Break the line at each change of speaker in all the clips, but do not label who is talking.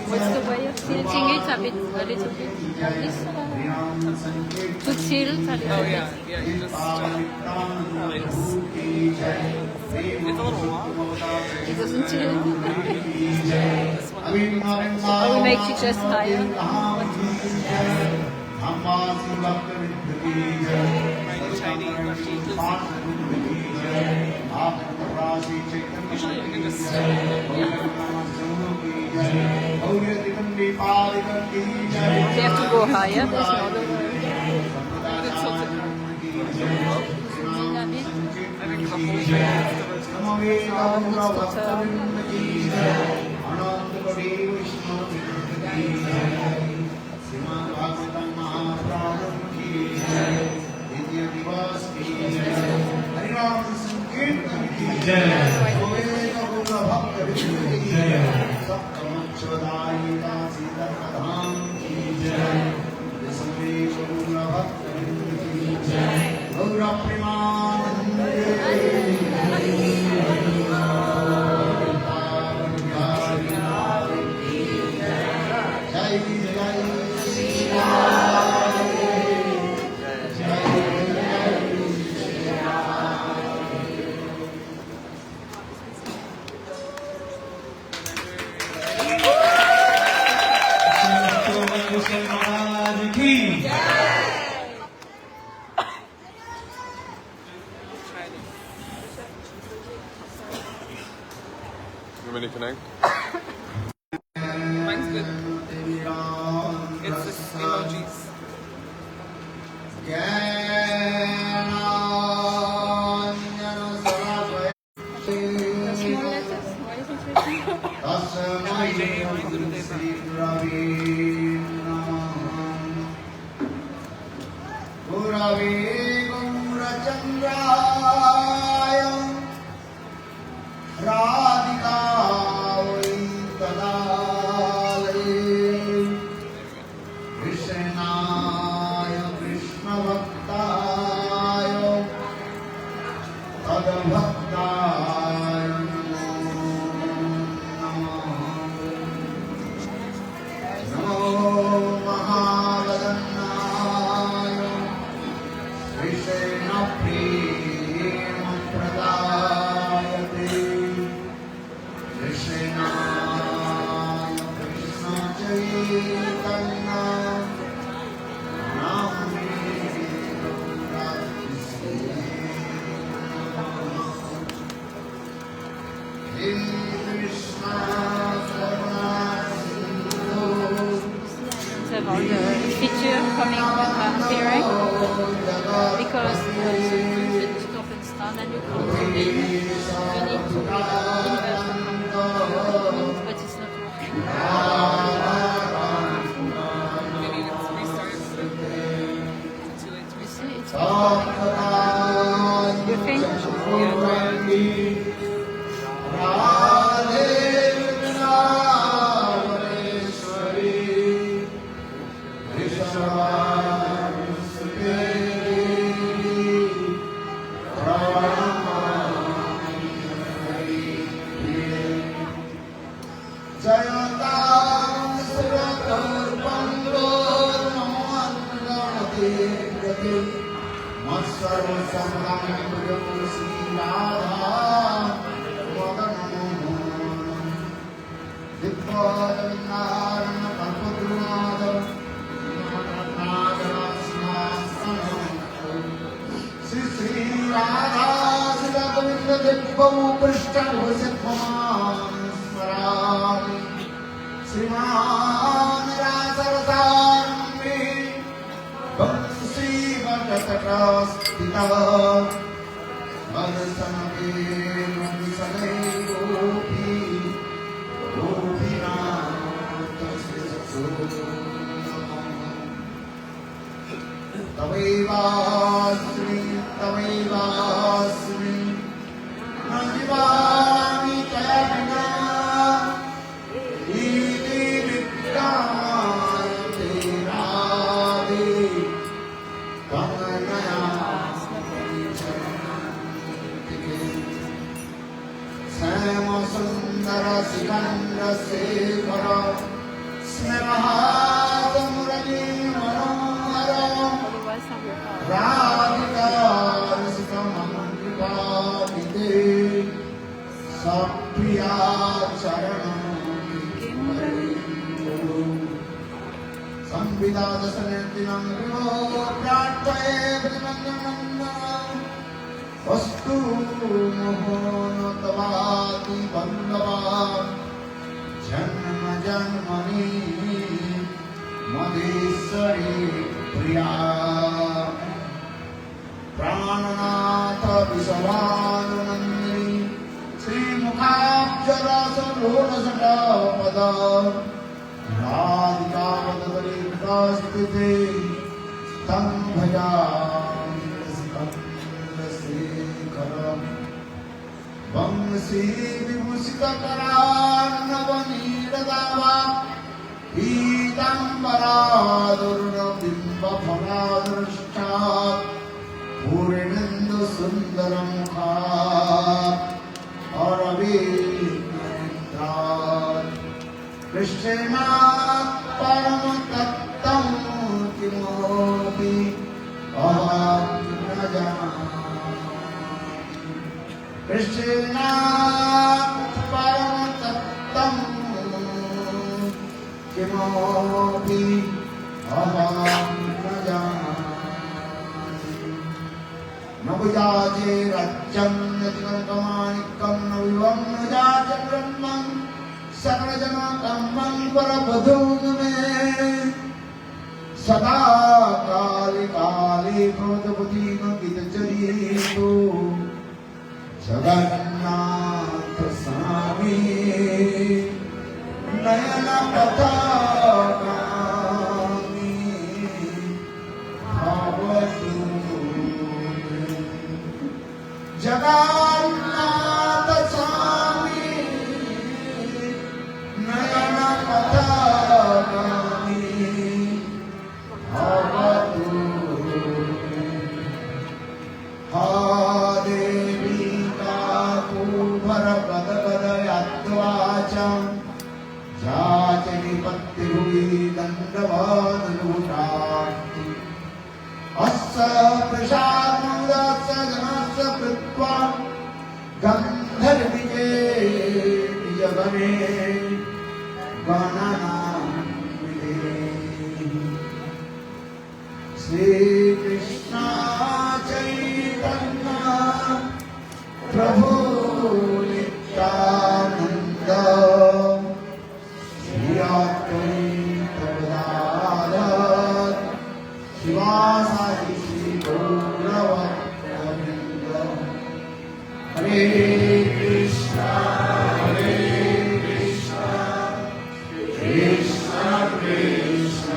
What's the way of tilting it a little bit like this? To tilt a little bit.
Oh yeah, yeah. You just it's a little long.
It doesn't tilt. Or we make it just higher.
Tiny. Usually you can just.
We have to go higher. There's no other way.
It's tilted. I think the whole thing You want me to connect? Mine's good. It's just emojis.
Have all the feature coming appearing because the stop and start and you can't really you need to invert but it's not working.
Maybe it's restarted. It's too late to
You
restart.
see, it's you think?
Tamevasmi, Nandivani सिकंदशेखर स्नेहाद Murli Manohar Radhika रसिकमंगलिते Supriya चरणं संविदा दशनेत्रिणं विभो प्रार्थये प्रतिमन्त्रं वस्तु मोहनतवाति बन्धवा जन्म जन्मनि मदेश्वरी प्रिया प्राणनाथ विश्वानंदिनी श्रीमुखाब्जरसरोणसटापद राधिका वदवरिकास्तिते तं भजामि स्कन्दशेखरम् वंशी विभूषितकरार्णवनीरदावा पीताम्बरादुर्नबिम्बफलादृष्टात् पूर्णेन्दुसुन्दरमुखात् अरविन्दात् कृष्णात् परमतत्त्वं किमपि अहं न जानामि कृष्णात् परमतत्त्वं किमपि अहं न जानामि न विजाजे राज्यं न तिलकमाणिक्यं न विभवं न जाते ब्रह्मं सकलजनकम्मं परबधून मे सदा काले काले भवतपतिं गीतचरितो जगन्नाथ स्वामी नयन पथगामी भवतु जगन्नाथ स्वामी नयन पथगामी भवतु देवी काकुभरपदगदयात्वाचं जाचनिपत्तिभुवि दण्डवानलुटार्ति अस्य प्रसादमुदस्य जनस्य कृत्वा गन्धर्विके निजगणे गणनान्विते श्रीकृष्ण चैतन्य प्रभु नित्यानंद श्री अद्वैत गदाधर शिवासादि श्री गौरभक्तवृंद हरे कृष्ण कृष्ण कृष्ण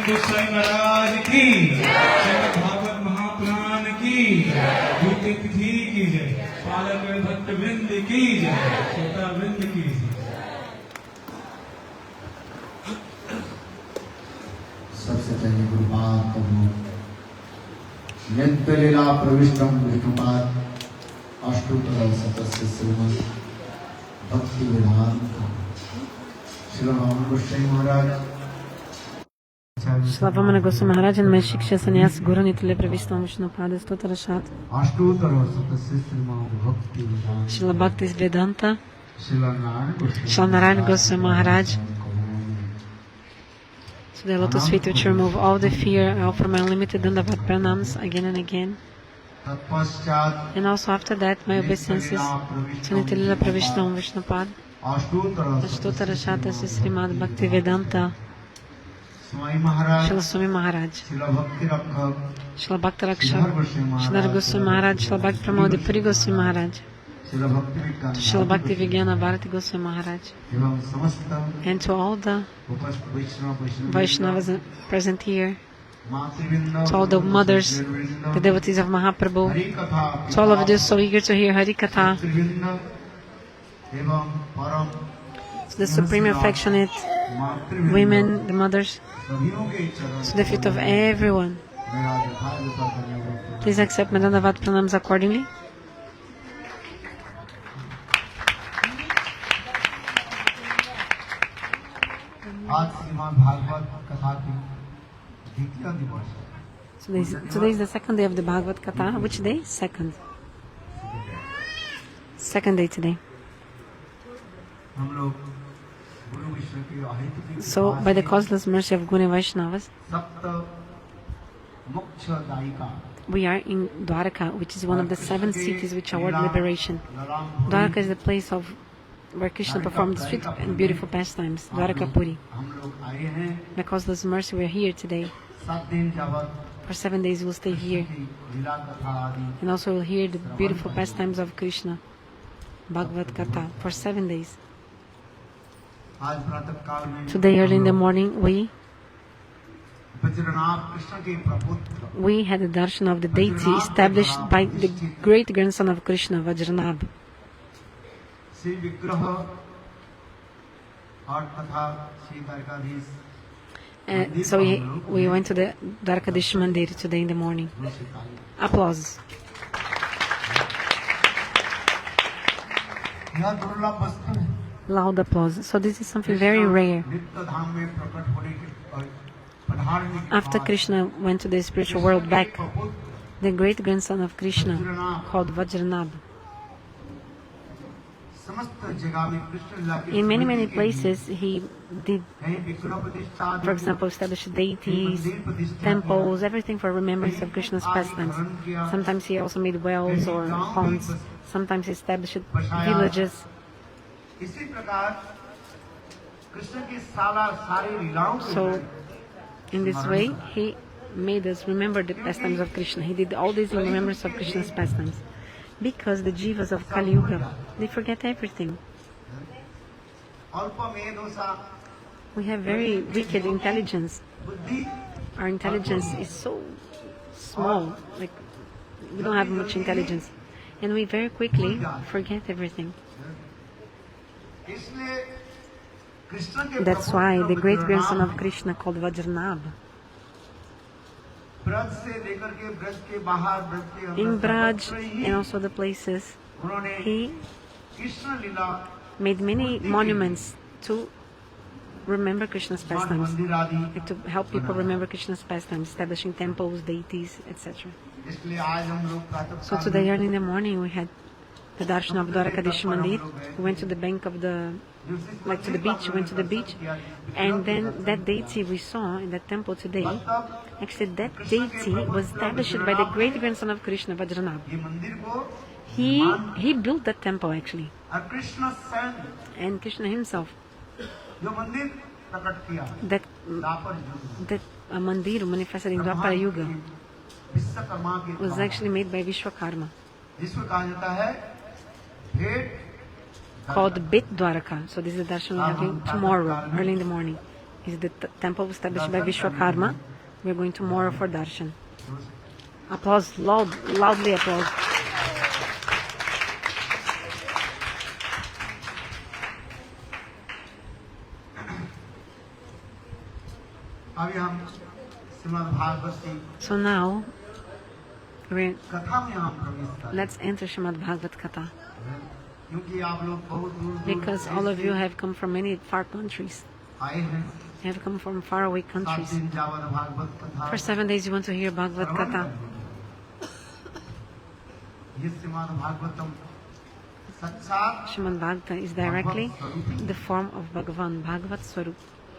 गोसाई महाराज की श्रीमद् भागवत महापुराण की द्वितीय तिथि की जय पालक भक्त वृंद की जय श्रोता वृंद की जय।
सबसे पहले गुरुपाद प्रभु नित्य लीला प्रविष्टम विष्णुपाद अष्टोत्तर शतस्य श्रीमद् भक्ति वेदांत श्री राम गोसाई महाराज आचार्य
Shlavamana Goswami Maharaj and my Shiksha Sannyas Guru Nitule Pravistam Vishnu Pada Stotarashat
अष्टोत्तर सतस्य Shrimad भक्ति वेदांत
Srila Bhaktis Vedanta
Shila
Narayana Goswami Maharaj. So the lotus feet which remove all the fear, I offer my unlimited Dandavat Pranams again and again.
तत्पश्चात
And also after that, my obeisances to Nitilila Pravishtam Vishnu Pada
अष्टोत्तर
Stotarashat Srimad Bhakti Vedanta
Swami Maharaj
Srila Swami Maharaj,
शिला भक्ति रक्षक
Srila Bhakta Rakshak, Srila Goswami Maharaj, Srila Bhakti Pramodi Puri Goswami Maharaj,
शिला भक्ति विज्ञान
Srila Bhakti Vigyana Bharati Goswami Maharaj,
एवं समस्त
and to all the
उपस्थित
Vaishnavas present here,
मातृवृंद
to all the mothers, the devotees of Mahaprabhu, to all of you so eager to hear Hari Katha,
मातृवृंद एवं परम
to the supreme affectionate
मातृवृंद
women, the mothers,
सभीयों के चरण
to the feet of everyone.
मेरा यथार्थ करने
Please accept my Dandavat Pranams accordingly.
आज श्रीमद् भागवत कथा की द्वितीय दिवस है
Today is the second day of the Bhagavad Katha. Which day? Second. Second day today.
हम लोग गुरु विष्णु की अहित
So, by the causeless mercy of Guna Vaishnavas,
सप्त मोक्ष दायिका
we are in Dvaraka, which is one of the 7 cities which award liberation. Dvaraka is the place of where Krishna performed sweet and beautiful pastimes, Dvaraka Puri.
हम लोग आए हैं
By causeless mercy, we are here today.
7 दिन जावत
For 7 days, we'll stay here.
की लीला कथा आदि
And also, we'll hear the beautiful pastimes of Krishna, Bhagavad Katha, for 7 days.
आज प्रातः काल में
Today, early in the morning,
Vajranabh Krishna के प्रपुत्र
we had a darshan of the deity established by the great grandson of Krishna, Vajranabh.
Shri विग्रह और तथा Shri Dwarkadhish
So we went to the Dwarkadish Mandir today in the morning. Applause.
यह दुर्लभ वस्तु है
Loud applause. So this is something very rare.
नित्य धाम में प्रकट होने के पधारने के
After Krishna went to the spiritual world back, the great grandson of Krishna, called Vajranabh,
समस्त जगह में कृष्ण लीला के
in many
स्मृति के
places he did,
कहीं विग्रह प्रतिष्ठा
for example, establish deities, temples, everything for remembrance of Krishna's pastimes. Sometimes he also made wells or ponds. Sometimes he established villages.
इसी प्रकार कृष्ण की सारी लीलाओं को
So, in this way, he made us remember the pastimes of Krishna. He did all this in remembrance of Krishna's pastimes. Because the jivas of Kali Yuga, they forget everything.
अल्प मेधोसा
We have very wicked intelligence.
बुद्धि
Our intelligence is so small, like we don't have much intelligence. And we very quickly forget everything.
इसलिए कृष्ण के
That's why the great grandson of Krishna called Vajranabh,
Braj से लेकर के ब्रज के बाहर ब्रज के अंदर
in Braj
सर्वत्र ही
and also the places,
उन्होंने
he
Krishna Leela
made many monuments to remember Krishna's
मठ
pastimes,
मंदिर आदि
like to help people remember Krishna's pastimes, establishing temples, deities, etc.
इसलिए आज हम लोग प्रातः
So today early in the morning we had the darshan of Dwarkadish Mandir. We went to the bank of the, like to the beach, we went to the beach. And then that deity we saw in that temple today, actually that deity was established by the great grandson of Krishna, Vajranabh.
ये मंदिर को
He built that temple actually.
और कृष्ण स्वयं
And Krishna himself,
जो मंदिर प्रकट किया
that,
दापर युग
that mandir manifested in Dwapara Yuga
Vishwakarma के
was
द्वारा,
actually made by Vishwakarma,
जिसको कहा जाता है भेंट
called Bit Dwaraka. So this is the darshan we're having tomorrow, early in the morning. Is the temple established by Vishwakarma. We're going tomorrow for darshan. Applause, loudly applause.
अभी हम श्रीमद् भागवत की
So now,
कथा में हम प्रवेश कर
let's enter Srimad Bhagavad Katha.
क्योंकि आप लोग बहुत दूर दूर
Because all of you have come from many far countries.
आए हैं
They have come from faraway countries.
7 दिन जावत भागवत कथा
For 7 days you want to hear Bhagavad
Shravan
Katha.
करनी। ये श्रीमद् भागवतम साक्षात
Srimad Bhagavata is directly the form of Bhagavan, Bhagavat Swarup.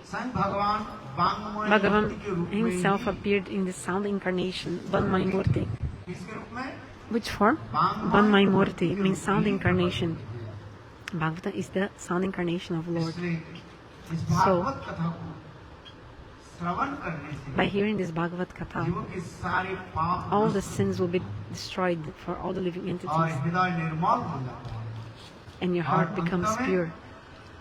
स्वयं भगवान वांगमय
Bhagavan
मूर्ति के रूप में
himself
he
appeared in the sound incarnation, Vanmai Murti.
किसके रूप में
Which form? Vanmai Murti means sound incarnation. Bhagavata is the sound incarnation of Lord.
इसलिए इस भागवत कथा को श्रवण करने से
By hearing this Bhagavad Katha,
जीवों के सारे पाप
all the sins will be destroyed for all the living
और
entities,
हृदय निर्मल हो जाता है
and your heart becomes pure.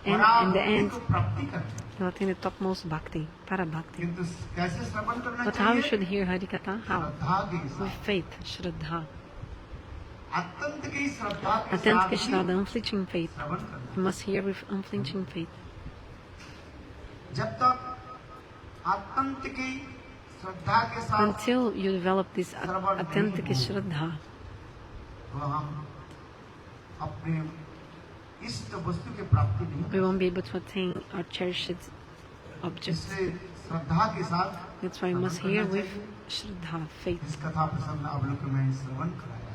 And in the end,
को प्राप्ति करते हैं।
you'll attain the topmost bhakti, para bhakti.
किंतु कैसे श्रवण करना
But how you
चाहिए
should hear Hari Katha? How?
श्रद्धा के
With
साथ
faith, Shraddha.
अत्यंत की श्रद्धा के
Attent
साथ ही
Krishna, unflinching faith.
श्रवण करना
You must hear with unflinching faith.
जब तक अत्यंत की श्रद्धा के साथ
Until you develop this authentic Shraddha,
तो हम अपने इष्ट वस्तु की प्राप्ति नहीं
we won't be able to attain our cherished objects.
इसलिए श्रद्धा के साथ
That's why you must hear with Shraddha, faith.
इस कथा प्रसंग अवलोकन में श्रवण कराया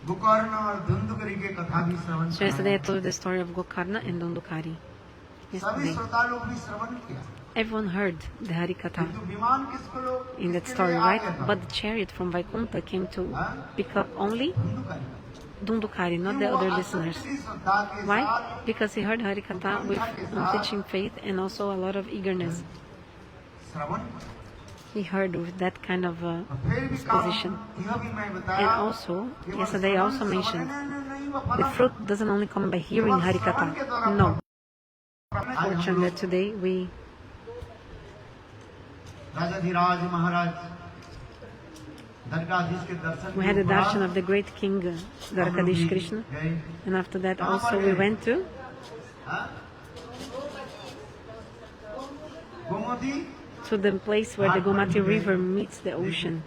गोकर्ण और धुंधुकरी के कथा भी श्रवण
So yesterday I
कराया
told you the story of Gokarna and Dondukari.
सभी
Yesterday,
श्रोता लोग भी श्रवण किया
everyone heard the Hari Katha
किंतु विमान किसको लोग
in that
किसके
story,
लिए आ
right?
गया था?
But the chariot from Vaikuntha came to pick up only
धुंधुकरी
Dondukari, not the other listeners. Why? Because he heard Hari Katha with unflinching faith and also a lot of eagerness.
Shravan
He heard with that kind of
फिर भी
disposition.
यह भी मैं
And
बताया
also,
केवल
yesterday I also
श्रवण से
mentioned,
नहीं वह
the
फल
fruit doesn't only come by hearing Hari Katha. No.
आज हम
Fortunately,
लोग
today we
राजाधिराज महाराज द्वारकाधीश के दर्शन
had
के
the darshan
उपरांत
of the great king Dvarakadish Krishna,
गए
and after that also we went to
हाँ? Gomti
the place where the Gomati River meets the ocean.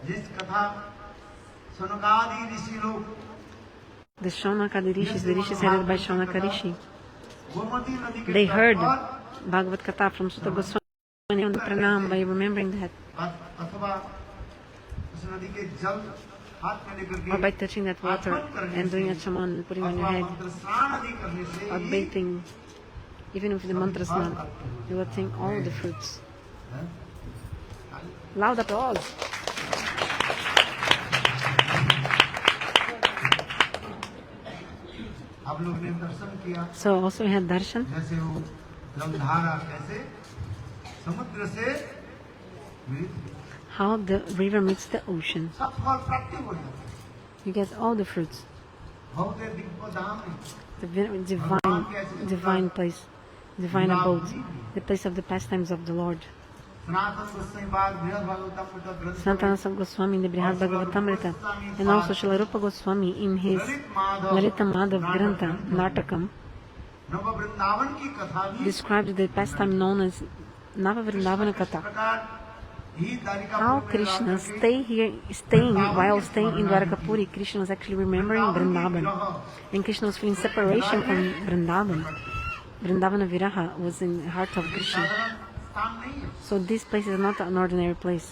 जिस कथा सुनकादि ऋषि लोग
The Shaunaka, the rishis headed by Shaunaka Rishi,
Gomti नदी के
they
तट
heard
पर
Bhagavad Katha from Sutta Goswami on the pranam by remembering that,
अथवा उस नदी के जल हाथ में लेकर के
or by touching that water and doing a chaman and putting on your
अथवा
head,
मंत्र स्नान आदि करने से
or bathing, even with the mantra snan, you will attain all the fruits. Loud applause.
आप लोग ने दर्शन किया
So also we had darshan,
जैसे वो जलधारा कैसे समुद्र से मिलित हुई।
how the river meets the ocean.
सब फल प्राप्ति हो जाता है
You get all the fruits.
बहुत दिव्य धाम है
The divine place, divine abode, the place of the pastimes of the Lord.
Sanatan Goswami बाग बृहद भागवतम का ग्रंथ
Sanatana Goswami in the Brihad Bhagavatamrita, and also Srila Rupa Goswami in his Lalita Madhav Grantha, Natakam,
नव वृंदावन की कथा भी
described the pastime known as Nava Vrindavana Katha.
प्रकार ही Dwarika
How Krishna while staying in Dvarakapuri, Krishna was actually remembering Vrindavan. And Krishna was feeling separation from Vrindavan. Vrindavana Viraha was in the heart of Krishna.
स्थान नहीं है
So this place is not an ordinary place.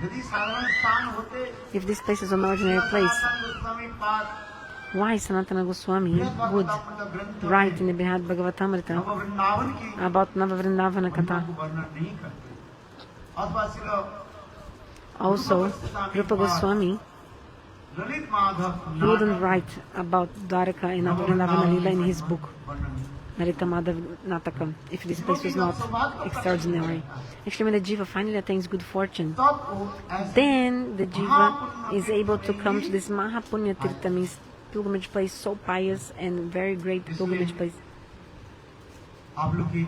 यदि साधारण स्थान होते
If this place is an ordinary place,
Sanatan Goswami पाद
why Sanatana Goswami would
ग्रंथ
write in the Brihad Bhagavatamrita
नव वृंदावन की
about Nava Vrindavana Katha?
को वर्णन नहीं करते अथवा सिर्फ
Also, Rupa Goswami
Lalit Madhav
he wouldn't write about Dvaraka and Nava Vrindavana Lila in his book,
वर्णन
Narita Madhav Natakam, if this place was not extraordinary. Actually, when the jiva finally attains good fortune,
तब वो ऐसे
then the jiva is able to come to this Mahapunya Tirtha, means pilgrimage place, so pious and very great pilgrimage place.
आप लोग की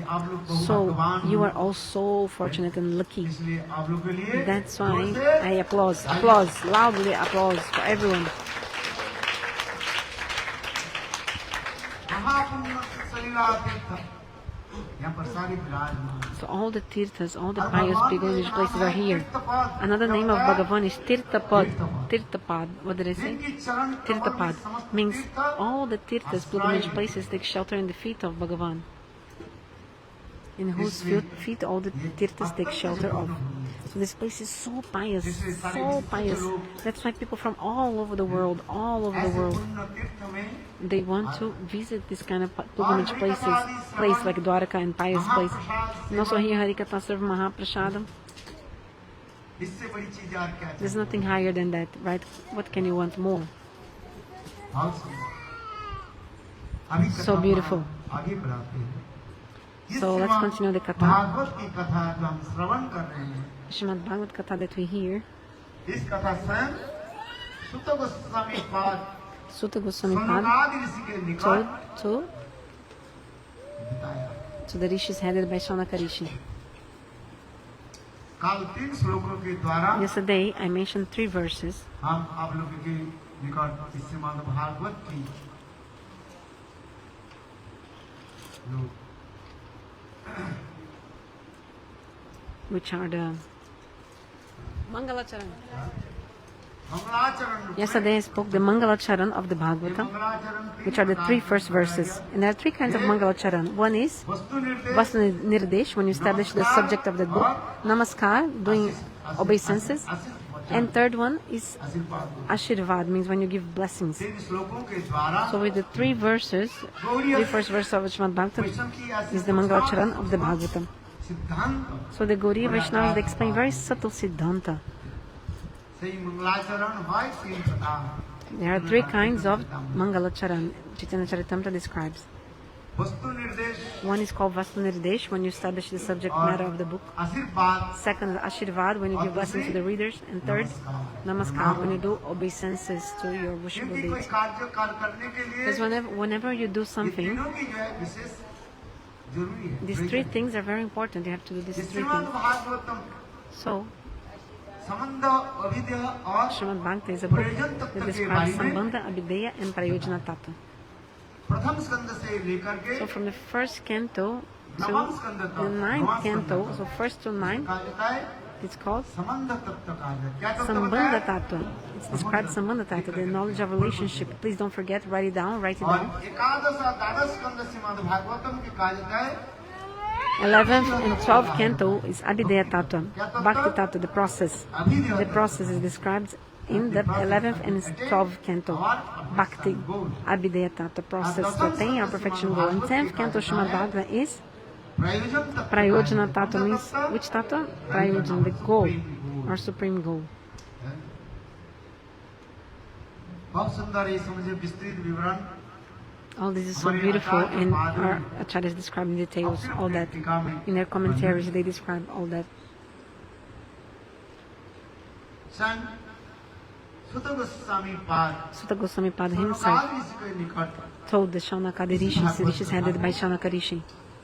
आप लोग बहुत
So
भाग्यवान
you
हो।
are all so fortunate and lucky.
इसलिए आप लोग के लिए
That's why
जोर से
I applause, loudly applause for everyone.
महापुण्य सलीला तीर्थ यहाँ पर सारी विराजमान।
So all the tirthas, all the pious pilgrimage places are here. Another name of Bhagavan is Tirthapad. Tirthapad. What did I say? Tirthapad means all the tirthas, pilgrimage places, take shelter in the feet of Bhagavan. In whose feet all the tirthas take shelter of. So this place is so pious, so pious. That's why people from all over the world, they want to visit this kind of pilgrimage place like Dvaraka and pious place. And also here Harikatha serve Mahaprasadam.
इससे बड़ी चीज और क्या
There's nothing higher than that, right? What can you want more?
अभी
So beautiful.
आगे बढ़ाते हैं।
So let's continue the katha.
Bhagavat की कथा जो हम श्रवण कर रहे हैं,
Srimad Bhagavad Katha that we hear,
इस कथा स्वयं सुत गोस्वामी पाद
Sutta Goswami Pad
सोनकादि ऋषि के
told
निकट बताया।
to the rishis headed by Shaunaka Rishi.
कल 3 श्लोकों के द्वारा
Yesterday I mentioned 3 verses
हम आप लोगों के निकट इस श्रीमद् भागवत की जो
which are the Mangalacharan.
मंगलाचरण
Yesterday I spoke the Mangalacharan of the Bhagavata,
मंगलाचरण
which are the 3 first verses. And there are 3 kinds of Mangalacharan. One is
वस्तु निर्देश
Vastu Nirdesh, when you establish the subject of the book. Namaskar, doing obeisances. And third one is
आशीर्वाद।
Ashirvad, means when you give blessings.
3 श्लोकों के द्वारा
So with the 3 verses, 3 first verses of Srimad Bhagavatam
वैष्णव की
is the Mangalacharan of the Bhagavatam.
सिद्धांत
So the Gaudiya Vaishnavas, they explain very subtle Siddhanta.
सही मंगलाचरण है 3 प्रकार।
There are 3 kinds of Mangalacharan, Chaitanya Charitamrita describes.
वस्तु निर्देश
One is called Vastu Nirdesh, when you establish the subject matter of the book.
आशीर्वाद
Second is Ashirvad, when you give blessings to the readers. And third, Namaskar, when you do obeisances to your worshipful
क्योंकि कोई
deities.
कार्य करने के लिए
Because whenever you do
ये
something,
तीनों की जो है विशेष जरूरी है।
these 3 things are very important. You have to do these 3
Shrimad
things.
Bhagavatam
So,
संबंध अविद्या और
Srimad Bhagavata is a book that describes Sambandha, Abhideya, and Prayojana Tattva.
प्रथम स्कंद से लेकर के
So from the first canto to
नवम स्कंद
the
तक
9th canto, so first to 9,
कहा जाता है
it's called
संबंध तत्व कहा जाता है। क्या तत्व
Sambandha
बताया?
Tattva. It's described Sambandha Tattva, the knowledge of relationship. Please don't forget, write it down.
और एकादश और द्वादश स्कंद श्रीमद् भागवतम के कहा जाता है
11th and 12th canto is Abhideya Tattva, Bhakti Tattva, the process. The process is described in the 11th and 12th canto, Bhakti, Abhideya Tattva, process to attain our perfection goal. And 10th canto, Srimad Bhagavata is
प्रयोजन तत्व
Prayojana Tattva, means which Tattva? Prayojana, the goal, our supreme goal.
बहुत सुंदर ये समझे विस्तृत विवरण
All this is so beautiful, and our acharyas describe in details all that. In their commentaries, they describe all that.
स्वयं सुत गोस्वामी पाद
Sutta Goswami Pada
सोनकादि
himself
ऋषि के निकट
told the Shaunaka rishis headed by Shaunaka Rishi,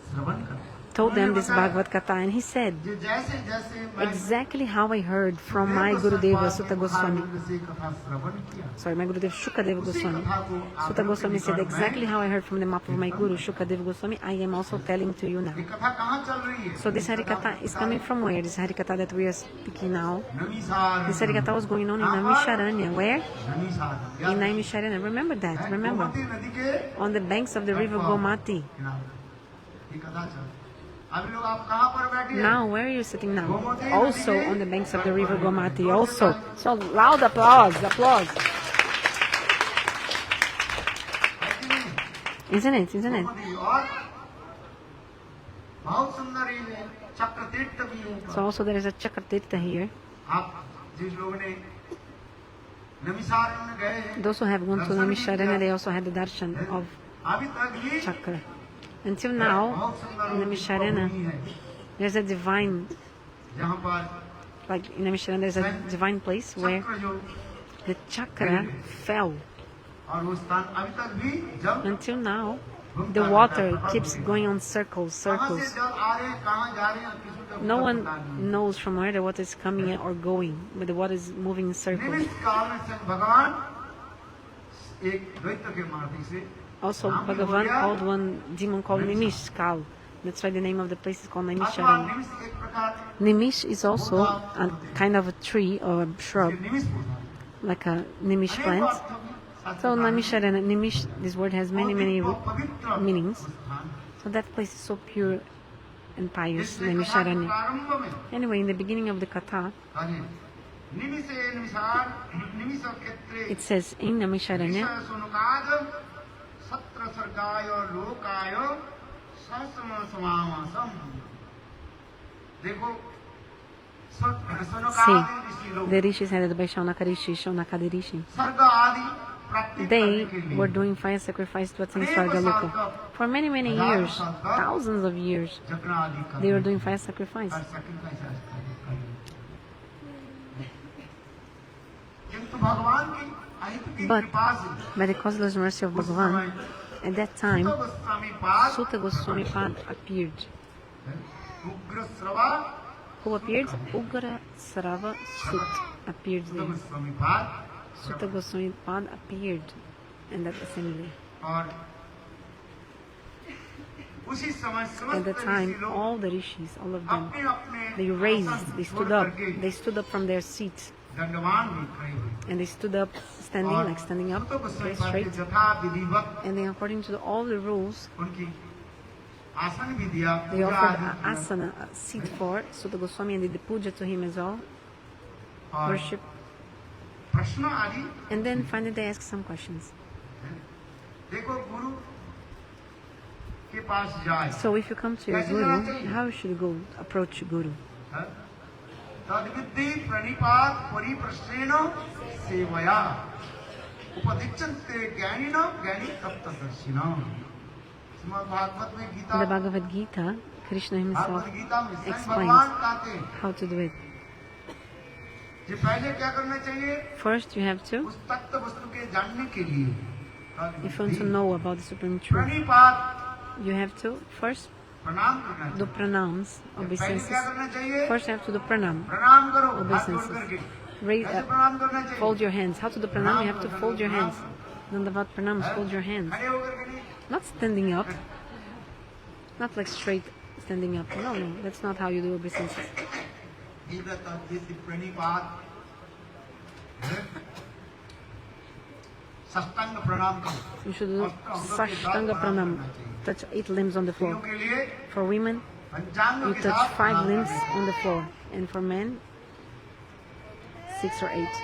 श्रवण कर
told them this Bhagavad Katha, and he said,
जो जैसे जैसे मैं
exactly how I heard from my Gurudeva Sutta Goswami.
से कथा श्रवण किया
Sorry, my Gurudev Shukadeva Goswami. Sutta Goswami said, exactly how I heard from the mouth of my Guru Shukadeva Goswami, I am also telling to you now.
ये कथा कहाँ चल रही है?
So this Harikatha is coming from where? This Harikatha that we are speaking now.
नमीसार
This Harikatha was going on in Naimisharanya. Where?
नमीसार
In Naimisharanya. Remember that. Remember.
Gomti नदी के
On the banks of the river Gomati.
किनारे ये कथा चल अभी लोग आप कहाँ पर बैठे हैं?
Now, where are you sitting now? Also on the banks of the river Gomati. Also. So loud applause. Applause. Isn't it? Isn't it?
Gomti और बहुत सुंदर ये चक्र तीर्थ भी है।
So also there is a Chakratirtha here.
आप जिस लोगों ने नमीसारण में गए हैं
Those who have gone to Naimisharanya, they also had the darshan of
अभी तक भी
Chakra. Until now,
बहुत सुंदर
in Naimisharanya,
भूमि है
there's a divine,
जहाँ पर
like in Naimisharanya, there's a divine place where
चक्र जो
the chakra fell.
और वो स्थान अभी तक भी जल
Until now, the water keeps going on circles,
कहाँ से
circles.
जल आ रहे हैं कहाँ जा रहे हैं किसी को
No
पता
one
नहीं।
knows from where the water is coming or going, but the water is moving in circles.
निमित्त काल में स्वयं भगवान एक दैत्य के माध्यम से
Also, Bhagavan called one demon called Nimish Kal. That's why the name of the place is called
अथवा
Naimisharanya.
निमिष एक प्रकार
Nimish is also a kind of a tree or a shrub,
निमिष बोलते हैं।
like a nimish
अनेकों
plant.
अर्थों में शास्त्र
So
कारण
Naimisharanya, Nimish, this word has many, many
बहुत पवित्र
meanings.
स्थान।
So that place is so pure and pious,
इसलिए कथा के
Naimisharanya.
प्रारंभ में
Anyway, in the beginning of the katha,
अरे, निमिषे निमिषार निमिष क्षेत्रे
it says in Naimisharanya,
निमिष सुनुकाद सत्र सर्गाय लोकाय सहस्म समावासम। देखो सुनुकाद ऋषि लोग
the rishis headed by Shaunaka Rishi, Shaunaka Rishi,
सर्ग आदि प्राप्ति
they
करने के लिए
were doing fire sacrifice to attain Svargaloka. For many, many years, thousands of years,
जगना आदि
they were
कर
doing fire sacrifice.
किंतु भगवान की अहित
But
कृपा से
by the causeless mercy of Bhagavan, at that time,
Goswami पाद
Sutta Goswami Pad appeared.
उग्र श्रवा
Who appeared? Ugra Sarava Sut appeared there.
Goswami पाद
Sutta Goswami Pad appeared in that assembly.
और उसी समय
At the
समस्त ऋषि
time,
लोग
all the rishis, all of them,
अपने अपने
they raised, they
छोड़
stood up,
करके
they stood up from their seats,
दंडवान भी खड़े हुए
and they stood up, standing,
और
like standing up,
तो गोस्वामी
okay,
पाद के
straight,
यथा विधिवत
and then according to all the rules,
उनकी आसन भी दिया
they
पूजा
offered
आदि
an
किया।
asana, a seat for Sutta Goswami, and did the puja to him as well,
और
worship,
प्रश्न आदि
and then finally they asked some questions.
देखो गुरु के पास जाए
So if you come to your guru, how should you go approach your guru?
तद्विद्धि प्रणिपात परिप्रश्नेन सेवया उपदिच्यन्ते ज्ञानिनो ज्ञानी तत्त्वदर्शिनो। श्रीमद् भागवत में
In
Gita
the Bhagavad Gita, Krishna himself
Bhagavat Gita में स्वयं
explains
भगवान कहते हैं
how to do it.
कि पहले क्या करना चाहिए
First, you have to,
उस तत्व वस्तु के जानने के लिए
if you want to know about the Supreme Truth,
प्रणिपात
you have to first
प्रणाम करना
do
चाहिए।
pranams,
पहले
obeisances.
क्या करना चाहिए
First, you have to do pranam,
प्रणाम करो हाथ जोड़
obeisances.
करके
Raise
कैसे
up,
प्रणाम करना चाहिए
fold your hands. How to do pranam? You have to fold your hands. Then about pranams, fold your hands.
खड़े होकर के नहीं
Not standing up, not like straight standing up. No, no, that's not how you do obeisances.
तीव्र तद्विद्धि प्रणिपात साष्टांग प्रणाम करो।
You should do Sashtanga pranam, touch 8 limbs on the
स्त्रियों
floor.
के लिए
For women,
पंचांग
you
के
touch
साथ
5
प्रणाम
limbs
करना
on the floor, and for men, 6 or 8.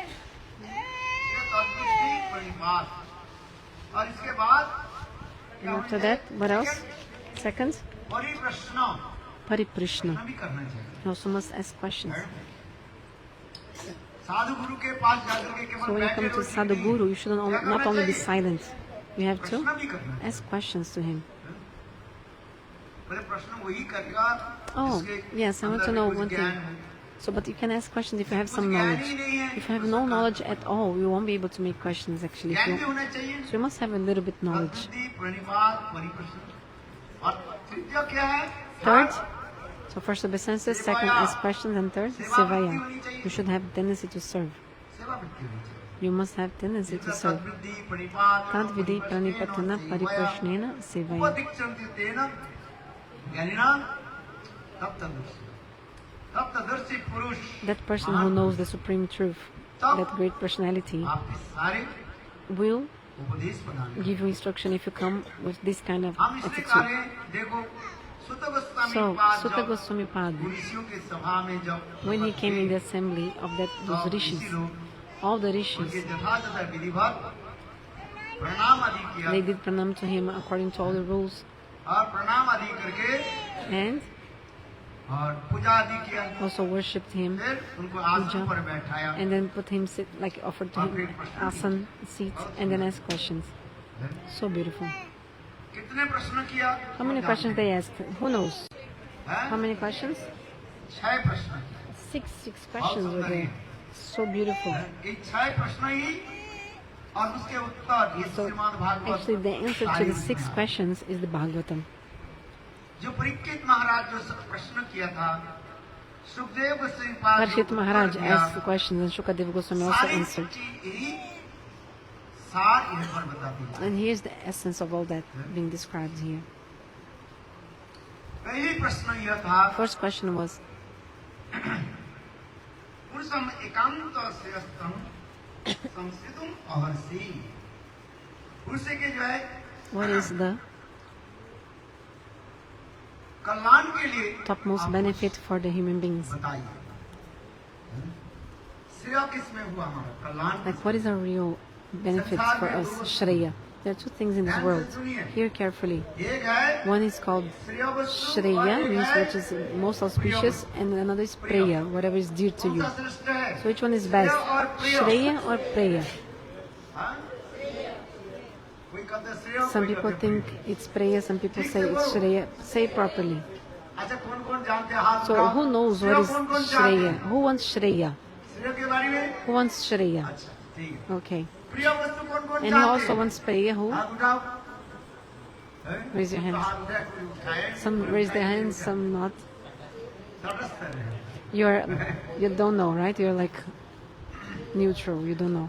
ये तद्विद्धि प्रणिपात और इसके बाद
And after that, what else? Second,
परिप्रश्न
Pariprishna.
भी करना चाहिए।
You also must ask questions.
साधु गुरु के पास जाकर के केवल
So when you
बैठे
come to
रहो,
Sadhu Guru, you should not only be silent. You have
प्रश्न
to
भी करना है।
ask questions to him.
बोले प्रश्न वही करेगा
Oh,
जिसके
yes, I want to
अंदर
know
कुछ
one
ज्ञान
thing.
हो।
So, but you can ask questions if you have some
कुछ ज्ञान
knowledge.
ही नहीं है,
If you have no knowledge at all, you won't be able to make questions actually. If
ज्ञान भी
you,
होना चाहिए।
so you must have a little bit knowledge.
तद्विद्धि प्रणिपात परिप्रश्न और तृतीय क्या है?
Third, so first obeisances, second ask questions, and third sevaya. You should have tendency to serve.
सेवा वृत्ति होनी चाहिए।
You must have tendency to serve.
तद्विद्धि प्रणिपात
Tad vidi pranipatana pariprashnena sevaya.
उपदिच्यन्ते तेन ज्ञानिना तत्त्वदर्शी। तत्त्वदर्शी पुरुष
That person who knows the supreme truth, that great personality,
आपके सारे
will
उपदेश प्रदान
give you instruction if you come with this kind of
हम इसलिए
attitude.
करें देखो सुत गोस्वामी
So,
पाद
Sutta
जब
Goswami Pad,
ऋषियों के सभा में जब
when he came in the assembly of those
Rishi
rishis,
लोग
all the
उनके
rishis,
यथातथ विधिवत प्रणाम आदि किया
they did pranam to him according to all the rules,
और प्रणाम आदि करके
and
और पूजा आदि किया
also worshipped him,
फिर उनको आसन
पूजा,
पर बैठाया
and then put him sit, like offered to him asan, seat, and then asked questions. So beautiful.
कितने प्रश्न किया
How many questions they asked? Who knows?
हैं?
How many questions?
6 प्रश्न
Six questions were there. So beautiful.
ये 6 प्रश्न ही और उसके उत्तर ये
So
Shrimad Bhagavat
actually the answer to the 6 questions is the Bhagavatam.
जो परीक्षित महाराज जो प्रश्न किया था सुखदेव गोस्वामी पाद
Parshit Maharaj asked the questions and Shukadeva Goswami also
सारी
answered.
चीज यही सार यहाँ पर बताती है।
And here's the essence of all that being described here.
पहली प्रश्न यह था
First question was,
पुरुषम एकांत श्रेष्ठम संस्कृतम अहर्षि। पुरुष के जो है
what is the
कल्याण के लिए
topmost
आप
benefit for the human beings?
बताइए श्रेय किसमें हुआ हमारा कल्याण
Like, what is our real benefits for us? Shreya. There are two things in this world. Hear carefully.
एक है
One is called
श्रेय वस्तु
Shreya, means which is most auspicious, and another is Preya, whatever is dear to you.
कौन सा श्रेष्ठ है?
So which one is best? Shreya or Preya?
हाँ? कोई कहता है श्रेय,
Some
कोई
people
कहता है
think it's Preya, some people say it's Shreya. Say it properly.
प्रिय। अच्छा कौन-कौन जानते हैं हाथ
So
उठाओ।
who knows
श्रेय
what is
कौन-कौन जानते
Shreya?
हैं?
Who wants Shreya?
श्रेय के बारे में
Who wants Shreya?
अच्छा ठीक है।
Okay.
प्रिय वस्तु कौन-कौन
And who
जानते
also
हैं?
wants Preya? Who?
हाथ उठाओ। हैं?
Raise your
तो
hands.
हाथ उठाए, कोई उठाए,
Some
कोई
raise their
उठाए,
hands,
कोई
some not.
तटस्थ रहे।
You don't know, right? You're like neutral. You don't know.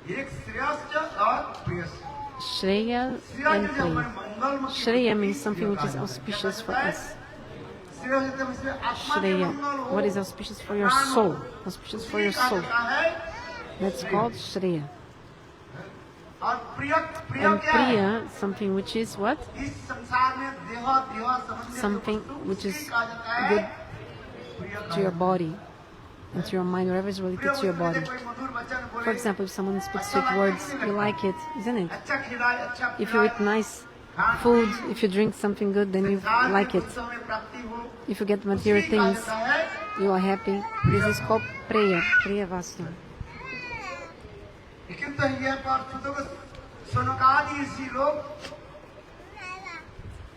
एक श्रेयस्थ और प्रियस्थ।
Shreya
श्रेय
and
जो हमारे
Preya.
मंगलमय की
Shreya
बुद्धि
means something which is
श्रेय
auspicious for
कहा जाता
us.
है। श्रेय जो है इसमें आत्मा के
Shreya.
मंगल हो,
What is auspicious for your soul? Auspicious for your
उसी कहा
soul.
जाता है।
That's called Shreya.
और प्रिय प्रिय
And
क्या है?
Priya, something which is what?
इस संसार में देह संबंधी जो
Something
वस्तु,
which
उसी
is
कहा जाता है
good
प्रिय कहा
to your
जाता है।
body and to your mind, whatever is
प्रिय
related to your
वस्तु
body.
में कोई मधुर वचन बोले,
For example, if someone speaks
अच्छा
sweet
लगता है
words,
कि नहीं
you
लगता?
like it, isn't it?
अच्छा खिलाए, अच्छा
If you
पिलाए,
eat nice
Khan
food,
pin,
if you drink something good, then you
संसार में
like
कुछ
it.
समय प्राप्ति हो,
If you get material
उसी कहा
things,
जाता है
you are happy. This is called Preya. Preya Vastu.
लेकिन तो ये पर सुतों सोनकादि ऋषि लोग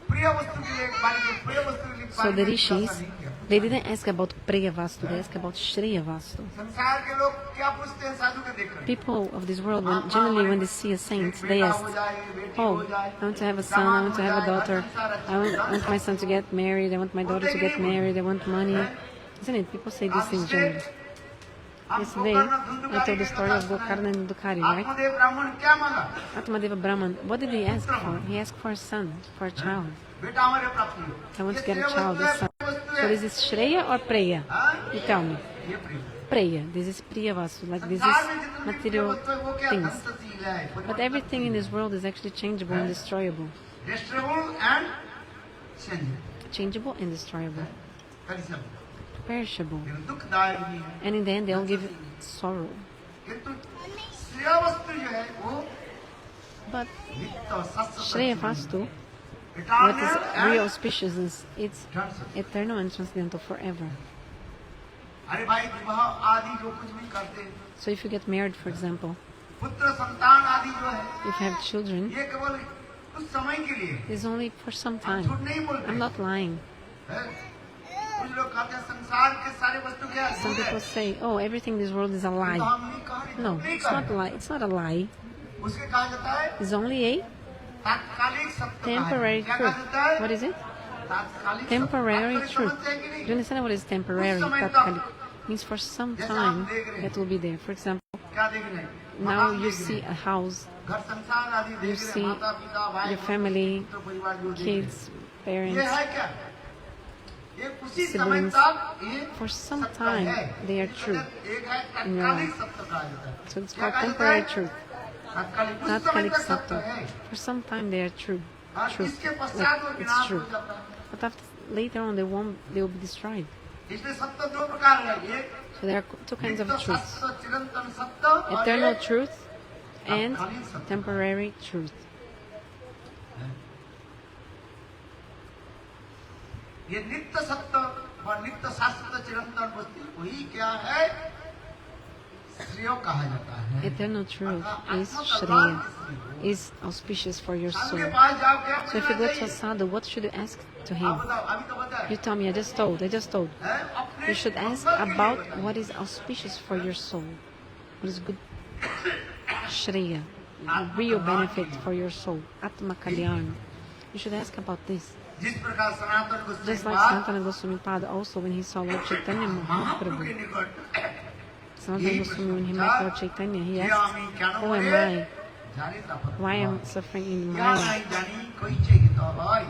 प्रिय वस्तु के लिए बारे में प्रिय वस्तु के लिए
So the rishis, they didn't ask about Preya Vastu, they asked about Shreya Vastu.
संसार के लोग क्या पूछते हैं साधु के देख रहे हैं
People of this world, generally when they see a saint, they
बेटा
ask,
हो जाए बेटी
oh,
हो जाए
I want to have a son, I want to have a daughter, I want my son to get married, I want my daughter to get married, I want money. Isn't it? People say these things generally. Yesterday, I told the story of Gokarna and Dukari, right?
आत्मदेव ब्राह्मण क्या मांगा
Atmadeva Brahman, what did he ask for? He asked for a son, for a child.
बेटा हमारे प्राप्ति हो
I want to get
ये
a child, a son.
वस्तु
So
है
is this Shreya or Preya?
हाँ?
You tell me.
ये प्रिय
Preya, this is Priya Vastu, like this
संसार
is
में जितनी भी प्रिय
material
वस्तु है वो क्या
things.
धनशील है
But everything in this world is actually changeable and destroyable.
destroyable and changeable
Changeable and destroyable.
perishable
Perishable.
ये दुखदायक भी है
And in the end, they'll give sorrow.
किंतु श्रेय वस्तु जो है वो
But
नित्य शाश्वत
Shreya Vastu, what is
eternal
real
and
auspiciousness, it's
transcendent।
eternal and transcendental forever.
अरे भाई विवाह आदि जो कुछ भी करते हैं
So if you get married, for example,
पुत्र संतान आदि जो है
if you have children,
ये केवल कुछ समय के लिए है।
it's only for some
हम
time.
झूठ नहीं बोलते
I'm not lying.
हैं? कुछ लोग कहते हैं संसार के सारे वस्तु क्या है?
Some
झूठ है।
people say, oh, everything in this world is a
तो
lie.
हम नहीं कह रहे,
No,
झूठ नहीं
it's
कह
not a
रहे।
lie. It's not a lie.
उसके कहा जाता है
It's only a
तात्कालिक सत्य कहा
temporary
जाता है। क्या
truth.
कहा जाता है?
What is it?
तात्कालिक सत्य।
Temporary
तात्कालिक
truth.
समझते हैं कि
Do
नहीं?
you understand what is temporary?
कुछ समय तक।
Tatkalik. Means for some time that will be there. For example,
क्या देख रहे हैं?
now
मकान
you
देख रहे
see
हैं।
a house,
घर संसार आदि
you
देख रहे
see
हैं, माता पिता भाई
your family,
पुत्र परिवार जो देख रहे हैं।
kids,
ये
parents.
है क्या? ये उसी समय
siblings.
तक ये
For some
सत्य
time,
है।
they are true.
एक है
in your
तात्कालिक
life.
सत्य कहा जाता है।
So it's
क्या
called
कहा जाता
temporary
है?
truth.
तात्कालिक उस समय
Tatkalik
तक सत्य
Satya.
है
For some time they are true.
और
Truth.
इसके पश्चात वो
Like, it's
विनाश हो
true.
जाता है।
But after, later on they will be destroyed.
इसमें सत्य दो प्रकार है, एक
So there are two kinds of
नित्य
truths.
सत्य, चिरंतन सत्य और
Eternal
एक
truth and
तात्कालिक सत्य।
temporary truth.
ये नित्य सत्य और नित्य शाश्वत चिरंतन वस्तु वही क्या है? श्रेय कहा जाता है।
Eternal truth is
आत्मा
Shreya,
कल्याण के श्रेय।
is auspicious for your
Sadhu
soul.
के पास जाओ क्या
So if you go to a
चाहिए?
sadhu, what should you ask to
आप
him?
बताओ, अभी तो बताए
You tell me, I just told.
हैं? अपने
You should ask
मंगल के लिए
about
बताइए।
what is auspicious for your soul. What is good Shreya, real benefit for your soul. Atma Kalyan. You should ask about this.
जिस प्रकार Sanatan Goswami
Just like
पाद
Sanatana Goswami Pada also, when he saw Lord Chaitanya
Mahaprabhu
Mahaprabhu,
के निकट
Sanatana Goswami, when he met Lord Chaitanya, he asked, who am I?
जाने तपत
Why am I suffering in
क्या
Maya?
नहीं जानी कोई चाहिए तो भाई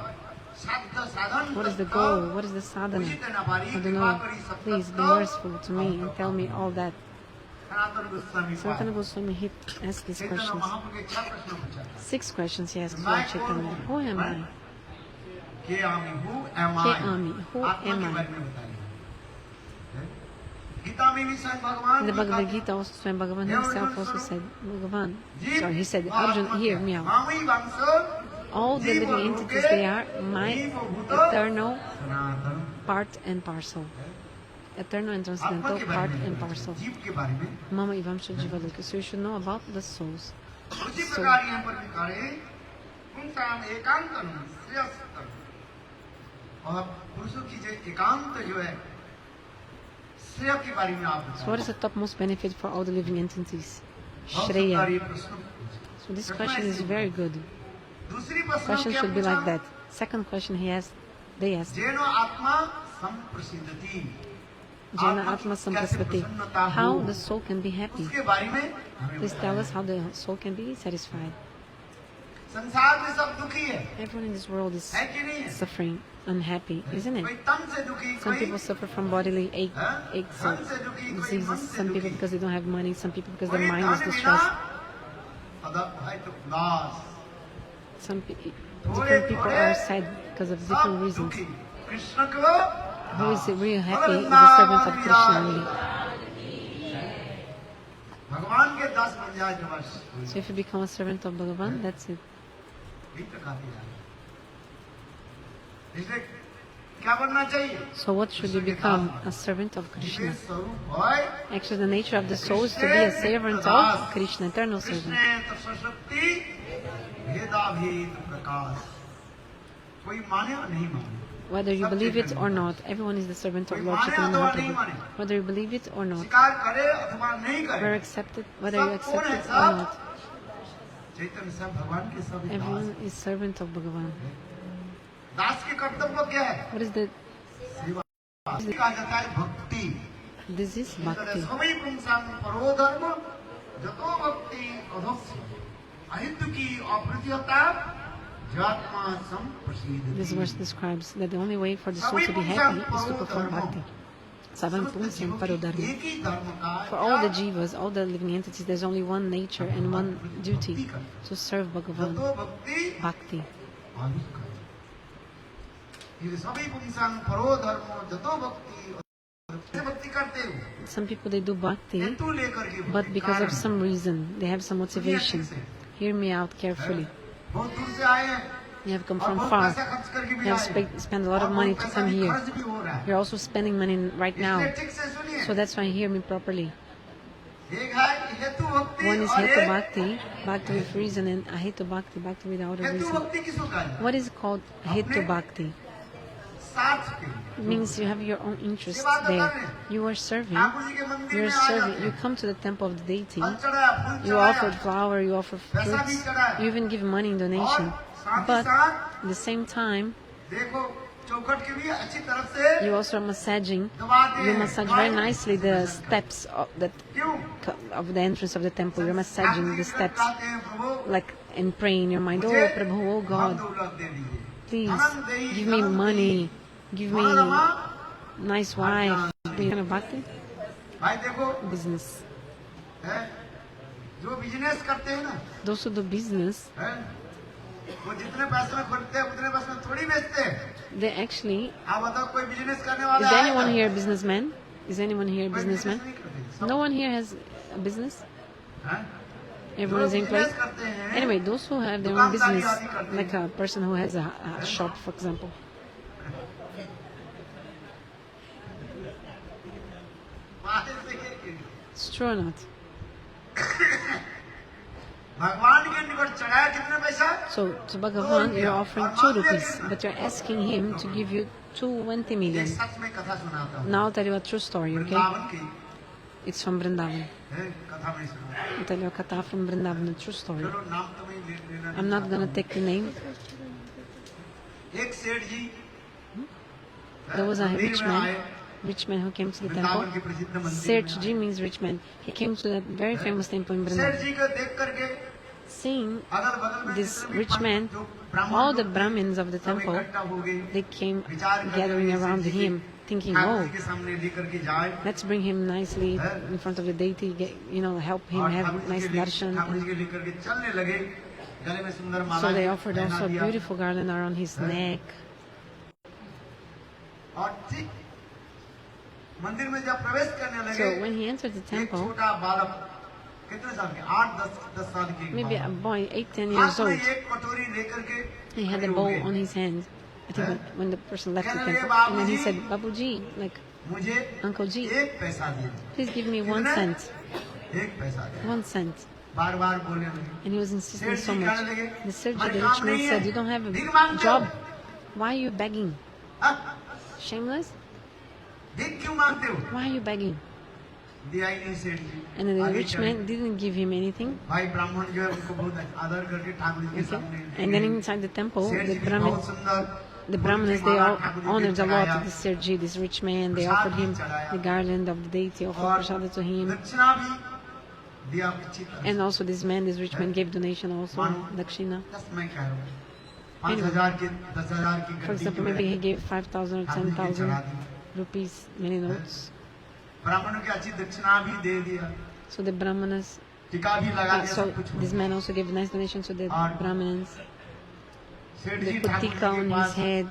साध साधन
What is the goal? What is the sadhana? I don't know. Please be merciful to me and tell me all that.
Sanatan Goswami पाद
Sanatana Goswami, he asked these
Chaitanya
questions.
महाप्रभु के 6 प्रश्न पूछा
6 questions he asked Lord Chaitanya. Who am I?
के आमी हूँ M
के
आई
आमी? Who
आत्मा
am
के
I?
बारे में बताइए गीता में भी स्वयं भगवान
In the
जी
Bhagavad
कहते
Gita, also Swayam Bhagavan
हैं,
himself also said, Bhagavan,
जीव
sorry, he said,
व
Arjun,
आत्मा
hear
क्या?
me out.
मामई वंश
All the
जीव
living
लोके
entities, they are my
जीवभूत
eternal
Sanatan
part and parcel. Eternal and
आत्मा
transcendental
के
part
बारे में
and
बताइए,
parcel.
जीव के बारे में
Mama Ivamsha Jivaloka. So you should know about the souls.
उसी
So,
प्रकार यहाँ पर लिखा है पुंसाम एकांतम श्रेयस्तर और पुरुषों की जो एकांत जो है श्रेय के बारे में आप
so what is the topmost benefit for all the living entities?
बहुत सुंदर ये
Shreya.
प्रश्न पूछा।
So this question is very good.
दूसरी प्रश्न
Question
क्या
should be
पूछा?
like that. Second question they asked,
जेनो आत्मा संप्रसिद्धति
Jena Atma Samprasvati. How the soul can be happy.
उसके बारे में हमें
Please
बताइए।
tell us how the soul can be satisfied.
संसार में सब दुखी है
Everyone in this world is
है कि नहीं है
suffering, unhappy, isn't
कोई
it?
तन से दुखी
Some
कोई
people suffer from bodily aches,
धन से दुखी कोई मन
diseases.
से
Some people
दुखी
because they don't have money. Some people because
कोई
their mind is
धन बिना
distressed.
अदब है तो उदास
Different people are sad because of different
सब
reasons.
दुखी कृष्ण को
Who is real happy is a servant of Krishna only.
भगवान के दास बन जाए तो बस
So if you become a servant of Bhagavan, that's it.
यही तो खाते हैं इसलिए क्या बनना चाहिए
So what should you become? A servant of Krishna.
विशेष स्वरूप है
Actually, the nature of the soul is to be a servant of Krishna, eternal servant.
Krishna तत्सशक्ति भेदाभेद प्रकाश कोई माने और नहीं माने
Whether you believe it or not, everyone is the servant of Lord Chaitanya Mahaprabhu. Whether you believe it or not,
स्वीकार करे अथवा नहीं करे
whether you accept it or not,
चैतन्य सब भगवान के सब दास
everyone is servant of Bhagavan.
दास के कर्तव्य क्या है
What is the?
सेवा कहा जाता है भक्ति
This is bhakti.
सभी पुंसां परो धर्म जतो भक्ति अधोक्ष अहित की अप्रतिहता जात्मा संप्रसिद्धि
This verse describes that the only way for the soul to be happy is to perform bhakti. Savam punsam parodharma.
एक ही धर्म का
For all the jivas, all the living entities, there's only one nature and one duty: to serve Bhagavan,
जतो भक्ति
bhakti.
Ayush का ये सभी पुंसां परो धर्म जतो भक्ति भक्ति करते हो
Some people they do bhakti,
हेतु लेकर के
but because of some reason, they have some motivation. Hear me out carefully.
बहुत दूर से आए हैं
You have come
और
from
बहुत
far.
पैसा खर्च करके भी
You have
आए हैं
spent a lot of
और
money
बहुत
to
पैसा
come
भी
here.
खर्च भी हो रहा है
You're also spending money right now.
इसलिए ठीक से सुनिए
So that's why hear me properly.
एक है हेतु भक्ति
One is
और
hetu
एक
bhakti, bhakti with reason, and ahetu bhakti, bhakti without a
हेतु
reason.
भक्ति किसको कहा जाता
What is called hetu bhakti?
है साथ के
It means you have your own interest
सेवा तो कर
there.
रहे हैं
You are serving.
Thakur ji के मंदिर
You're
में आ
serving.
जाते
You
हैं
come to the temple of the deity.
फल चढ़ाया फूल
You
चढ़ाया
offer flower. You offer
पैसा भी
fruits.
चढ़ाया
You even give money in donation.
और साथ ही
But
साथ
at the same time,
देखो चौखट के भी अच्छी तरफ से
you also are massaging.
दबाते
You
हैं
massage very nicely the steps
क्यों
of the entrance of the temple. You're massaging the steps,
कहते हैं प्रभु
like and praying in your mind. Oh,
मुझे
Prabhu, oh
धन
God,
दौलत दे दीजिए
please
धनम देहि,
give me
धनम
money, give me
देहि। धनमा,
nice wife. Do you kind of bhakti?
भाई देखो
Business.
है जो बिजनेस करते हैं ना
Those who do business,
है वो जितने पैसे में खरीदते हैं उतने पैसे में थोड़ी बेचते हैं
they actually.
आप बताओ कोई बिजनेस करने वाला
Is
है
anyone
क्या?
here a businessman? Is anyone here a
कोई बिजनेस
businessman?
नहीं करते सब,
No one here has a business.
हैं?
Everyone is
जो
employed.
बिजनेस करते हैं
Anyway, those who have their own business, like a person who has a shop, for example.
बाहर से के-
It's true or not?
भगवान के निकट चढ़ाया कितने पैसा
So to Bhagavan, you're offering 2 rupees, but you're asking him to give you 20
एक
million.
सच में कथा सुनाता हूँ
Now I'll tell you a true story, okay?
Vrindavan की
It's from Vrindavan.
है, कथा में सुना
I'll tell you a katha from Vrindavan, a true story.
चलो नाम तो मैं लेना
I'm not gonna take the name.
एक सेठ जी
There was a
मंदिर में आए,
rich man who came to the
Vrindavan
temple.
के प्रसिद्ध मंदिर
Seth
में
Ji means rich man. He came to that very famous temple in
आए। सेठ
Vrindavan.
जी को देख करके
Seeing
अगल बगल में
this
जितने भी
rich man,
जो ब्राह्मण
all the
लोग थे,
Brahmins of the
सब
temple,
इकट्ठा हो गए,
they came
विचार करके
gathering
सेठ
around
जी के
him, thinking,
ठाकुर
oh,
जी के सामने लेकर के जाए
let's bring him nicely in front of the deity, help him
और
have
Thakur
nice
ji
darshan.
के लेकर के चलने लगे। गले में सुंदर माला
So they offered
पहना
also a
दिया।
beautiful garland around his neck.
और ठीक मंदिर में जब प्रवेश करने लगे,
So when he entered the
एक
temple,
छोटा बालक कितने साल के 8-10 साल के एक
maybe a
बालक,
boy 8-10 years
हाथ में
old,
एक कटोरी लेकर के
he had
खड़े
a
हो
bowl
गए।
on his hand. I think when the person left the
कहने लगे,
temple, and then he
"Babuji,
said, Babuji, like,
मुझे
Uncle Ji,
1 पैसा दे दो।
please give me 1
कितना?
cent.
1 पैसा दे।
1 cent.
बार बार बोलने लगे।
And he was insisting
सेठ
so
जी
much.
कहने लगे,
The Seth Ji,
"हमारे
the
काम
rich man
नहीं है,
said, you don't have
भीख
a
मांगते हो?
job. Why are you begging?
हाँ?
Shameless?
भीख क्यों मांगते हो?
Why are you begging?
दिया ही नहीं सेठ जी।
And then the
आगे
rich
चले।
man didn't give him anything.
भाई ब्राह्मण जो है उनको बहुत आदर करके ठाकुर जी के
Okay.
सामने
And then inside the temple,
सेठ जी
the
भी बहुत
Brahmins,
सुंदर
the Brahmins, they
Mala
all
Thakur ji
honored
के
a lot
चढ़ाया।
this Seth Ji, this rich man. They offered him the garland of the deity, offered
और
prasada to him.
दक्षिणा भी दिया अच्छी तरह।
And also this man, this rich man, gave donation also, dakshina.
दस मैं कह रहा हूँ 5,000 की 10,000 की
For
गड्डी
example,
जो
maybe he
है
gave 5,000 or
ठाकुर जी के चढ़ा
10,000
दी।
rupees, many notes.
ब्राह्मणों की अच्छी दक्षिणा भी दे दिया,
So the Brahmanas,
टीका भी लगा दिया,
so
सब कुछ हो
this
गया।
man also gave nice donations to the
और
Brahmins.
सेठ
They
ji
put
Thakur
tika
ji
on
के
his
pass
head,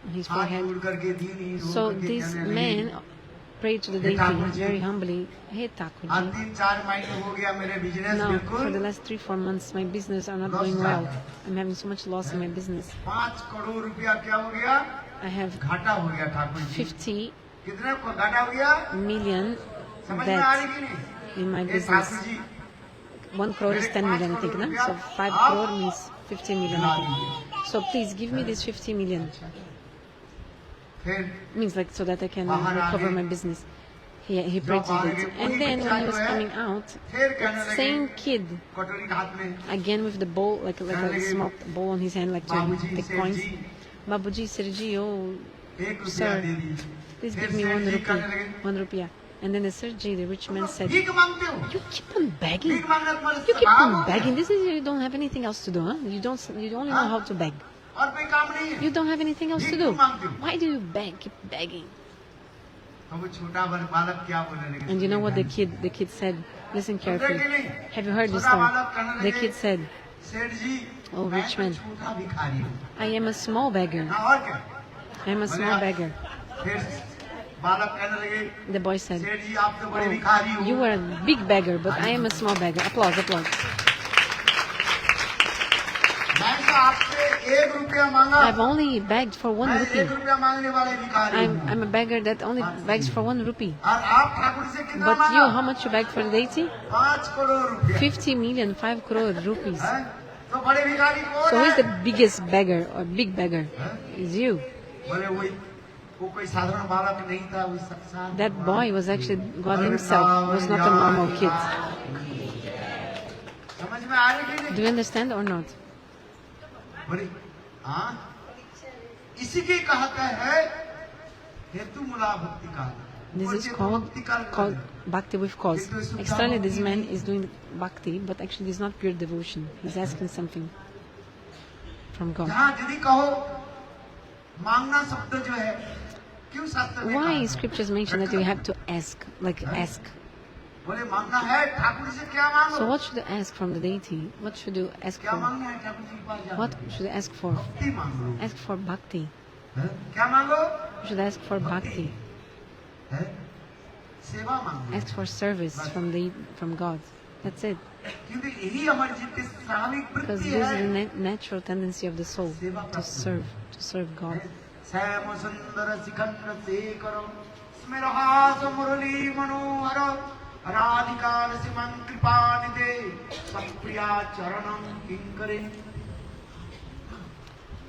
on his
हाथ
forehead.
जोड़ करके दीनी रो
So
करके
this
कहने
man
लगे,
prayed to the
Hey,
deity
Thakur ji.
very humbly. Hey
आज
Thakurji,
3-4 महीने हो गया मेरे बिजनेस
now for the
बिल्कुल
last 3-4 months my business are not
Lost
going well.
job.
I'm having so much loss in my business.
5 crore रुपया क्या हो गया,
I have
घाटा हो गया ठाकुर जी।
50
कितने को घाटा हो गया,
million
समझ में आ रही
debt
कि नहीं?
in my
ये
business.
Thakur ji
1 crore is 10 million, I think, no? So 5 crore means 50 million, I think. So please give me this 50 million.
फिर
Means like so that I can
बाहर
recover
आगे
my business. He prayed to it. And then when he was coming out,
फिर कहने
that
लगे,
same kid,
कटोरी के हाथ में,
again with the bowl, like a small bowl on his hand, like to
बाबूजी
take
सेठ
coins.
जी
Babuji, Sirji, oh,
1 रुपया
Sir,
दे दीजिए।
please
फिर
give me
सेठ
1
जी
rupee,
कहने लगे,
1 rupiah. And then the Sirji, the rich man said,
भीख मांगते हो,
you keep on begging.
भीख मांगना तुम्हारे
You keep
स्वभाव हो
on
गया।
begging. This is you don't have anything else to do, huh? You only know how to beg.
और कोई काम नहीं है।
You don't have anything else to
भीख
do.
क्यों मांगते हो?
Why do you beg? Keep begging.
तो वो छोटा बालक क्या बोलने लगे,
And you know what the kid said? Listen carefully.
सुन रहे कि नहीं?
Have you heard this
छोटा
story?
बालक कहने
The
लगे,
kid said,
सेठ जी
Oh,
मैं
rich
तो
man.
छोटा भिखारी हूँ।
I am a small beggar.
हाँ, और क्या?
I am a small beggar.
फिर बालक कहने लगे,
The boy said,
सेठ जी आप तो बड़े भिखारी हो।
You are a big beggar, but I am a small beggar. Applause, applause.
मैं तो आपसे 1 रुपया मांगा,
I've only begged for 1
मैं 1
rupee.
रुपया मांगने वाले भिखारी हूँ।
I'm a beggar that only begs for 1 rupee.
और आप ठाकुर से कितना
But
मांगा?
you, how much you beg for the deity?
5 crore रुपया।
50 million, 5 crore rupees.
हैं? तो बड़े भिखारी कौन
So who is
है?
the biggest beggar or big beggar? It's you.
बोले वही, वो कोई साधारण बालक नहीं था, वो साक्षात
That boy was actually God himself, was not a normal kid.
समझ में आ रही कि नहीं?
Do you understand or not?
बोले हाँ, इसी के कहता है हेतु मूला भक्ति काल।
This is
बोलते तो
called
भक्ति काल
called bhakti with cause. Externally, this man is doing bhakti, but actually, this is not pure devotion. He's asking something from God.
जहाँ यदि कहो मांगना शब्द जो है, क्यों शास्त्र में
Why
कहा?
scriptures mention that you have to ask, like ask?
बोले मांगना है ठाकुर से क्या मांगो?
So what should I ask from the deity? What should you ask
क्या
for?
मांगना है ठाकुर जी के पास जाओ।
What should I ask for?
भक्ति मांगो।
Ask for bhakti.
हैं? क्या मांगो?
You should ask for bhakti.
हैं? सेवा मांगो।
Ask for service from God. That's it.
क्योंकि यही हमारी जितनी स्वाभाविक
Because
वृत्ति
this is
है।
the natural tendency of the soul to serve God.
Shyam सुंदर शिखंड से करो स्मरहास मुरली मनोहर राधिका सिमन कृपा निधे Supriya चरणम किंकरे।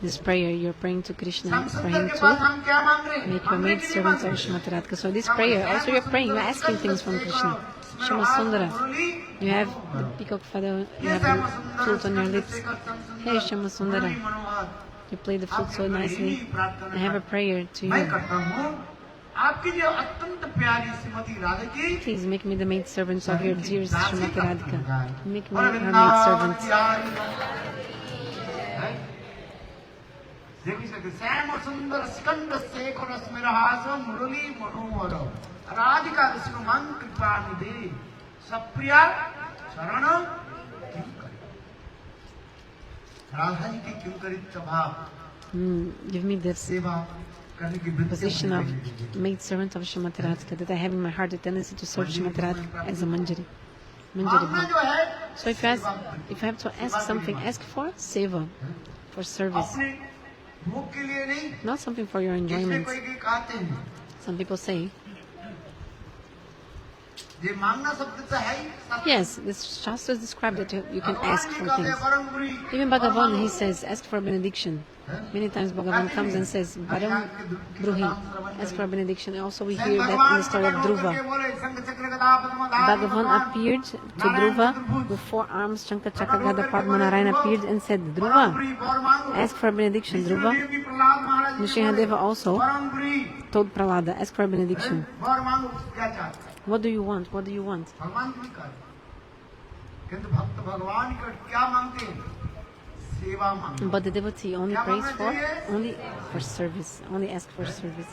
This prayer, you're praying to Krishna
Shyam
for
सुंदर
him
के पास
to
हम क्या मांग रहे हैं?
make your
मांग रहे
maid
कि नहीं
servants
मांग
or
रहे?
Shrimati Radhika. So this prayer, also you're praying, you're asking things from Krishna. Shama Sundara, you have the peacock feather, you have the flute on your lips. Hey Shama Sundara, You play the flute so
आपके लिए
nicely.
यही प्रार्थना
I have a prayer to
मैं
you.
करता हूँ आपकी जो अत्यंत प्यारी श्रीमती राधा की
Please make me the maid servants of your dearest Srimati Radhika. Make me
और
her maid
वृंदावन
servants.
की आरती है? देखिए श्याम सुंदर स्कंद शेखर स्मरहास मुरली मनोहर राधिका कृष्ण कृपा निधि सप्रिया शरण किंकर राधा जी की किंकरित स्वभाव
Give me this
सेवा करने की वृत्ति
position of
अपनी
maid servant of Srimati Radhika, that I have in my heart the tendency to serve Srimati Radhika as a manjari.
मांगना
Manjari.
जो है
So if I have to ask something, ask for seva, for service,
अपने भोग के लिए नहीं
not something for your
इसमें
enjoyment.
कोई कोई कहते हैं
Some people say,
ये मांगना शब्द तो है ही सत्य।
yes, this Shastras describe that you can
भगवान
ask
जी
for
कहते हैं
things.
परम बुरी
Even Bhagavan, he says, ask for benediction. Many times Bhagavan comes and says, Param Bruhi, ask for benediction. Also we hear that in the story of Dhruva. Bhagavan appeared to Dhruva with 4 arms, Shankha Chakra Gada Padma Narayan appeared and said, Dhruva, ask for benediction. Dhruva, Nrsimhadeva also
परम बुरी
told Prahlada, ask for benediction.
वर मांगो क्या चाहते हैं?
What do you want? What do you want?
भगवान की कर किंतु भक्त भगवान का क्या मांगते हैं सेवा मांगते
But the devotee only prays for service, only ask for service.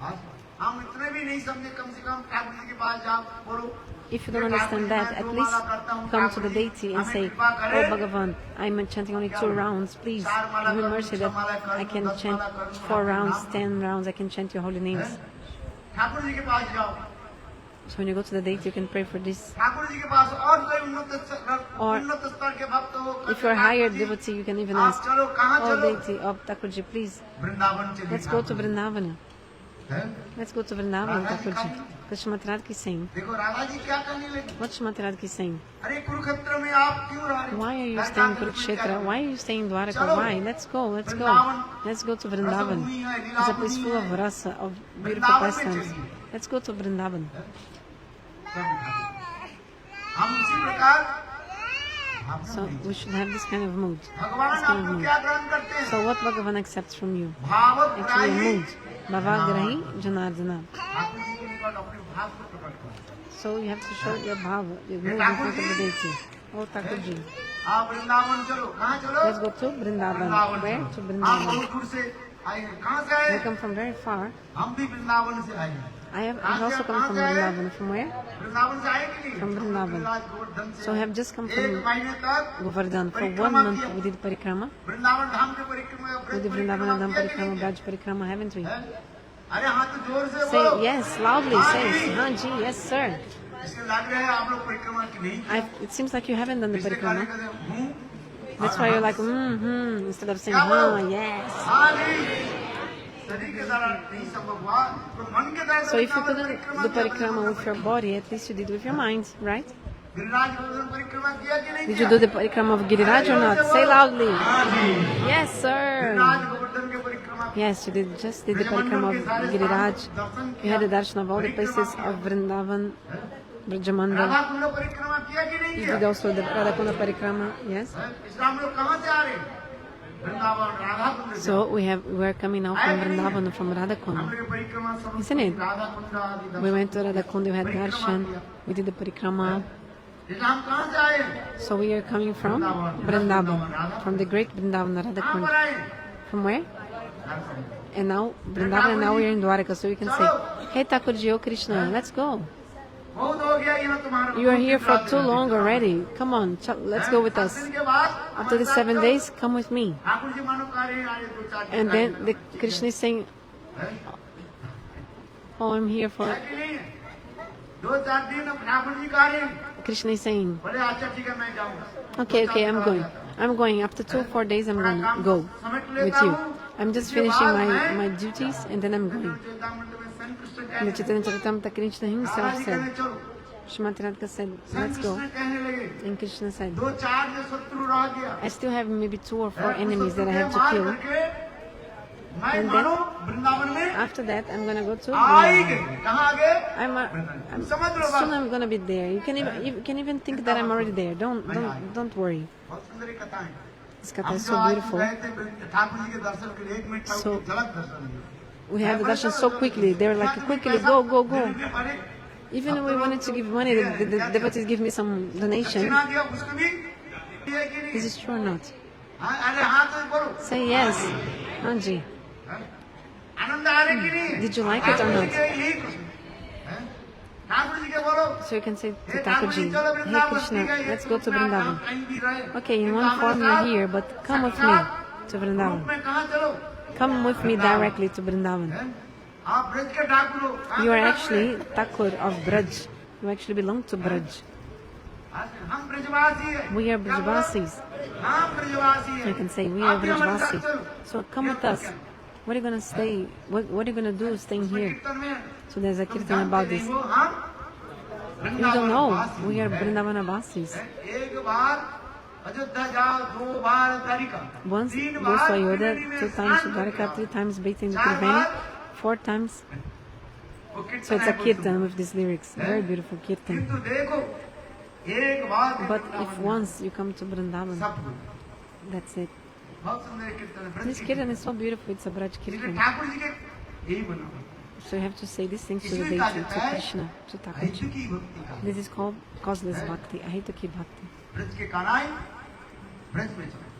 हैं। हम इतने भी नहीं समझे कम से कम ठाकुर जी के पास जाओ बोलो
If you don't understand that, at least come to the deity and say, Oh Bhagavan, I'm chanting only 2 rounds, please give me mercy that I can chant 4 rounds, 10 rounds, I can chant your holy names.
Thakur ji के पास जाओ
So when you go to the deity, you can pray for this.
Thakur ji के पास और कोई
Or
उन्नत स्तर के भक्त हो
if you're a higher devotee, you can even ask,
आप चलो कहाँ
Oh
चलो
deity, oh Thakurji, please,
Vrindavan चलिए
let's go to Vrindavana.
हैं?
Let's go to Vrindavan, Thakurji. Because Srimati Radhika is saying,
देखो राधा जी क्या करने लगी
what Srimati Radhika is saying?
अरे कुरुक्षेत्र में आप क्यों रह रहे
Why are you staying in Kurukshetra? Why are you staying in Dvaraka? Why? Let's go, let's go. Let's go to Vrindavan. It's a place full of rasa, of beautiful pastimes. Let's go to Vrindavan.
हम उसी प्रकार
So we should have this kind of mood.
भगवान
This kind of
आपको
mood.
क्या ग्रहण करते हैं
So what Bhagavan accepts from you?
भावत
Actually, a
ग्राही
mood. Bhavagrahi Janardana.
Thakur ji के निकट अपने भाव को प्रकट करो
So you have to show your bhava, your mood in front of the deity. Oh Thakurji,
आप वृंदावन चलो कहाँ चलो
let's go to Vrindavan. Where? To
हम
Vrindavan.
बहुत दूर से आए हैं कहाँ से आए
We come from very far.
हम भी वृंदावन से आए हैं
I've also come from Vrindavan. From where?
Vrindavan से आए कि नहीं
From Vrindavan.
गिरिराज गोवर्धन से
So I have just come
एक
from
महीने तक
Govardhan. For 1 month we did parikrama.
Vrindavan धाम के परिक्रमा
We did Vrindavan Dham parikrama, Braj parikrama, haven't we?
अरे हाँ तो जोर से
Say
बोलो
yes, loudly. Say, Hanji, yes, sir.
इसके लग रहा है आप लोग परिक्रमा की नहीं
It seems like you haven't done the
इसलिए खाली
parikrama.
कहते हैं हूँ
That's why you're like, instead of saying, yes.
हाँ नहीं शरीर के द्वारा नहीं संभव हुआ तो मन के द्वारा
So if you couldn't do parikrama with your body, at least you did with your mind, right?
Giriraj Govardhan परिक्रमा किया कि नहीं
Did
किया
you do the parikrama of Giriraj or not? Say loudly.
हाँ जी
Yes, sir.
गिरिराज गोवर्धन के परिक्रमा
Yes, you did just did the parikrama of Giriraj. You had the darshan of all the places of Vrindavan, Brajamandal.
Radha Kund परिक्रमा किया कि नहीं
You
किया
did also the Radhakunda parikrama, yes?
इसलिए हम लोग कहाँ से आ रहे हैं वृंदावन राधा कुंड से
So we are coming now from Vrindavan, from Radhakunda.
हम लोग परिक्रमा सब
Isn't it?
राधा कुंड आदि
We went to Radhakunda, we had darshan, we did the parikrama.
इसलिए हम कहाँ से आए हैं
So we are coming from Vrindavan, from the great Vrindavan,
कहाँ पर
Radhakunda.
आए हैं
From where? And now Vrindavan, and now we are in Dvaraka, so we can say, Hey Thakurji, oh Krishna, let's go.
बहुत हो गया यहाँ तुम्हारा
You are here for too long already. Come on, let's go with us.
दिन के बाद
After the 7 days, come with me.
Thakur ji मानो कार्य आए दो चार दिन
And then the Krishna is saying, Oh, I'm here for.
है कि नहीं है? दो चार दिन अब ठाकुर जी कार्य
Krishna is saying,
बोले अच्छा ठीक है मैं जाऊंगा
Okay, I'm going. I'm going. After 2 or 4 days, I'm going to go with you. I'm just finishing my duties and then I'm going.
चेतामंड में सन Krishna
In the Chaitanya Charitamrita, Krishna himself
कहने
said,
चलो
Srimati Radhika said,
sun
let's go.
Krishna कहने लगे
And Krishna said,
दो चार जो शत्रु रह गया
I still have maybe 2 or 4 enemies that I have to
मार
kill.
करके मैं
And
मानो वृंदावन में
After that, I'm going to go to
uh he
Vrindavan.
गए कहाँ आ गए
I'm
समझ लो
soon
बात
I'm going to be there. You can even think that I'm already there. Don't worry.
बहुत सुंदर कथा है
This katha
हम
is
जो
so
आज
beautiful.
गए थे ठाकुर जी के दर्शन के लिए 1 मिनट का
So,
उसकी झलक दर्शन हुई।
We have the darshan so quickly. They were like, quickly, go, go, go. Even when we wanted to give money, the devotees give me some donation.
दक्षिणा दिया उसको भी दिया कि नहीं?
This is true or not?
हाँ, अरे हाँ तो बोलो।
Say yes. Anji,
आनंद आ रहा है कि नहीं?
did you like it or
Thakur ji
not?
के यही प्रश्न है। ठाकुर जी के बोलो।
So you can say to
hey Thakur ji,
Thakurji,
चलो
hey
वृंदावन,
Krishna,
ठीक है, ये
let's go to
ग्रुप में आप
Vrindavan.
कहीं भी रहे।
Okay, in
एक
one
हमारे
form you're
साथ
here, but come with me
साक्षात
to
ग्रुप
Vrindavan.
में कहाँ चलो?
Come with me directly to Vrindavan.
हैं? आप ब्रज के ठाकुर हो। कहाँ
You are
के ठाकुर
actually
हैं?
Thakur of Braj. You actually belong to Braj.
हम ब्रजवासी हैं।
We are
क्या बोलो?
Brajvasis.
हाँ, ब्रजवासी हैं।
You can say we are
आप भी हमारे साथ
Brajvasi.
चलो।
So come with us. What are you gonna stay? What are you gonna do staying here?
कीर्तन में
So there's a
तुम
kirtan
जानते
about
नहीं
this.
हो, हम
You don't know.
वृंदावनवासी
We are
हैं।
Vrindavana Vasis.
एक बार अयोध्या जाओ, 2 बार Dwarika,
Once
3
goes
bar
to Ayodhya,
त्रिवेणी में
2 times to
स्नान
Dvaraka,
करके
3 times bathing in the
4
Triveni,
bar
4 times.
वो कीर्तन
So it's
है
a
कोई
kirtan
तुम।
with these lyrics. Very beautiful kirtan.
किंतु देखो, एक बार भी
But
वृंदावन
if
में
once you come to Vrindavan,
सब कुछ।
that's it.
बहुत सुंदर कीर्तन है, ब्रज
This
की
kirtan is so beautiful. It's a Braj
इसलिए
kirtan.
ठाकुर जी के यही बना।
So you have to say these things to the
इसलिए कहा
deity,
जाता
to
है
Krishna, to Thakur.
अहितु की भक्ति का।
This is called causeless bhakti, ahituki bhakti.
Braj के कनाई ब्रज में चले।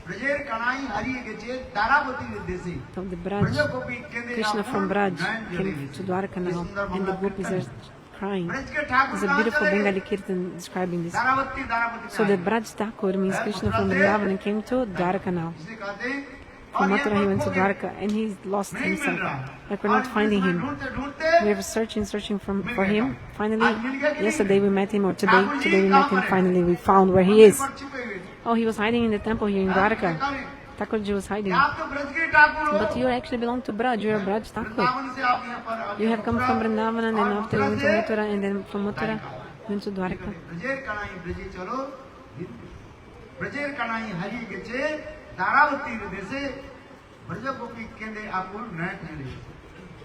ब्रजेर कनाई हरि के चे दारावती देसी।
From the
ब्रज
Braj,
गोपी केंद्र
Krishna from
आपको
Braj
Nayan
came
jalebi.
to Dwaraka
ये
now,
सुंदर
and the
मंगला
gopis
कीर्तन
are
है।
crying.
ब्रज के ठाकुर
There's a
कहाँ
beautiful
चले?
Bengali kirtan describing this.
दारावती दारावती
So the
में आए।
Braj Thakur means Krishna from Vrindavan and came to Dwaraka now.
इसलिए कहते हैं,
From
और ये
Mathura he went to
खो गए।
Dwaraka and he lost
नहीं मिल
himself.
रहा।
Like we're not
आज
finding
इसमें
him.
ढूंढते ढूंढते
We were searching for him. Finally,
आज मिल गया कि नहीं?
yesterday we met him, or
Thakur ji
today we
कहाँ
met him.
पर है?
Finally, we found where he is.
मंदिर पर छिपे हुए थे।
Oh, he was hiding in the temple here in
हाँ,
Dwaraka.
देखा नहीं?
Thakurji was hiding.
आप तो ब्रज के ठाकुर हो।
But you actually belong to Braj. You are Braj Thakur.
Vrindavan से आप यहाँ पर
You have come from Vrindavan and then
और
after you went to
से
Mathura and then from Mathura went to Dwaraka.
ब्रजेर Kanai ब्रजे चलो ब्रजेर कनाई हरि के चे दारावती हृदय से ब्रज गोपी केंद्र आपको नए ठहरे।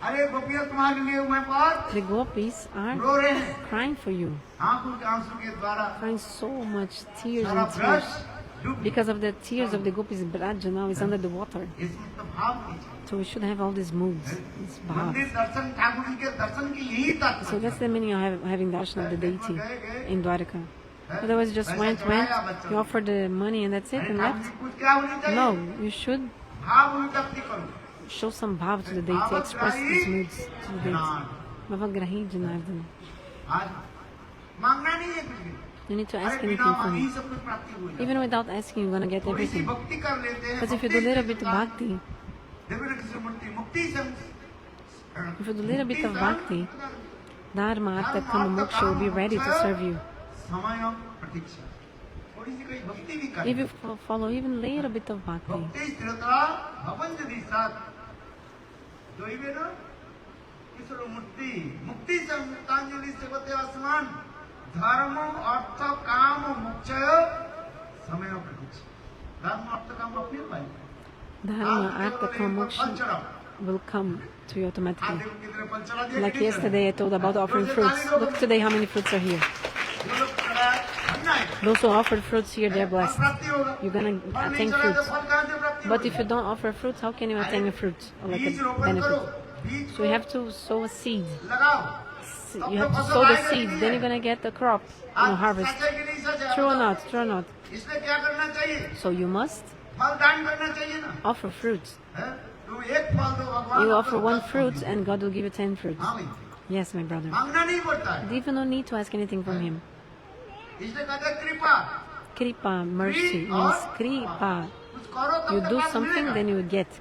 अरे गोपियां तुम्हारे लिए मैं पास
The gopis are
रो रहे हैं
crying for you,
आंखों के आंसू के द्वारा
crying so much tears
सारा
and
ब्रज
tears.
डूब
Because of the tears of the gopis, Braj now is under the water.
इसमें तो भाव कीजिए।
So we should have all these moods, these bhavs.
मंदिर दर्शन ठाकुर जी के दर्शन की यही
So
तात्पर्य
that's the meaning of having darshan of the deity in Dwaraka. Otherwise, you just went, you offered the money and that's it and
Thakur
left.
जी कुछ क्या होनी चाहिए
No, you should
भाव व्यक्त करो
show some bhav to the deity, express these moods to the deity. Bhavagrahi Janardana.
आज मांगना नहीं है कुछ भी
You need to ask
अरे बिना
anything from
मांगे ही
him.
सब कुछ प्राप्ति हो जाए
Even without asking, you're gonna get
थोड़ी सी
everything.
भक्ति कर लेते हैं
Because if you do a little bit of bhakti,
देखो ना किसी मूर्ति मुक्ति से
if you do a little bit of bhakti, Dharma, Artha, Kama, Moksha will be ready to serve you.
समय प्रतीक्षा थोड़ी सी कोई भक्ति भी कर
If you follow even a little bit of bhakti,
भक्ति स्थिरता भवन यदि साथ जो ही ना ईश्वर मूर्ति मुक्ति से मुक्तांजलि सेवते आसमान धर्म अर्थ काम मोक्ष समय प्रतीक्षा धर्म अर्थ काम अपने पाए
Dharma, Artha, Kama, Moksha will come to you automatically. Like yesterday I told about offering fruits. Look today how many fruits are here. Those who offered fruits here, they're blessed. You're gonna attain fruits. But if you don't offer fruits, how can you attain a fruit or like a benefit? So you have to sow a seed. You have to sow the seeds, then you're gonna get a crop, harvest. True or not? True or not?
इसलिए क्या करना चाहिए
So you must
फल दान करना चाहिए ना
offer fruits.
हैं? तुम एक फल दो भगवान
You
आपको
offer one
10
fruit
फल देंगे।
and God will give you 10 fruits.
हाँ भाई
Yes, my brother.
मांगना नहीं पड़ता है
You even don't need to ask anything from Him.
इसलिए कहते हैं कृपा
Kripa, mercy, means kripa.
कुछ करो तब
You
तो
do
फल
something,
मिलेगा।
then you get.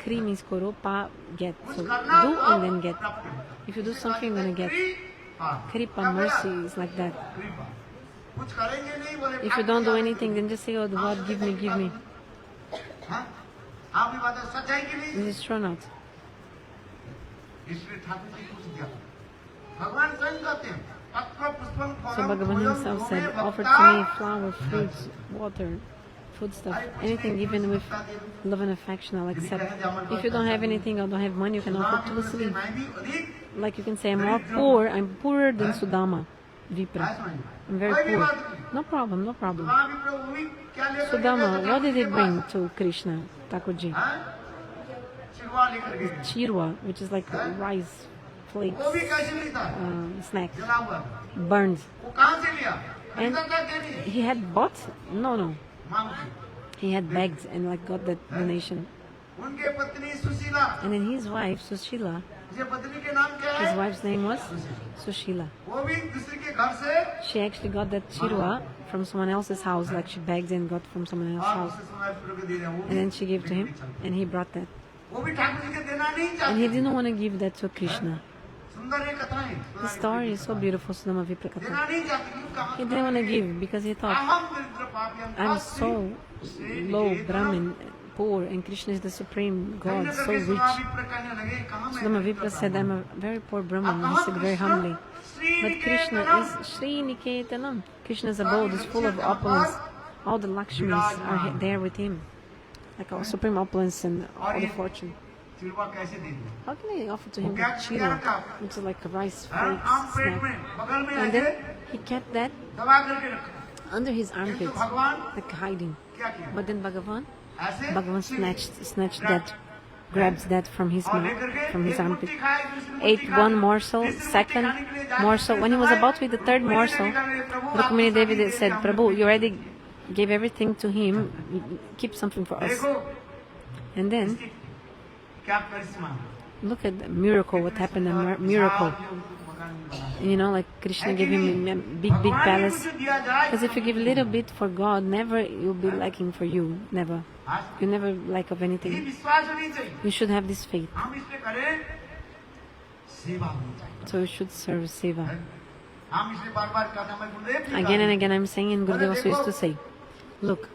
Kri means koro, pa, get. So
कुछ करना
do
तो
and then get.
प्राप्त होगा।
If you do something, you're gonna get.
कृपा
Kripa,
क्या बोला?
mercy is like that.
कृपा कुछ करेंगे नहीं बोले
If you don't do anything, then just say, oh God, give me, give me.
हाँ? आप ये बात है, सच्चाई की नहीं
This is true or not?
इसलिए ठाकुर जी कुछ दिया भगवान स्वयं कहते हैं पत्र पुष्पम
So
फलम
Bhagavan
फूलम
himself
गोमे
said, offer
भक्ता
to me flour, fruits, water, foodstuff, anything given with love and affection, I'll accept. If you don't have anything or don't have money, you can offer to the sleep.
मैं भी अधिक
Like you can say, I'm more poor, I'm poorer than Sudama. Vipra.
है समझ में?
I'm very
कोई भी
poor.
बात नहीं।
No problem, no problem.
वहाँ भी प्रभु भी क्या लेकर के
Sudama,
गए थे
what did he
ठाकुर के
bring
pass?
to Krishna, Thakurji?
हैं? चिड़वा लेकर के गए।
Chirwa, which is like rice flakes,
वो भी कैसे मिलता है?
snack,
जला हुआ।
burned.
वो कहाँ से लिया?
And
खरीदा था कि नहीं?
he had bought? No, no.
मांग के।
He had bags and like got that donation.
उनके पत्नी Sushila,
And then his wife, Sushila,
उनके पत्नी के नाम क्या
his
है?
wife's name was Sushila.
वो भी दूसरे के घर से
She actually got that chirwa from someone else's house, like she bagged and got from someone else's
और
house.
उसे समय प्रभु को दे रहे हैं। वो
And
भी
then she gave to him, and he brought that.
वो भी ठाकुर जी के देना नहीं
And he
चाहते।
didn't want to give that to Krishna.
सुंदर ये कथा है।
The story is so beautiful, Sudama
देना
Viprakatha.
नहीं चाहते क्यों? कहाँ?
He didn't want to give because he thought,
अहम दरिद्र पापी
I'm
हम
so low, Brahmin, poor, and Krishna is the supreme God, so rich. Sudama Vipra said, I'm a very poor Brahmin. He said very humbly. But Krishna is Sri Niketanam. Krishna's abode is full of opulence. All the Lakshmis are there with him. Like all supreme opulence and all the fortune.
चिड़वा कैसे दे दूँ?
How can I offer to him
क्या
the
क्या
chila,
रखा?
which is like a rice
हाँ,
flakes
आम पेट
snack?
में बगल में
And
ऐसे
then he kept that
दबा करके रखा।
under his
फिर तो
armpits,
भगवान
like hiding.
क्या किया?
But then Bhagavan
ऐसे
snatched that, grabs that from his
और
mouth,
लेकर के
from his
एक
armpit,
मुट्ठी खाए, दूसरी मुट्ठी
ate
खाए,
one morsel,
तीसरी मुट्ठी
second
खाने के लिए जाके
morsel. When he was about to eat the third morsel, Rukmini Devi said, Prabhu, you already gave everything to him, keep something for us.
देखो
And then,
क्या करिश्मा है।
look at the miracle, what happened, a miracle. You know, like Krishna gave him a big, big palace. Because if you give a little bit for God, never you'll be lacking for you. Never. You never lack of
ये
anything.
विश्वास होनी चाहिए।
You should have this faith.
हम इसलिए करें सेवा होनी चाहिए।
So you should serve Seva.
हम इसलिए बार-बार कहते हैं, मैं गुरुदेव जी
Again and
का-
again I'm saying, and Gurudev also used to say, look,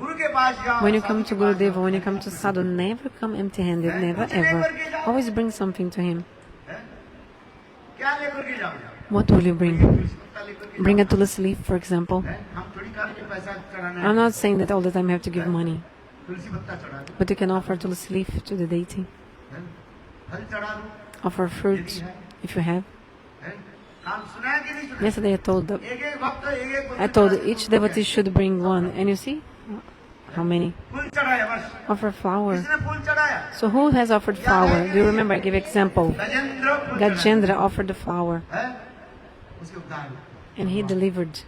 गुरु के पास जाओ,
when you
Sadhu
come to
के पास
Gurudeva,
जाओ,
when you come to Sadhu, never come empty-handed, never ever. Always bring something to him.
हैं? क्या लेकर के जाओ?
What will you bring?
तुलसी पत्ता लेकर के
Bring a tulsi leaf, for example.
जाओ। हम थोड़ी कहा कि पैसा चढ़ाना
I'm
है,
not saying that all the time you have to give money,
तुलसी पत्ता चढ़ा दो,
but you can offer tulsi leaf to the deity.
हैं? फल चढ़ा दो,
Offer fruit if you have.
हैं? काम सुना है कि नहीं सुना?
Yesterday I told them,
एक-एक भक्त एक-एक
I
भक्त
told
चढ़ा दो।
each devotee should bring one, and you see how many.
फूल चढ़ाया बस।
Offer flower.
किसने फूल चढ़ाया?
So who has offered flower? Do you remember? I gave example.
Gajendra फूल चढ़ाया,
Gajendra offered the flower,
हैं? उसके उद्धार हुआ,
and he delivered.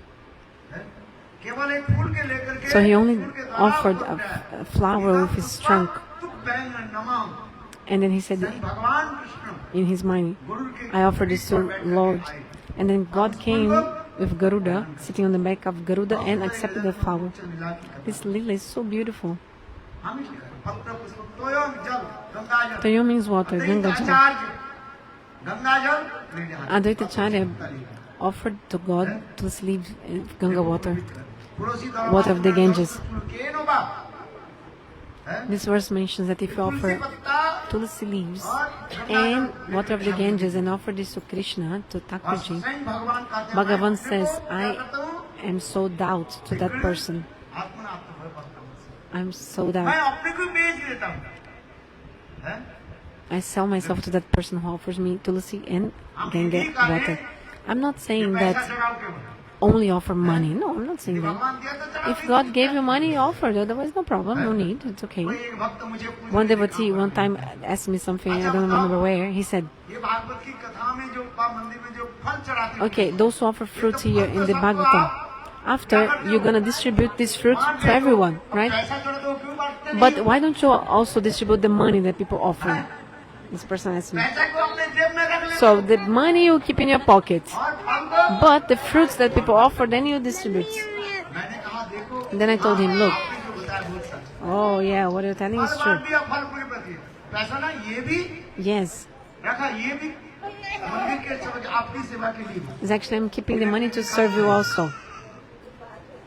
हैं? केवल एक फूल के लेकर के
So he only
फूल के द्वारा
offered
फूल चढ़ाया।
a flower with his trunk,
तुम बैन नमः,
and then he said
भगवान कृष्ण
in his mind,
गुरु के
I offered this to Lord. And then God came with Garuda, sitting on the back of Garuda, and accepted the flower. This lily is so beautiful.
हम इसलिए पत्र पुष्प तोयम जल गंगा जल
Toyo means water, Ganga Jal.
Ganga जल ले जा।
Advaita Acharya offered to God to sleep Ganga water,
पड़ोसी दरबार
water of the
में
Ganges.
के नो बाप, हैं?
This verse mentions that if you
Tulsi
offer
पत्ता
tulsi leaves
और
and water of the Ganges and offer this to Krishna, to Thakurji,
स्वयं भगवान कहते हैं,
Bhagavan
मैं
says,
अपने को
I
क्या करता हूँ?
am so doubt to that person.
आत्मना आत्मभय पड़ता हूँ।
I'm so
मैं
doubt.
अपने को बेच देता हूँ, हैं?
I sell myself to that person who offers me tulsi and Ganga water. I'm not saying
पैसा
that
चढ़ाओ केवल,
only offer money. No, I'm not saying that.
भगवान दिया तो चढ़ाओ।
If God gave you money, offer. Otherwise, no problem, no need. It's okay.
कोई एक भक्त मुझे पूछने
One
लगा,
devotee one time asked me something, I don't remember where. He said,
ये भागवत की कथा में जो मंदिर में जो फल चढ़ाते हैं,
okay, those who offer fruits here in the Bhagavatam, after you're going to distribute this fruit to everyone, right?
पैसा चढ़ा दो क्यों बांटते नहीं?
But why don't you also distribute the money that people offer? This person asked me.
पैसा को अपने जेब में रख ले,
So the money you keep in your pocket,
और फल को
but the fruits that people offer, then you distribute.
मैंने कहा देखो,
And then I told him, look,
आपने जो बताया बहुत सच है।
oh yeah, what you're telling is
फल
true.
बांट दिया, फल पूरी प्रति पैसा ना ये भी
Yes,
रखा, ये भी मंदिर के समझ आपकी सेवा के लिए।
it's actually I'm keeping the money to serve you also.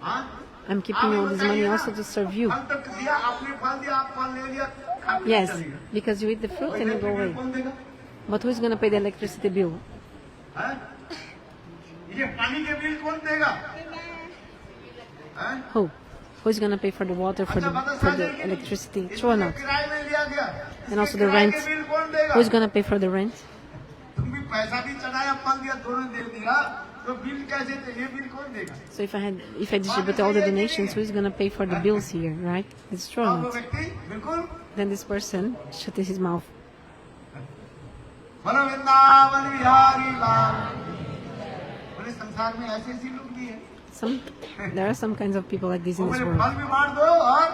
हाँ?
I'm keeping all this money also to serve you.
फल तक दिया, आपने फल दिया, आप फल ले लिया, खा पी
Yes,
चले गए।
because you eat the fruit and you go away.
कौन देगा?
But who's going to pay the electricity bill?
हैं? ये पानी के बिल कौन देगा? हैं?
Who? Who's going to pay for the water, for the electricity? True or not?
किराए में लिया गया,
And also
इसके
the
किराए
rent.
के बिल कौन देगा?
Who's going to pay for the rent?
तुम भी पैसा भी चढ़ाया, फल दिया, दोनों दे दिया, तो बिल कैसे दे, ये बिल कौन देगा?
So if I distribute all the donations, who is going to pay for the bills here, right? It's true or
और वो
not?
व्यक्ति बिल्कुल
Then this person shut his mouth.
बोलो वृंदावन बिहारी लाल। बोले संसार में ऐसे ऐसे लोग भी हैं।
There are some kinds of people like this
वो
in this
बोले
world.
फल भी बांट दो और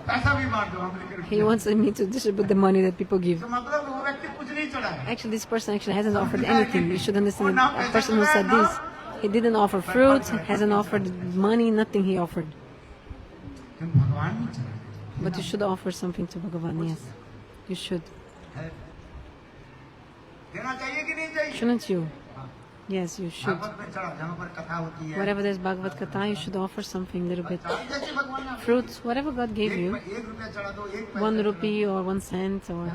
पैसा भी बांट दो, हम लेकर
He wants me to distribute the money that people give.
तो मतलब वो व्यक्ति कुछ नहीं चढ़ा है।
Actually, this person actually hasn't offered anything. You should understand that a person who said this, he didn't offer fruits, hasn't offered money, nothing he offered.
क्योंकि भगवान नहीं चढ़ा है।
But you should offer something to Bhagavan, yes. You should.
देना चाहिए कि नहीं चाहिए?
Shouldn't you? Yes, you should.
Bhagavat में चढ़ा, जहाँ पर कथा होती है।
Wherever there's Bhagavad-Katha, you should offer something, little bit.
जैसे भगवान ने
Fruits, whatever God gave you.
एक रुपया चढ़ा दो, एक
1 rupee or 1 cent or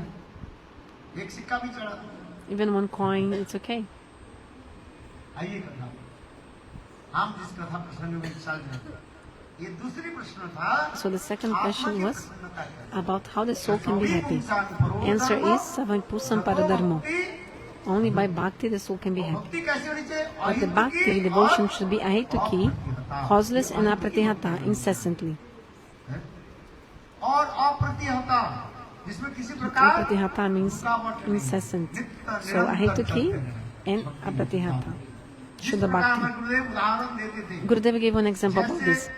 एक सिक्का भी चढ़ा दो।
even 1 coin, it's okay.
आइए कथा, हम जिस कथा प्रसंग में चल रहे हैं, ये दूसरी प्रश्न था।
So the second question
आत्मा की
was
प्रसन्नता क्या है?
about how the soul can be happy. Answer is Savaimpusam Paradharmo. Only by bhakti the soul can be happy.
भक्ति कैसे होनी चाहिए?
But the bhakti, devotion should be ahetuki, causeless and apratihata, incessantly.
और अप्रतिहता, जिसमें किसी प्रकार
Apratihata means incessant. So ahetuki and apratihata. Shuddha bhakti.
गुरुदेव उदाहरण देते थे।
Gurudeva gave one example about this.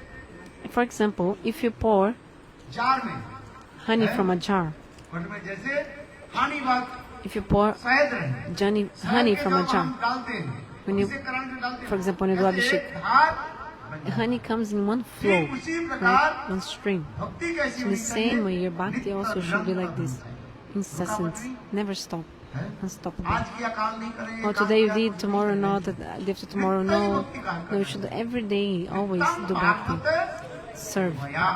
For example, if you pour
jar में,
honey from a jar,
घट में जैसे हानि बात
if you pour
शहद रहे,
honey from a
जब
jar,
हम डालते हैं,
when you,
उसे करंट डालते हैं,
for example, when you do
जैसे
abhishek,
एक धार बन
honey comes in one flow,
ठीक उसी
right?
प्रकार
One stream.
भक्ति कैसी
In the
होनी चाहिए?
same way, your bhakti also should be like this,
निरंतर
incessant, never stop, unstoppable.
आज किया काल नहीं करेंगे,
Oh,
काल
today you
किया
did,
तो
tomorrow not, the day after tomorrow no. No, you should every day always do bhakti.
Bhagavat
Serve.
भया।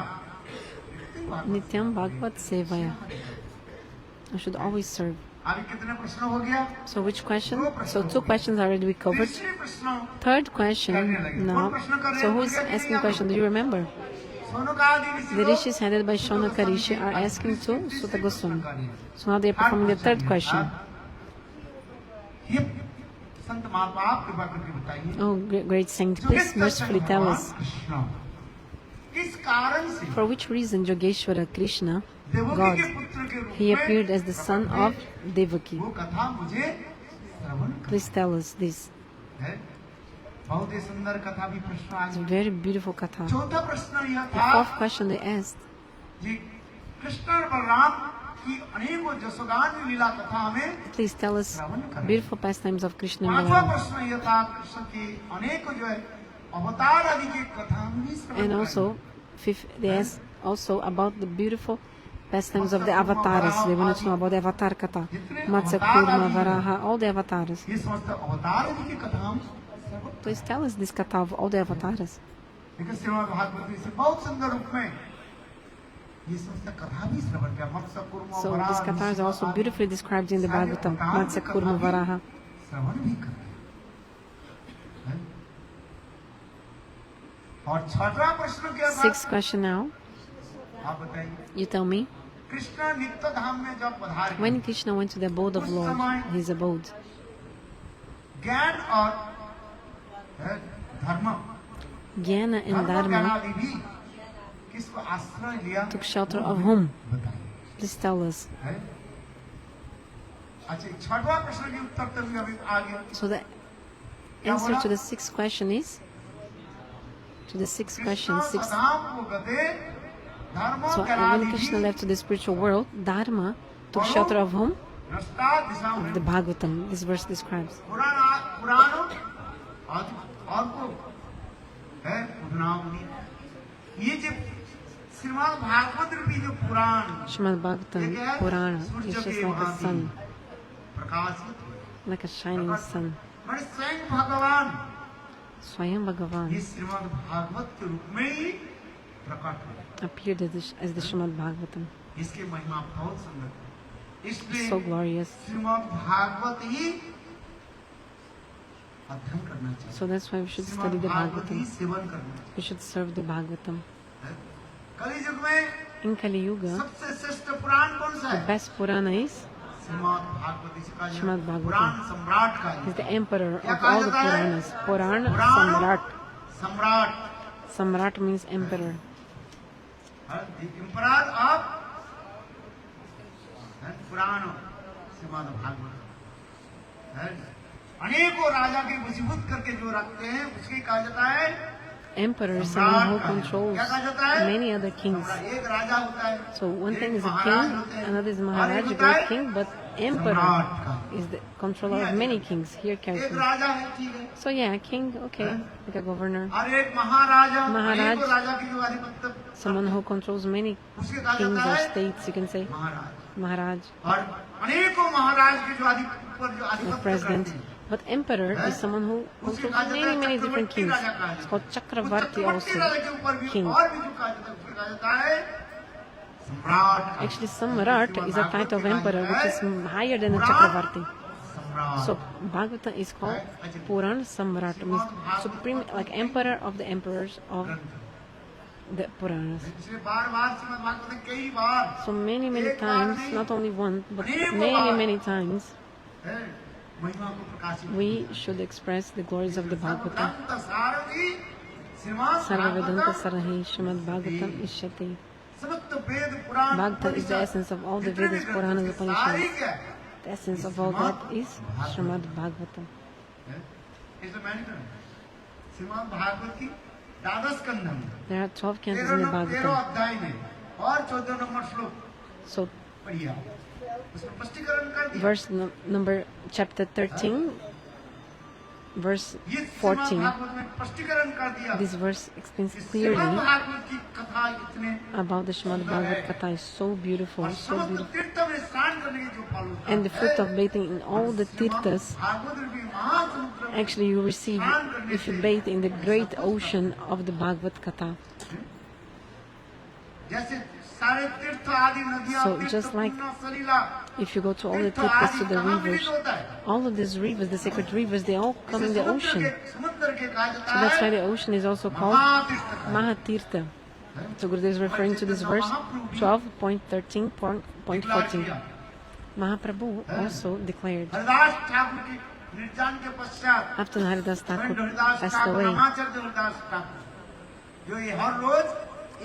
Nityam Bhagavat Sevaya. You should always serve.
अभी कितने प्रश्न हो गया?
So which question? So 2 questions already we covered.
तीसरे प्रश्न,
Third question now. So who's asking question? Do you remember?
Sonu का आदि
The rishis headed by Shaunaka Rishi are asking to Sutta Goswami. So now they are performing the third question.
ये संत महात्मा आप कृपा करके बताइए,
Oh, great saint, please mercifully tell us.
Krishna किस कारण से
For which reason Yogeshwara Krishna,
Devaki
God,
के पुत्र के रूप
he
में
appeared as the son of Devaki?
वो कथा मुझे श्रवण कर
Please tell us this.
है। बहुत ही सुंदर कथा भी प्रश्न
It's a
आज।
very beautiful katha.
चौथा प्रश्न यह
The
था
4th question they asked,
जी, कृष्ण और बलराम की अनेकों जसोगान लीला कथा हमें
please tell us beautiful pastimes of Krishna and
पांचवा
Balaram.
प्रश्न यह था कृष्ण की अनेकों जो है अवतार आदि की कथा हम भी श्रवण
And
करें।
also, they asked also about the beautiful pastimes of the avatars. They wanted to know about the avatar katha. Matsya, Kurma, Varaha, all the avatars.
ये समस्त अवतार आदि की कथा हम श्रवण करें।
Please tell us this katha of all the avatars.
लेकिन श्रीमद् भागवत में से बहुत सुंदर रूप में ये समस्त कथा भी श्रवण किया। मत्स्य कूर्म
So
Varaha
these kathas are also beautifully described in the Bhagavatam. Matsya, Kurma, Varaha.
श्रवण भी करें। हैं? और छठवां प्रश्न क्या था?
6th question now.
आप बताइए।
You tell me.
कृष्ण नित्य धाम में जब पधारे,
When Krishna went to the abode of Lord, his abode,
ज्ञान और है, धर्म
Jnana and
धर्म
Dharma
ज्ञानादि भी किसको आश्रय लिया?
took shelter of whom?
बताइए।
Please tell us.
है? अच्छा, छठवां प्रश्न के उत्तर तक भी अभी आगे।
So the answer to the 6th question is, to the 6th question,
Krishna
6th.
Saddam को गते धर्म
So
ज्ञानादि
when Krishna
भी
left to the spiritual world, Dharma took shelter of whom?
रास्ता दिशा
Of
में
the Bhagavatam. This verse describes.
पुराणों और को है उठनावनी। ये जो श्रीमद् भागवत रूपी जो पुराण
Srimad Bhagavatam, Purana, is just like a sun,
प्रकाशित
like a shining sun.
मैंने स्वयं भगवान
Swayam
ये
Bhagavan
श्रीमद् भागवत के रूप में ही प्रकट हुए।
appeared as the Srimad Bhagavatam.
इसकी महिमा बहुत सुंदर है। इसलिए
So glorious.
श्रीमद् भागवत ही अध्ययन करना चाहिए।
So that's why we should study
Shrimad
the
Bhagavat ही
Bhagavatam.
सेवन करना चाहिए।
We should serve the Bhagavatam.
कलि युग में
In Kali Yuga,
सबसे श्रेष्ठ पुराण कौन सा
the
है?
best Purana is
Shrimad Bhagavat इसका जो
Srimad Bhagavatam.
पुराण सम्राट का
He's the
है।
emperor
क्या
of
कहा
all the
जाता है?
Puranas. Puran
पुराण
Samrat.
सम्राट,
Samrat means emperor.
इम्परार ऑफ पुराण श्रीमद् भागवत है। अनेकों राजा के वशीभूत करके जो रखते हैं उसके कहा जाता है
Emperor is someone who controls many other kings.
एक राजा होता है,
So one
एक
thing is a
Maharaj
king,
होते हैं,
another is
और
Maharaj,
एक
a
होता है
great king, but emperor is the controller of many kings. Here
एक
carefully.
राजा है, ठीक है,
So yeah, king, okay, like a governor,
और एक महाराजा,
महाराज,
अनेकों राजा की जो अधिपत्य
someone who controls many
उसके कहा
kings
जाता
or
है
states, you can say,
Maharaj.
Maharaj,
और अनेकों महाराज के जो पर जो
or
आधिपत्य
president.
करते हैं,
But emperor is someone who
उसके
controls
कहा जाता है
many different
चक्रवर्ती
kings.
राजा कहा
It's
जाता
called
है।
Chakravarti
उस चक्रवर्ती राजा के ऊपर
also,
भी
king.
और भी जो कहा जाता है उसके कहा जाता है सम्राट।
Actually, Samrat is a title of emperor which is higher than a
Purana
Chakravarti.
सम्राट।
So Bhagavata is called Puran Samrat, means supreme, like emperor of the emperors of the Puranas.
इसलिए बार-बार श्रीमद् भागवत में कई बार
So many times, not only one, but many times,
है, महिमा को प्रकाशित
we should express the glories of the Bhagavata.
सर्वग्रंथ Sarathi Shrimad
Sarva Vedanta
Bhagavatam
Sarahi Srimad Bhagavatam Ishyati.
समस्त Veda Purana
Bhagavata is the essence of all the Vedas, Puranas, Upanishads.
क्या है?
The essence of all that is Srimad Bhagavatam.
इसे मैंने श्रीमद् भागवत की द्वादश स्कंध में
There are 12 cantos in the
13
Bhagavatam.
अध्याय में और 14 नंबर श्लोक
So
पढ़िए आप। उसमें स्पष्टीकरण कर दिया।
verse number chapter 13, verse
ये श्रीमद्
14.
भागवत में स्पष्टीकरण कर दिया।
This verse explains
Shrimad
clearly
Bhagavat की कथा इतने
about the Srimad Bhagavad Katha. Is so beautiful,
और
so
समस्त
beautiful.
तीर्थ में स्नान करने की जो फल होता
And the fruit of bathing in all the tirthas,
Bhagavat रूपी महासमुद्र में
actually you receive if you bathe in the great ocean of the Bhagavad Katha.
जैसे सारे तीर्थ आदि नदियां
So
तीर्थ
just like
पूर्णा सलीला
If you go to all the
तीर्थ
tirthas,
आदि
to the
कहाँ
rivers,
मिलित होता है?
all of these rivers, the sacred rivers, they all come in the ocean.
समुद्र के कहा
So
जाता
that's why
है
the ocean is also called
महातीर्थ।
Mahatirtha. So Gurudev is referring to this verse 12.13.14. Mahaprabhu also declared
Haridas Thakur के निर्जान के पश्चात
after Haridas Thakur
Haridas
passed
Thakur
away,
Ramacharya Haridas Thakur जो ये हर रोज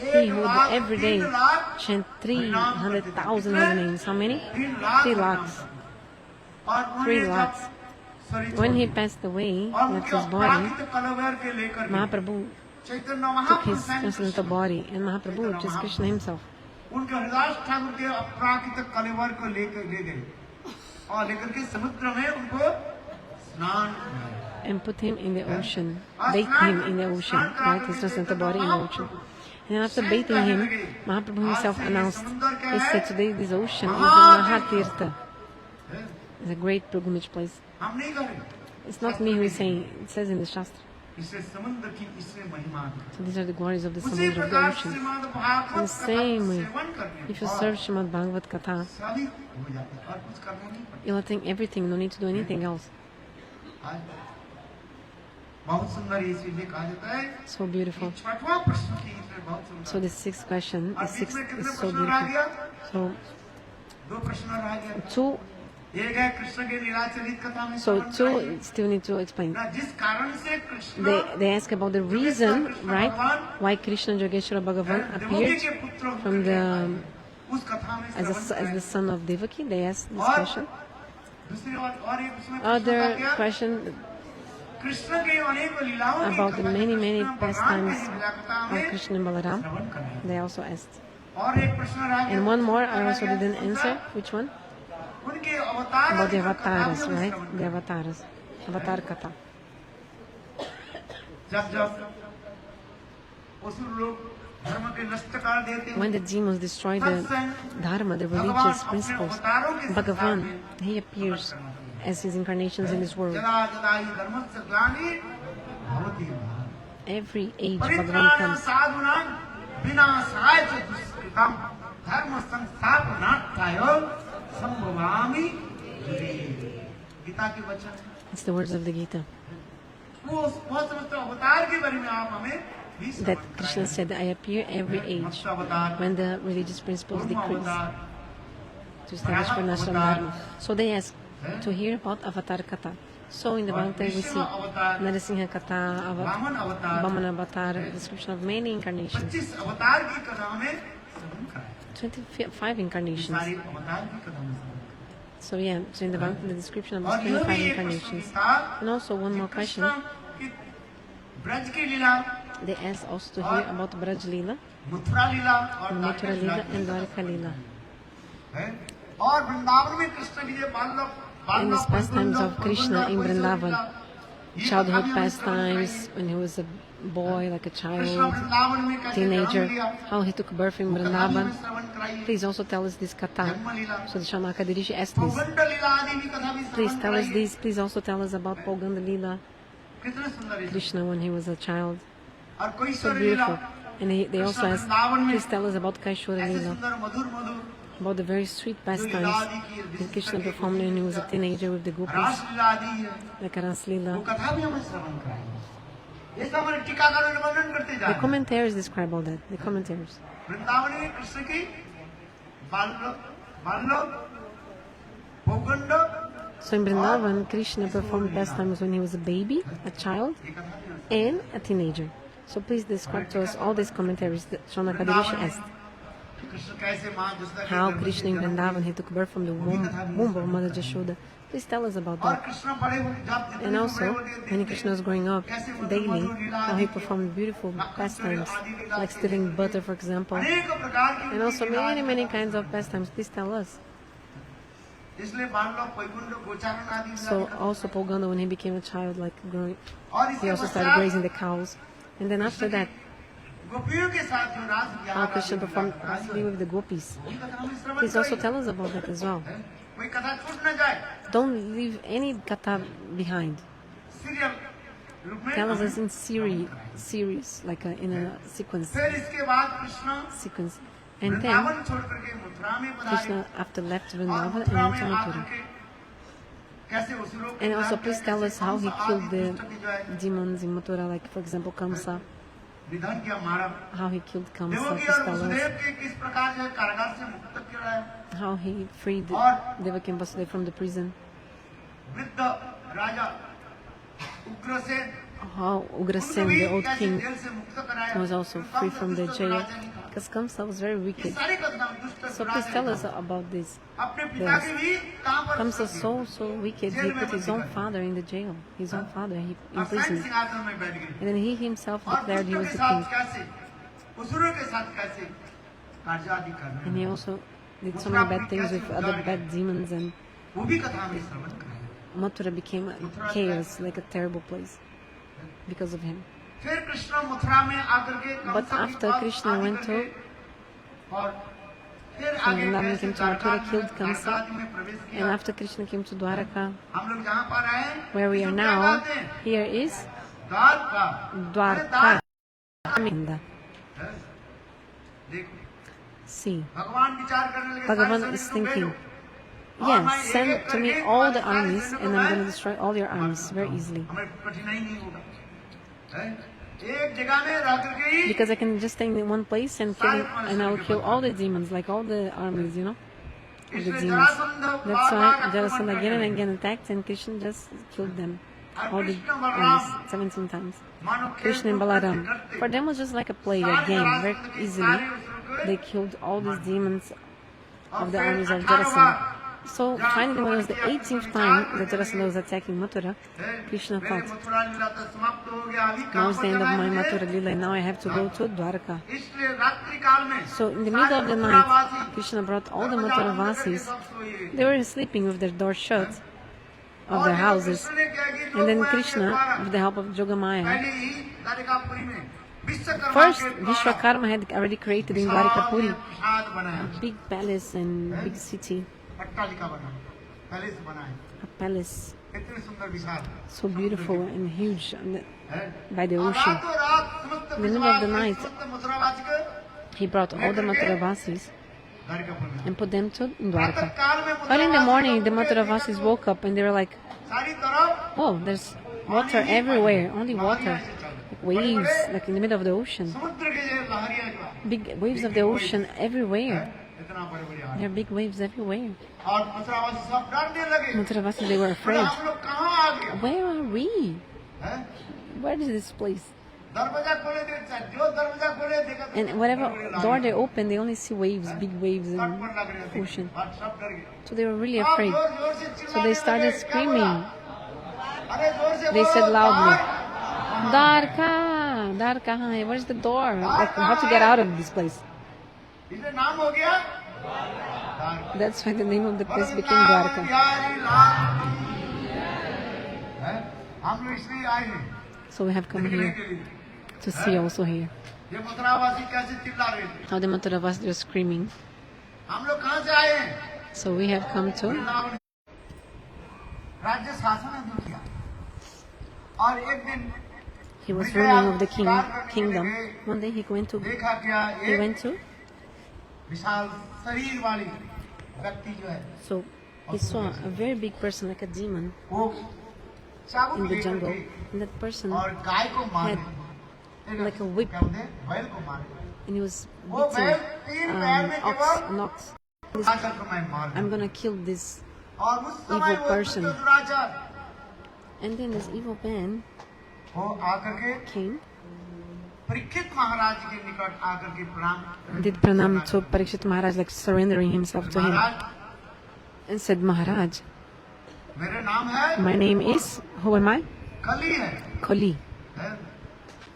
he would every day chant 300,000 holy names. How many? 3 lakhs. 3 lakhs. When he passed away, left his body, Mahaprabhu took his transcendental body, and Mahaprabhu, which is Krishna himself,
उनके हरिदास ठाकुर के अपराकृत कलेवर को लेकर ले गए और लेकर के समुद्र में उनको स्नान कराया।
and put him in the ocean, bathed him in the ocean, right? His transcendental body in the ocean. And after bathing him, Mahaprabhu himself announced, he said, today this ocean is the Mahatirtha. It's a great pilgrimage place.
हम नहीं करें
It's not me who is saying, it says in the Shastra.
इससे समुद्र की इससे महिमा है।
So these are the glories of the
उसी
Samudra of the
प्रकार
ocean.
Shrimad
In
Bhagavat
the
कथा
same way,
सेवन करने
if you
पर
serve Srimad Bhagavad Katha,
सभी हो जाते हैं और कुछ करना नहीं पड़ता।
you'll attain everything, no need to do anything else.
बहुत सुंदर ये चीजें कहा जाता है।
So beautiful.
छठवां प्रश्न की इसमें बहुत सुंदर।
So the sixth question, the
और बीच
sixth
में कितने
is so
प्रश्न रह
beautiful.
गया?
So
दो प्रश्न रह गया।
2,
एक है कृष्ण के लीलाचरित कथा में
so
श्रवण
2
कराइए।
still need to explain.
ना जिस कारण से Krishna
They ask about the reason, right, why Krishna Jogeshwara Bhagavan
Devaki
appeared
के पुत्र
from the
उस कथा में श्रवण
as the
कराइए।
son of Devaki. They asked this
और
question.
दूसरी और एक उसमें प्रश्न
Other
था क्या?
question
कृष्ण के अनेक लीलाओं की
about the
कथा
many
कृष्ण भगवान
pastimes
की लीला कथा
of
में
Krishna and Balaram.
श्रवण कराइए।
They also asked.
और एक प्रश्न रह गया।
And one more I
रह
also
गया
didn't
दूसरा,
answer. Which one?
उनके अवतार
About the
की
avatars,
कथाओं में
right?
श्रवण
The
कराइए।
avatars. Avatar Katha.
जब जब असुर लोग धर्म के नष्ट कर देते
When
हैं
the demons destroy the dharma, the religious principles, Bhagavan, he appears as his incarnations in this world.
जदा जदा ही धर्मस्य ग्लानि भवति Bharat.
Every age Bhagavan
परित्राण
comes.
साधुनां विनाशाय च दुष्कृतम् धर्म संस्थापनार्थाय संभवामि युगे। गीता के वचन
It's the words of the Gita.
वो समस्त अवतार के बारे में आप हमें भी
That
समझ
Krishna said, I appear every age
मत्स्य अवतार,
when the religious principles
Kurma
decrease.
अवतार,
to establish Varnashram Dharma. So they asked to hear about Avatar Katha. So in the Bhagavata we see Narasingha Katha,
Vaman avatar,
Vamana Avatar, description of many incarnations,
25 अवतार की कथा में श्रवण कराया।
25 incarnations.
सारी अवतार की कथा में श्रवण कराया।
So yeah, so in the Bhagavata, the description of
और
these
यह
25
भी एक प्रश्न
incarnations.
था
And also one
कि
more question,
कृष्ण की ब्रज की लीला,
they asked also to hear about Braj Leela,
Mathura लीला और
Mathura
Dwarka
Leela
Leela
and Dvaraka Leela.
है। और वृंदावन में कृष्ण की ये बाल
In his pastimes of Krishna in Vrindavan, childhood pastimes, when he was a boy, like a child, teenager, how he took birth in Vrindavan. Please also tell us this katha. So the Shamaka Dirishi asked this. Please tell us this. Please also tell us about Poganda Leela, Krishna when he was a child. So beautiful. And they also asked, please tell us about Kaishwara Leela, about the very sweet pastimes that Krishna performed when he was a teenager with the gopis, like Ras Leela. The commentaries describe all that. The commentaries.
Vrindavan में कृष्ण की बाल्य पौगंड
So in Vrindavan, Krishna performed pastimes when he was a baby, a child, and a teenager. So please describe to us all these commentaries that Shaunaka Dirishi asked.
Krishna कैसे मां जसोदा के
How
गर्भ में
Krishna in
जन्म
Vrindavan, he took birth from the womb of Mother Jashoda. Please tell us about
और
that.
Krishna बड़े हुए जब जितने
And
भी
also,
बड़े होते
when Krishna was growing up daily, how he performed beautiful pastimes, like stealing butter, for example,
अनेक प्रकार की
and also many kinds of pastimes. Please tell us.
इसलिए बाल्य पैकुंड गोचारण आदि
So also Poganda, when he became a child, like growing,
और
he
इसके
also started grazing the cows. And then after that,
गोपियों के साथ जो रास
how
Vihar
Krishna performed Rasli with the gopis. Please also tell us about that as well.
कोई कथा छूट न जाए
Don't leave any katha behind.
Serial रूप में
Tell us in series, like in a sequence.
फिर इसके बाद कृष्ण
And then
वृंदावन छोड़ करके मथुरा में पधारे
Krishna, after left
और
Vrindavan and
Mathura
went to
में आकर
Mathura.
के कैसे असुरों के
And also
नाम
please
किया,
tell
कैसे
us how he
Kans
killed
आदि
the
दुष्ट की जो है
demons in Mathura, like for example Kamsa,
निधन किया मारा
how he killed Kamsa.
Devaki
Please
और
tell
वसुदेव
us
के किस प्रकार जो है कारागार से मुक्त किया है
how he freed Devaki and Vasudeva from the prison.
वृद्ध राजा Ugrasen
How Ugrasen, the old
कैसे
king,
जेल से मुक्त कराया
was also free from the jail because Kamsa was very
ये
wicked.
सारी घटना दुष्ट
So please tell us about this.
अपने पिता के भी कहां पर
Kamsa so wicked, he put his own father in the jail. His own father, he
अफसर
imprisoned.
सिंहासन में बैठ गए
And then he himself
और
declared he
दुष्टों
was
के
the
साथ
king.
कैसे असुरों के साथ कैसे कार्य आदि करना
And he also did so many bad things with other bad demons, and
वो भी कथा में श्रवण कराया
Mathura became a chaos, like a terrible place because of him.
फिर कृष्ण मथुरा में आकर के
But
कंस की
after
बात
Krishna
आदि
went
करके और फिर
from
आगे
Vrindavan
कैसे
came to
Dwarka
Mathura, killed Kamsa,
आदि में प्रवेश
and
किया
after Krishna came to Dvaraka,
हम लोग जहाँ पर आए हैं
where we are
इसको क्या
now,
कहते हैं?
here is
Dwarka
Dwarka. Aminda.
देखो
See,
भगवान विचार करने लगे
Bhagavan
सारे
is
सैनिक को
thinking,
भेजो। और मैं
yes,
एक
send
एक
to me
करके
all the
सारे
armies,
सैनिकों
and
को
I'm going
मैं
to destroy all your armies very easily.
हमें कठिनाई नहीं होगा हैं? एक जगह में रह करके ही
Because I can just stay in one place and I'll kill all the demons, like all the armies, of the
इसलिए
demons.
जरासंध
That's
बार-बार
why Jarasandha
आक्रमण
again and
करने
again attacked, and Krishna just killed them,
और
all the
Krishna
armies,
Balram
17 times.
मानो खेल
Krishna and
कूद
Balaram.
करते
For them was just like a play, a game, very easily. They killed all these demons of the armies of Jarasandha. So finally, when it was the 18th time that Jarasandha was attacking Mathura, Krishna thought,
Mathura लीला तो समाप्त हो गया अभी
now
कहाँ
is the
पर
end of
जाना
my
है
Mathura Leela, and now I have to go to Dvaraka.
इसलिए रात्रि काल में
So in the middle of the night, Krishna brought all the Mathura Vasis. They were sleeping with their doors shut of their houses. And then Krishna, with the help of Jogamaya,
पहले ही द्वारिकापुरी में Vishwakarma
first
के द्वारा
Vishwakarma had already created in Dvarikapuri
प्रसाद बनाया
a big palace and big city,
पट्टालिका बना palace बनाए
a palace
इतने सुंदर विशाल
so beautiful and huge by the
और
ocean.
रातों रात समस्त
In the middle of the
विश्वास
night,
समस्त मथुरावासी को
he brought all the Mathura Vasis
Dwarikapuri में
and put them to Dvaraka.
प्रातः काल में
Early in the morning, the
मथुरावासी
Mathura Vasis woke up and they were like,
सारी तरफ
oh, there's water everywhere, only water. Like waves, like in the middle of the ocean.
समुद्र के जो लहरियां जो
Big waves of the ocean everywhere.
इतना बड़े बड़े
There are big waves everywhere.
और मथुरावासी सब डरने लगे।
Mathuravasi, they were
बोले,
afraid.
हम लोग कहाँ आ गए?
Where are we?
हैं?
Where is this place?
दरवाजा खोले थे, जो दरवाजा खोले देखा तो
And whatever door they open, they only see waves, big waves in
तटपट लग रहे थे।
ocean.
और सब डर गए।
So they were really
अब
afraid.
जोर जोर से
So
चिल्लाने
they started
लगे, क्या
screaming.
बोला? अरे जोर से
They
बोलो,
said loudly,
द्वार।
Dvaraka, Dvaraka, hi, where's the door? Like, how to get out of this place?
इसे नाम हो गया Dwarka.
That's why the name of the place became
Varun
Dvaraka.
Bihari लाल हैं? हम लोग इसलिए आए हैं
So we have come
देखने
here
के लिए।
to see also here
ये मथुरावासी कैसे चिल्ला रहे थे?
how the Mathuravasi are screaming.
हम लोग कहाँ से आए हैं?
So we have come to
Vrindavan. राज्य शासन है दुनिया। और एक दिन
he was ruling of the kingdom. One day he went to
देखा क्या
he
एक
went to
विशाल शरीर वाली व्यक्ति जो है
so he saw a very big person like a demon
वो चाबुक
in the
लेकर
jungle,
के
and that person
और गाय को मारे
like a whip,
क्या बोलते हैं? बैल को मारे
and he was
वो
beating
बैल तीन पैर में केवल
an ox.
आकर को मैं मार
I'm gonna kill this.
और उस समय
evil
वो
person.
जो दुराचार
And then this evil man
वो आकर के
came,
परीक्षित महाराज के निकट आकर के प्रणाम
did pranam to Parikshit Maharaj, like surrendering himself to him,
Maharaj
and said, Maharaj,
मेरा नाम है
my name is, who am I?
कली है
Kali.
हैं?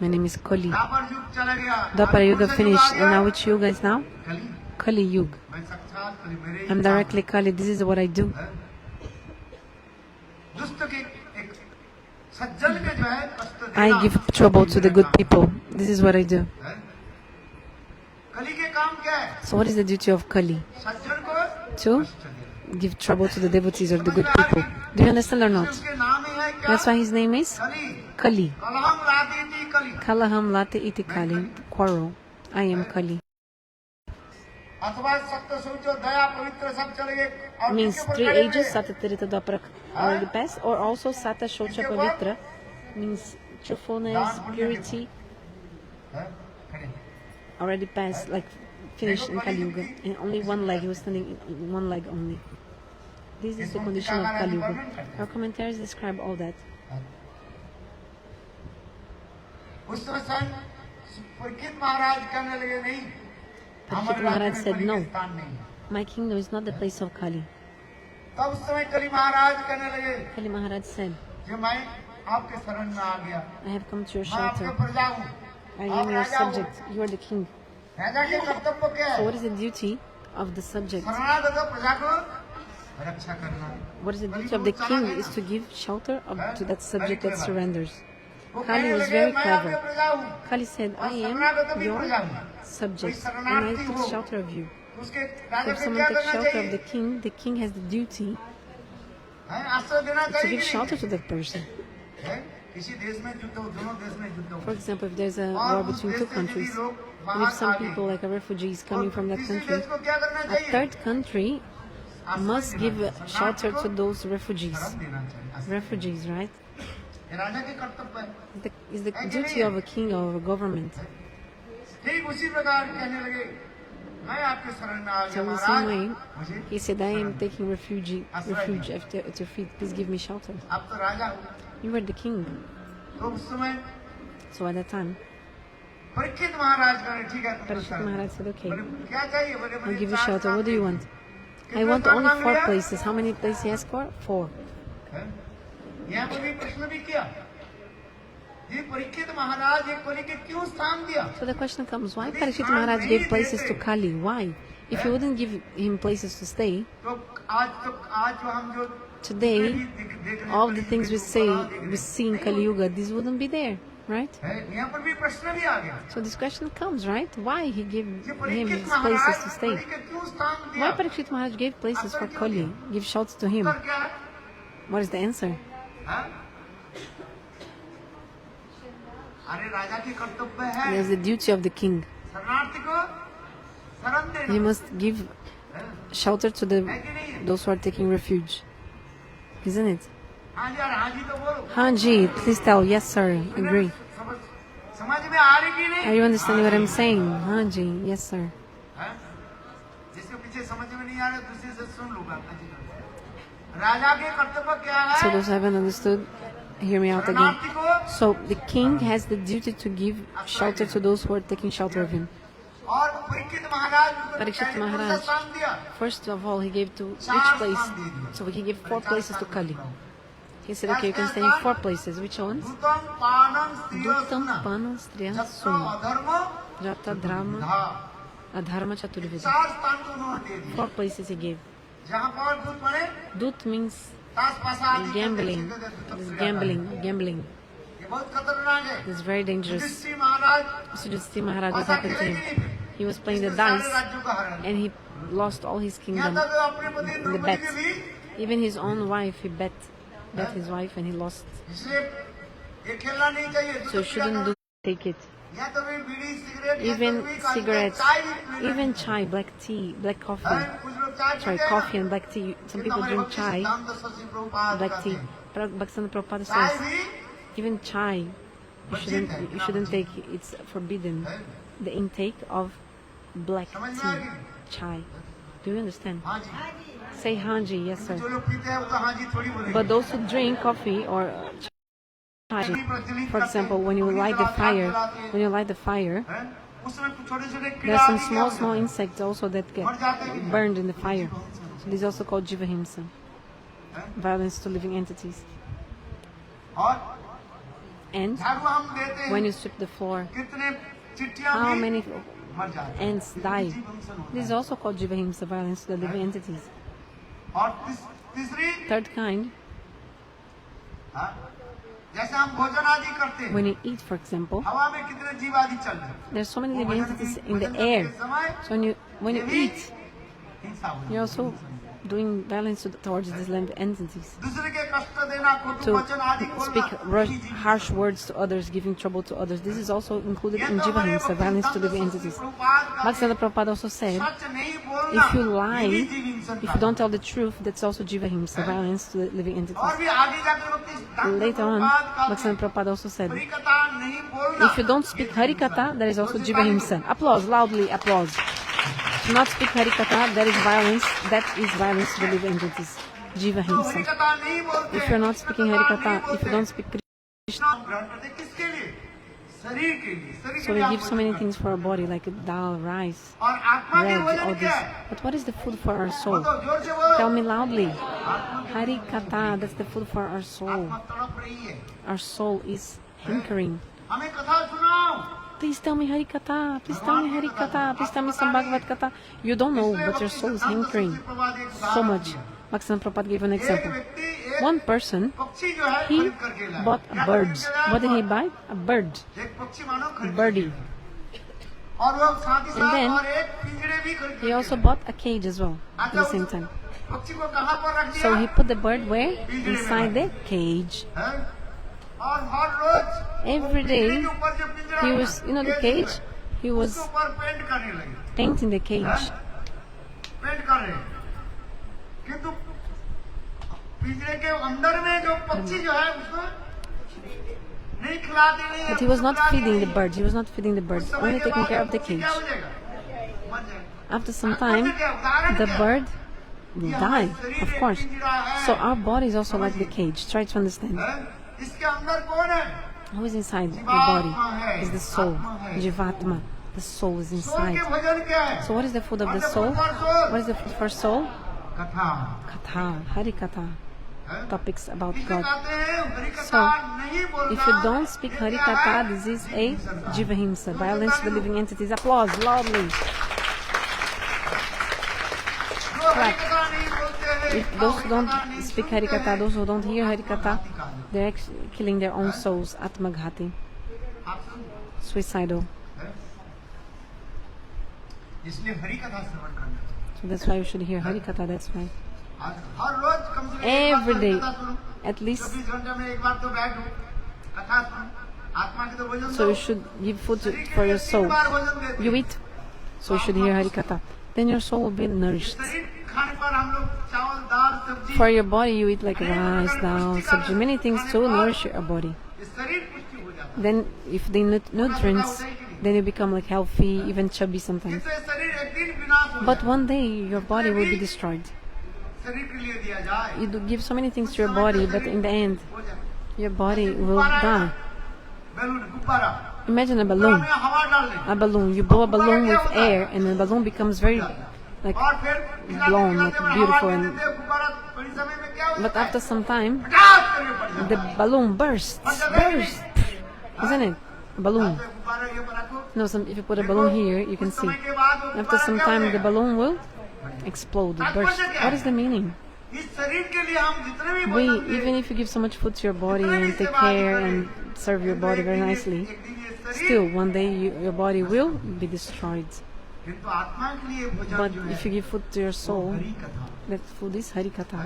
My name is Kali.
द्वापर युग चला गया
Dwapara
अब
Yuga
कौन सा युग
finished,
आ
and
गया?
now which Yuga is now?
कली
Kali Yuga.
मैं साक्षात कली मेरे ही
I'm
काम
directly Kali. This is what I do.
है। दुष्ट के एक सज्जन के जो है कष्ट देना
I give trouble to the good people. This is what I do.
है। कली के काम क्या है?
So what is the duty of Kali?
सज्जन को
To
कष्ट देना।
give trouble to the devotees or the good people. Do you understand or not?
उसके नाम ही है क्या?
That's why his name is
कली
Kali.
कलहम लादी थी कली
Kalaham late iti Kali. Quarrel. I am Kali.
अथवा सत्य सूचो दया पवित्र सब चले गए और
Means
किसके ऊपर
3
खड़े
ages,
हुए?
Sata Tirita Dwapara already passed, or also Sata Shocha Pavitra means truthfulness, purity
हैं? खड़े।
already passed, like finished in Kali Yuga. And only one leg, he was standing in one leg only. This is the condition of Kali Yuga. Our commentaries describe all that.
उस समय परीक्षित महाराज कहने लगे नहीं हमारे
Maharaj
राज्य में
said,
कली
"No.
का स्थान नहीं है।
My kingdom is not the place of Kali.
तब उस समय कली महाराज कहने लगे
Kali Maharaj said,
कि मैं आपके शरण में आ गया
I have come to your
मैं आपके
shelter.
प्रजा हूँ
I
आप
am your
राजा हो
subject. You are the king.
राजा के कर्तव्य क्या
So
है
what is the duty of the subject?
शरणागत प्रजा को रक्षा करना
What is the duty of the king is to give shelter to that subject that surrenders.
वो
Kali
कहने
was
लगे
very
मैं आपके
clever.
प्रजा हूँ
Kali said, I am your subject and I took shelter of you.
उसके
So
Raja
if
को
someone
क्या
takes
करना
shelter of
चाहिए
the king has the duty
हैं? आश्रय देना
to
चाहिए
give
कि
shelter
नहीं?
to that person.
हैं? किसी देश में युद्ध हो दोनों देश में युद्ध हो
For example, if there's a
और
war
उस
between
देश
two
से यदि
countries,
लोग
and
बाहर
if some
आ गए,
people like a refugees
तो
coming from that
तीसरे
country,
देश को क्या करना
a
चाहिए
third country
आश्रय
must
देना
give
चाहिए।
shelter
शरणार्थी
to
को
those refugees.
शरण देना चाहिए आश्रय।
Refugees, right?
ये राजा के कर्तव्य है
Is the duty of a king or of a government.
ठीक उसी प्रकार कहने लगे मैं आपके शरण में आ
So
गया
in the same
Maharaj
way,
मुझे
he said, I am taking refuge at your feet. Please give me shelter.
आप तो राजा हो
You were the king.
तो उस समय
So at that time,
Parikshit महाराज का ठीक है तुमको
Parikshit
शरण
Maharaj said, okay,
बोले, क्या चाहिए बोले
I'll give you
चार
shelter.
काम
What do you
चाहिए।
want? I
कितने
want
स्थान
only
मांग
4
लिया?
places. How many places he asked for? 4.
हैं? यहाँ पर भी प्रश्न भी किया ये परीक्षित महाराज एक कली के क्यों स्थान दिया
So the question comes, why Parikshit Maharaj gave places to Kali? Why? If he wouldn't give him places to stay,
तो आज जो हम जो
today,
देख रहे हैं,
all the
कली
things
के
we
जो
say,
बड़ा देख रहे
we
हैं,
see in
नहीं
Kali Yuga, this wouldn't be there, right?
है, यहाँ पर भी प्रश्न भी आ गया
So this question comes, right? Why he gave
ये
him
Parikshit
these places to
Maharaj
stay?
कली के क्यों स्थान
Why
दिया
Parikshit Maharaj gave places for Kali? Give shelter to him.
उत्तर क्या है
What is the answer?
हाँ? अरे राजा की कर्तव्य है
There's the duty of the king.
शरणार्थी को शरण
He
देना
must give shelter to those who are taking refuge. Isn't it?
हाँ जी यार हाँ जी तो बोलो
Hanji, please tell. Yes, sir. Agree.
समझ में आ रही कि नहीं
Are you understanding what I'm saying? Hanji, yes, sir.
हाँ? जिसके पीछे समझ में नहीं आ रहा दूसरे से सुन लूंगा। राजा के कर्तव्य क्या है?
So those who haven't understood, hear me out again.
शरणार्थी को
So the king has the duty to give shelter to those who are taking shelter of him.
और परीक्षित महाराज को
Parikshit
कौन सा
Maharaj,
स्थान दिया?
first of all, he gave to which place? So he gave 4 places to Kali. He said, okay, you can stay in 4 places. Which ones?
दूतम पानम स्त्रियो
Dutam
सुना,
Panam Striya
जब
Suma,
अधर्म
Jata Dharma,
धा,
Adharma Chaturveda.
4 स्थान को उन्होंने दे दिए।
4 places he gave.
जहाँ पर दूत पड़े
Dut means
ताश पासा आदि
gambling. This is gambling.
ये बहुत खतरनाक है।
This is very dangerous.
Yudhishthir Maharaj
So Yudhishthira Maharaj, what
पासा
happened to
खेले
him?
कि नहीं?
He was playing the
इसने सारे
dice
राज्यों का हरण किया।
and he lost all his
यहाँ
kingdom
तक अपने पति
in the
द्रौपदी
bet.
के भी,
Even his own wife, he bet his wife and he lost.
इसलिए ये खेलना नहीं चाहिए।
So you shouldn't take it.
यहाँ तो भी बीड़ी सिगरेट, यहाँ
Even
तो भी काफी
cigarettes,
चाय भी पीना
even
नहीं।
chai, black tea, black coffee.
हैं, कुछ लोग चाय
Sorry,
पीते हैं।
coffee and black tea. Some
ये
people
हमारे
drink
भक्ति
chai,
सिद्धांत सरस्वती प्रभुपाद
black
कहते
tea.
हैं।
Bhagavata-saptaha Prabhupada
चाय
says,
भी
even chai,
वर्जित है,
you shouldn't take. It's forbidden. The intake of black
समझ में
tea,
आ गई?
chai. Do you understand?
हाँ जी।
Say Hanji, yes sir.
जो लोग पीते हैं वो तो हाँ जी थोड़ी बोलेंगे।
But those who drink coffee or chai, for example, when you light the fire,
हैं, उसमें छोटे-छोटे
there are some
कीड़ा
small,
भी
small
क्या
insects also that get
मर जाते हैं।
burned in the fire. So this is also called Jivahimsa,
हैं?
violence to living entities.
और
And
झाड़ू हम देते हैं,
when you sweep the floor,
कितने चिट्ठियां
how
भी
many
मर जाते हैं।
ants die?
जीवंशन होता
This is
है।
also called Jivahimsa, violence to the living entities.
और तीसरी,
Third kind,
हाँ, जैसे हम भोजन आदि करते हैं,
when you eat, for example,
हवा में कितने जीव आदि चल रहे हैं।
there's so many
वो
living
भोजन
entities
की-
in the
भोजन करते
air.
समय
So when you eat,
हिंसा हो
you're
जाती है।
also doing violence towards these living entities.
दूसरे के कष्ट देना, कटु
To
वचन आदि बोलना,
speak
ये जीव-
harsh words to others, giving trouble to others. This is also included
ये
in
तो हमारे
Jivahimsa,
भक्ति
violence to
सिद्धांत
living
सरस्वती
entities.
प्रभुपाद का
Bhagavata Prabhupada also said,
सच नहीं बोलना,
if you
ये भी
lie,
जीव हिंसन
if
का
you don't tell the truth, that's also Jivahimsa, violence to the living
और
entities.
भी आगे जाकर भक्ति सिद्धांत
Later on,
प्रभुपाद का
Bhagavata Prabhupada also said,
Hari कथा नहीं बोलना,
if you don't speak Harikatha, that is also Jivahimsa. Applause, loudly applause. To not speak Harikatha, that is violence to the living entities.
तो
Jivahimsa.
हरि कथा नहीं बोलते,
If you're not speaking Harikatha, if you don't speak Krishna,
नाम ग्रहण करते किसके लिए? शरीर के लिए, शरीर के
so
लिए
we
आप
give so many
भोजन
things for our body, like dal, rice,
करते। और आत्मा के
bread, all
भोजन क्या
this.
है?
But what is the food for our soul?
तो जोर से बोलो,
Tell me loudly.
आत्मा के-
Harikatha, that's the food for our soul.
आत्मा तड़प रही है,
Our soul is hankering.
हमें कथा सुनाओ।
Please tell me Harikatha. Please tell me Harikatha. Please tell me some Bhagavad Katha. You don't know, but your soul is hankering so much. Bhakti Prabhupada gave an
एक
example.
व्यक्ति एक
One person,
पक्षी जो है
he
खरीद करके लाया।
bought a
क्या
bird.
खरीद के लाया?
What did he buy? A bird.
एक पक्षी मानो खरीद करके
Birdie.
लाया। और वो साथ ही
And
साथ
then
और एक पिंजरे भी खरीद
He
करके
also
लाया।
bought a cage as well at
अच्छा,
the same
उस
time.
पक्षी को कहाँ पर रख दिया?
So he put the bird where? Inside the cage.
हैं? और हर रोज
Every
पिंजरे
day
के ऊपर जो पिंजरा
he
है,
was, the
केज
cage,
है,
he was
उसके ऊपर पेंट करने लगे।
painting the cage.
हैं? पेंट कर रहे हैं। किंतु पिंजरे के अंदर में जो पक्षी जो है उसको नहीं खिलाते नहीं।
But he was not feeding the birds. He was not feeding the birds, only taking care of the cage.
क्या हो जाएगा? मर जाएगा।
After some time, the bird will die, of course. So our body is also like the cage. Try to understand.
हैं? इसके अंदर कौन है?
Who is inside the body? Is the soul. Jivatma. The soul is
soul
inside.
के भोजन क्या है?
So what is the food of the soul? What is the food for soul?
कथा।
Katha, Harikatha.
हैं?
Topics about
इसलिए
God.
कहते हैं हरि कथा
So,
नहीं बोलना।
If you don't speak
ये
Hari
क्या
Katha,
है?
this is a Jivahimsa, violence to the living entities. Applause loudly.
जो हरि कथा नहीं बोलते हैं,
If those who
हरि कथा
don't
नहीं
speak
सुनते
Hari Katha,
हैं,
those who don't hear Hari Katha,
आत्मघाती
they're actually killing their own souls, Atmaghati,
आप सुन-
suicidal.
हैं? इसलिए हरि कथा श्रवण करना।
So that's why you should hear Hari Katha, that's why.
आज हर रोज कम से कम एक बार
Every
तो
day,
कथा सुनो।
at least,
24 घंटे में एक बार तो बैठो, कथा सुनो। आत्मा की तो भोजन
so
दो।
you should give food
शरीर के
for
लिए
your
3
soul.
बार भोजन देते
You
हैं।
eat, so you should hear Hari Katha. Then your soul will be nourished.
शरीर खाने पर हम लोग चावल, दाल, सब्जी,
For your body, you eat like rice, dal, sabji, many things to nourish your body.
ये शरीर पुष्टि हो जाता है।
Then if the nutrients, then you become like healthy, even chubby sometimes.
जिससे शरीर एक दिन विनाश हो
But
जाए,
one day your body will be destroyed.
शरीर के लिए दिया जाए,
You do give so many things to your body, but in the end,
हो जाए।
your body will die.
Balloon, गुब्बारा,
Imagine a
गुब्बारा
balloon.
में हवा डाल दें,
A balloon. You blow a balloon with air, and the balloon becomes very like.
और फिर खिलाते
blown,
खिलाते
like
हवा
beautiful
देते
and-
देते गुब्बारा बड़ी समय में क्या होता
But after some time,
फटाक करके फट जाता
the balloon bursts. Isn't it? A balloon.
है। गुब्बारा ये पर रखो,
No, if you put a balloon here, you can
कुछ
see.
समय के बाद वो
After
गुब्बारा
some
क्या हो
time, the
जाएगा?
balloon will explode, burst. What is the meaning?
इस शरीर के लिए हम जितने भी
We,
भोजन दें,
even if you give so much food to your body
जितने भी
and take
सेवा
care
करें,
and serve your body very nicely,
एक दिन ये शरीर,
still one day your body will be destroyed.
किंतु आत्मा के लिए भोजन
But
जो
if
है
you give food to your soul,
Hari कथा,
that food is Hari Katha.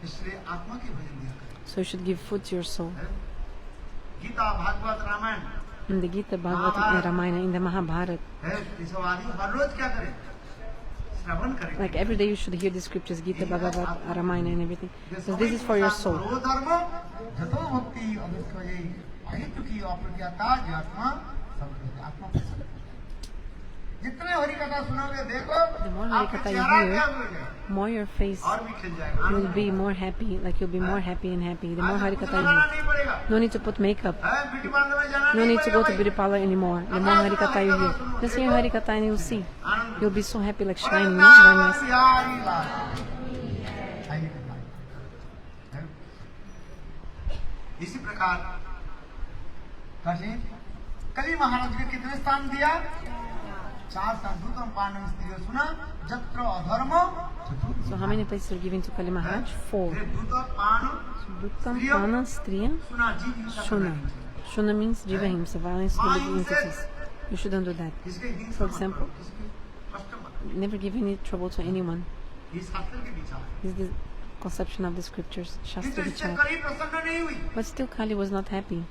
इसलिए आत्मा के भोजन दिया करें।
So you should give food to your soul.
Gita, Bhagavat, Ramayan
In the Gita, Bhagavata, and Ramayana, in the Mahabharata,
है, ये सब आदि हर रोज क्या करें? श्रवण करें।
like every day you should hear the scriptures, Gita, Bhagavata, Ramayana, and everything. Because this is for your soul.
सर्वधर्म जतो भक्ति अविष्कये अहितु की अप्रज्ञाता आत्मा सब आत्मा प्रसन्न। जितने हरि कथा सुनोगे देखो,
The more Hari
आपका
Katha
चेहरा
you
क्या
hear,
हो जाएगा?
more your face
और भी खिल जाएगा।
will be more happy, like you'll be more happy and happy. The more
आज
Hari
कुछ
Katha you
लगाना
hear.
नहीं पड़ेगा,
No need to put makeup.
है, ब्यूटी पार्लर में जाना
No
नहीं
need to go
पड़ेगा
to beauty parlor anymore. The more Hari Katha you hear. Just hear Hari Katha and you'll see.
Anand.
You'll be so happy, like
बोले
shining, no? Very nice.
Bihari लाल। आइए बताइए। है? इसी प्रकार कली महाराज के कितने स्थान दिया? 4 स्थान। दूतम पानम स्त्रियों सुना जत्र अधर्म
So how many places are given to Kali Maharaj? 4.
दूत पान
Duttam, Pana, Striya,
सुना जीव हिंसा
Shuna.
करना नहीं।
Shuna means Jiva Himsa, violence to living entities. You shouldn't do that.
किसके हिंसा
For
मत
example,
करो, किसके कष्ट मत दो।
Never give any trouble to anyone.
ये शास्त्र के विचार है।
This is the conception of the scriptures,
किंतु
Shastra
इससे
Vichar.
कली प्रसन्न नहीं हुई।
But still Kali was not happy.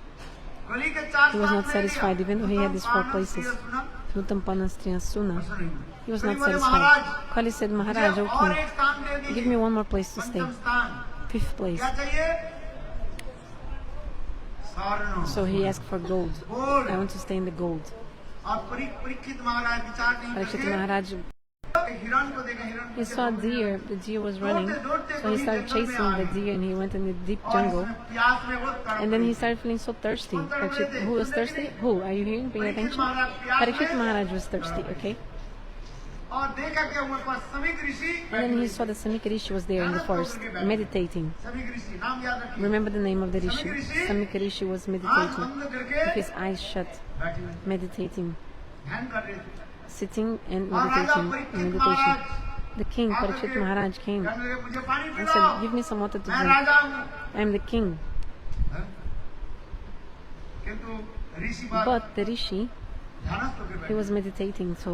कली के 4
He was
स्थान
not
नहीं
satisfied,
दिया।
even though he had these 4
दूतम
places.
पानम स्त्रियों सुना,
Duttam, Pana, Striya, Suna.
प्रसन्न नहीं हुई।
He was
कली
not
बोले,
satisfied.
महाराज,
Kali said, Maharaj,
मुझे और
okay,
एक स्थान दे दीजिए।
give me one more place to stay.
पंचम स्थान
5th place.
क्या चाहिए? स्वर्ण।
So he asked for gold.
Gold.
I want to stay in the gold.
और परीक्षित महाराज विचार नहीं
Parikshit
करके
Maharaj,
हिरण को देखा, हिरण
he saw a deer. The deer was running. So he started chasing the deer and he went in the deep
और
jungle.
इसमें प्यास में वो तड़प
And then he
रही।
started feeling so thirsty. Parikshit, who was thirsty? Who? Are you hearing? Paying attention? Parikshit Maharaj was thirsty, okay?
और देखा कि वहाँ पर समीक ऋषि
And then he saw the Samika Rishi was there in the forest, meditating.
Samik ऋषि नाम याद रखिए।
Remember the name of the Rishi. Samika Rishi was
आँख
meditating,
बंद करके
with his eyes shut,
बैठे हुए
meditating,
ध्यान कर रहे थे।
sitting and
और राजा
meditating.
Parikshit
Meditation.
Maharaj
The king,
आकर
Parikshit
के
Maharaj, came
कहने लगे, मुझे पानी
and
पिलाओ,
said, "Give me some water to
मैं
drink.
राजा हूँ।
I am the king."
हैं? किंतु ऋषि बात
But the Rishi,
ध्यानस्थ होकर
he
बैठे।
was meditating, so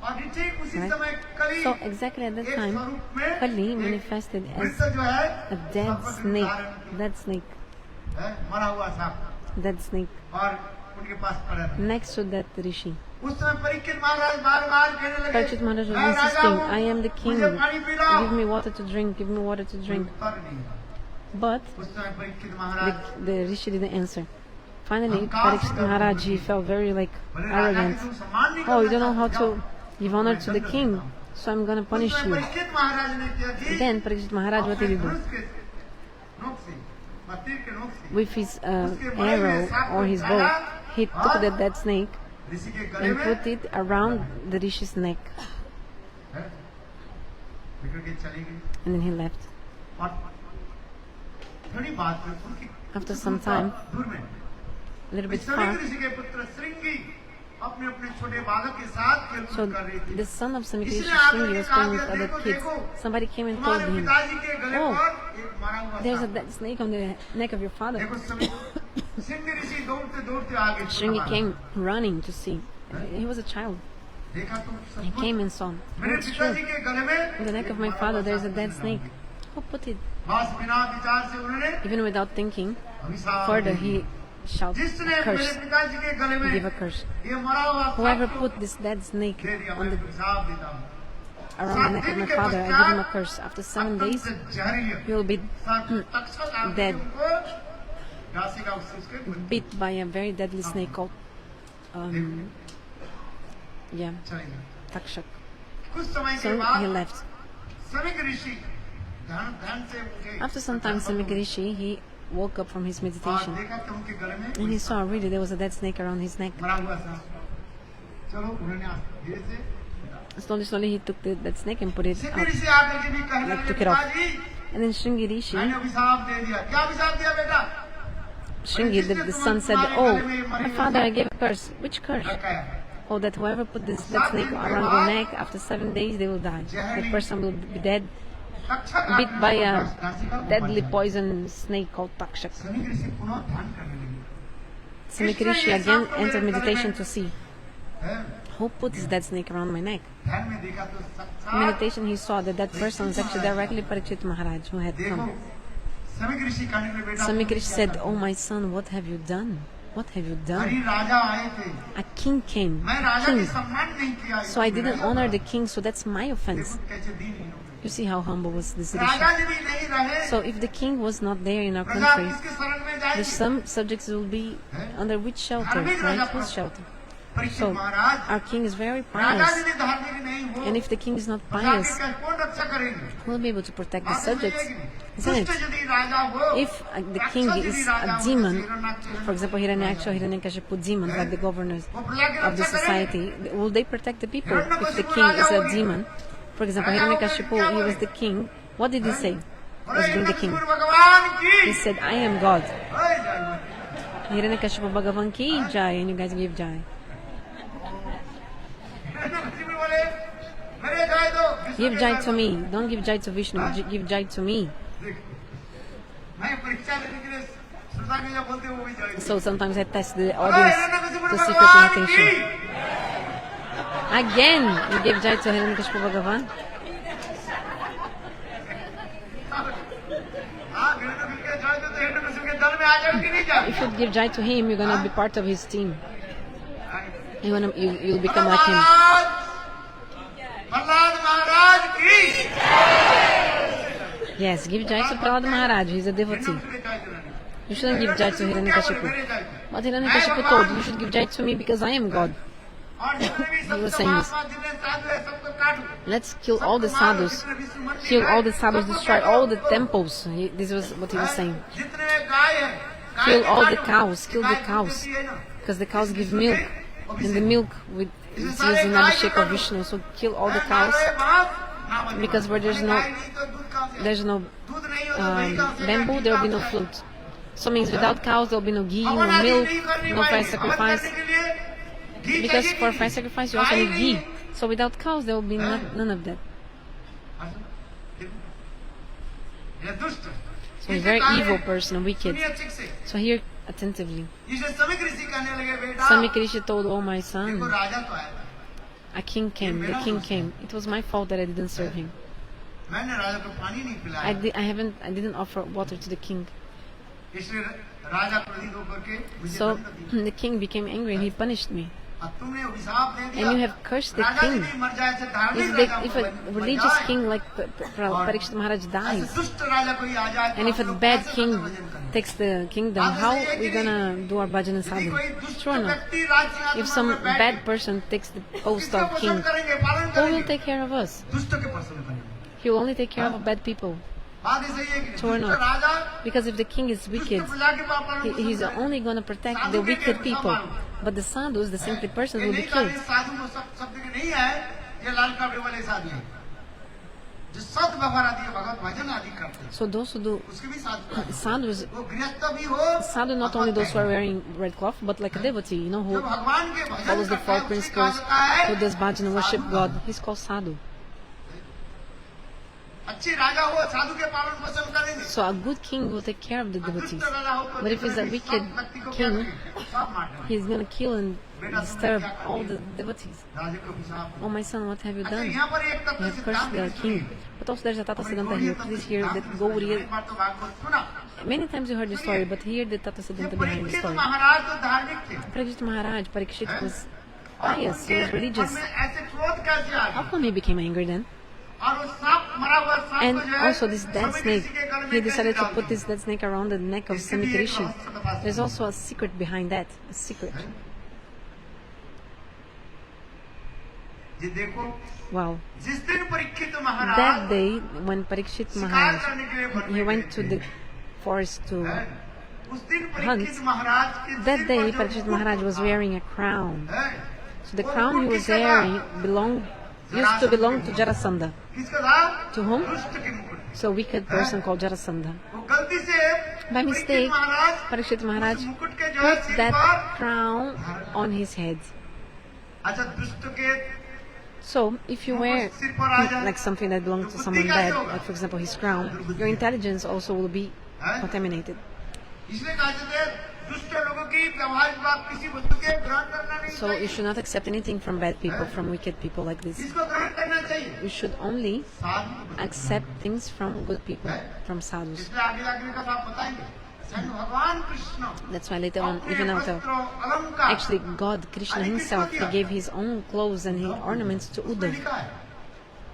और ठीक उसी
right?
समय कली
So exactly at that
एक
time,
स्वरूप में
Kali
एक
manifested as
मृत जो है
a dead
सर्प के
snake,
धारण की,
dead snake,
है, मरा हुआ सांप
dead snake,
और उनके पास पड़ा था।
next to that Rishi.
उस समय परीक्षित महाराज बार-बार कहने लगे,
Parikshit Maharaj was
मैं राजा
insisting,
हूँ,
"I am the king.
मुझे पानी पिलाओ।
Give me water to drink. Give me water to drink."
उत्तर नहीं हुआ।
But
उस समय परीक्षित महाराज
the Rishi didn't answer. Finally,
अहंकार से
Parikshit
गर्व
Maharaj, he
होती है।
felt very like
बोले, राजा की
arrogant.
तुम सम्मान नहीं
Oh, you
करना
don't know how
चाहते,
to
जाओ।
give honor to the
मैं
king,
दंड देता हूँ।
so I'm gonna punish
उस समय
you.
परीक्षित महाराज ने क्या की?
Then Parikshit Maharaj, what did he
अपने
do?
धनुष के नोक से, या तीर के नोक से,
With his
उसके बड़े हुए
arrow
सांप
or
को
his bow,
उठाया
he took the dead snake
ऋषि के गले
and
में
put it around the Rishi's neck,
है, निकल के चली गई।
and then he left.
और थोड़ी बात में उनकी
After some time,
दूर में
a little bit
सभी
far,
ऋषि के पुत्र श्रृंगी अपने अपने छोटे बालक के साथ
so
खेल-कूद कर रही थी।
the son of Samika
इसने
Rishi
आकर
Shringi
के
was
कहा
playing
कि
with other
देखो,
kids.
देखो,
Somebody came and told
तुम्हारे
him,
पिताजी के गले
"Oh,
पर एक मारा हुआ
there's a
सांप।
dead snake on the neck of your father."
देखो सभी श्रृंगी ऋषि दौड़ते दौड़ते आगे
Shringi
छोटा
came running to see. He was a child.
बालक। देखा तो
He
सचमुच
came and saw.
मेरे
It's
पिताजी
true.
के गले में
On the neck of my father, there is a dead snake. Who put it?
बस बिना विचार से उन्होंने
Even without thinking
अभिशाप
further,
दे दिया।
he shouted
जिसने
a
मेरे
curse.
पिताजी के गले
He
में
gave a curse.
ये मरा हुआ
Whoever
सांप
put this dead snake
दे दिया,
on
मैं
the,
अभिशाप देता हूँ।
around the neck of my father, I give him a curse. After 7 days,
अत्यंत जहरीले
he will be
तक्षक आकर
dead.
उनको घासेगा, उसके
bit by a very deadly snake called, yeah,
चलेगा।
takshak.
कुछ समय
So
के बाद
he left.
समीक ऋषि ध्यान से उठे
After some time, Samikrishi, he woke up from his
और
meditation
देखा कि उनके गले में
and he saw really there was a dead snake around his neck.
मरा हुआ सांप। चलो उन्होंने धीरे से
Slowly he took that snake and put it
Siddhi
out,
ऋषि आकर के भी कहने
like
लगे
took it off.
पिताजी
And then Shringi Rishi,
मैंने अभिशाप दे दिया। क्या अभिशाप दिया बेटा?
Shringi, the son said, "Oh, my father, I gave a curse. Which curse?
क्या?
Oh, that whoever put that snake around your neck, after 7 days they will die. That person will be dead,
Takshak
bit by a
Kashi का
deadly poison snake called Takshak."
Samik ऋषि पुनः ध्यान करने लगे।
Samikrishi again entered meditation to see
हैं?
who put this dead snake around my neck.
ध्यान में देखा तो
In
साक्षात
meditation, he saw that person was actually directly Parikshit Maharaj who had
देखो
come.
समीक ऋषि कहने लगे बेटा
Samikrishi said, "Oh my son, what have you done? What have you
Hari
done?
राजा आए थे
A king came,
मैं राजा की
king.
सम्मान नहीं किया
So I didn't honor the king, so that's my offense."
देखो कैसे दीन हीन हो गए।
You see how humble was this
Raja
Rishi.
जी भी नहीं रहे
So if the king was not there in our
प्रजा
country,
किसके शरण में
the
जाएगी?
some subjects will be under which shelter, right? Whose shelter?
Parikshit
So
Maharaj
our king is very
Raja
pious,
यदि धार्मिक नहीं हो
and if the king is not
प्रजा
pious,
की कौन रक्षा करेंगे?
who will be able to protect the
बात
subjects?
समझिए कि नहीं?
Isn't
दुष्ट
it?
यदि राजा हो
If the king
राक्षस
is
यदि राजा
a
हो,
demon,
जैसे Hiranyaksha,
for example, Hiranyaksha or Hiranyakashipu demons, like the governors
वो प्रजा की
of the
रक्षा करेंगे।
society, will they protect the people? If the king is a demon, for example, Hiranyakashipu, he was the king. What did he say? He was being the king.
भगवान की
He said, "I am God."
ओए जय
Hiranyakashipu Bhagavan ki jai, and you guys give jai.
Hiranyakashipu बोले मेरे जय दो
Give jai to me. Don't give jai to Vishnu. Give jai to me.
मैं परीक्षा लेने के लिए श्रोता के जब बोलते हो वो भी जय
So sometimes I test the audience to see if they pay attention. Again, you give jai to Hiranyakashipu Bhagavan.
हाँ हिरण्यकशिपु के जय दो तो हिरण्यकशिपु के दल में आ जाओ कि नहीं जाओ?
If you give jai to him, you're gonna be part of his team. You'll become like him.
Prahlad महाराज की
Yes, give jai to Prahlad Maharaj. He's a devotee. You shouldn't give jai to Hiranyakashipu. But Hiranyakashipu told you should give jai to me because I am God.
He
was saying this. Let's kill all the sadhus. Kill all the sadhus, destroy all the temples. This was what he was saying. Kill all the cows. Kill the cows. Because the cows give milk. And the milk is used in Abhishek of Vishnu. So kill all the cows. Because where there's no bamboo, there will be no fruit. So means without cows there will be no ghee, no milk, no fire sacrifice. Because for fire sacrifice you also need ghee. So without cows there will be none of that. So he's a very evil person, wicked. So hear attentively. Samik Rishi told, "Oh my son, a king came, the king came. It was my fault that I didn't serve him. I didn't offer water to the king." So the king became angry and he punished me. And you have cursed the king. If a religious king like Parikshit Maharaj dies, and if a bad king takes the kingdom, how are we gonna do our bhajan and sadhana? True or not? If some bad person takes the post of king, who will take care of us? He will only take care of bad people. True or not? Because if the king is wicked, he's only going to protect the wicked people. But the sadhus, the saintly person, will be killed. So those who do sadhus, sadhu not only those who are wearing red cloth, but like a devotee, who follows the 4 principles, who does bhajan and worship God, he's called sadhu. So a good king will take care of the devotees. But if he's a wicked king, he's going to kill and disturb all the devotees. Oh my son, what have you done? You have cursed the king. But also there's a Tata Siddhanta here. Please hear that Gauriya. Many times you heard the story, but hear the Tata Siddhanta behind the story. Parikshit Maharaj, Parikshit was pious, he was religious. How come he became angry then? And also this dead snake, he decided to put this dead snake around the neck of Samik Rishi. There's also a secret behind that, a secret.
ये देखो
Wow.
जिस दिन Parikshit
That
Maharaj
day, when Parikshit
शिकार
Maharaj,
करने के लिए one
he
में
went
गए
to
थे,
the forest to
हैं, उस दिन
hunt,
परीक्षित महाराज के
that
सिर
day
पर जो
Parikshit
मुकुट
Maharaj was
था,
wearing a crown.
हैं,
So the
वो
crown he
मुकुट
was
किसका था?
wearing used to belong to Jarasandha.
किसका था?
To whom?
दुष्ट के मुकुट।
So a wicked person called Jarasandha.
वो गलती से
By
Parikshit
mistake,
Maharaj
Parikshit Maharaj
उस मुकुट के जो है
put
सिर
that
पर
crown on his head.
अच्छा दुष्ट के
So if you wear like something that belongs to someone bad, like for example his crown, your intelligence also will be contaminated.
इसलिए कहा जाता है दुष्ट लोगों की व्यवहारिक बात किसी वस्तु के ग्रहण करना नहीं
So you
चाहिए,
should not accept anything from bad people, from wicked people like this.
इसको ग्रहण करना चाहिए
You should only
साधु को।
accept things from good people, from sadhus.
इसलिए आगे जाके का आप बताएंगे स्वयं भगवान Krishna
That's why later on,
अपने
even now,
वस्त्रों, अलंकार
actually God, Krishna himself, he gave his own clothes and his ornaments to
उसमें
Uddhav.
लिखा है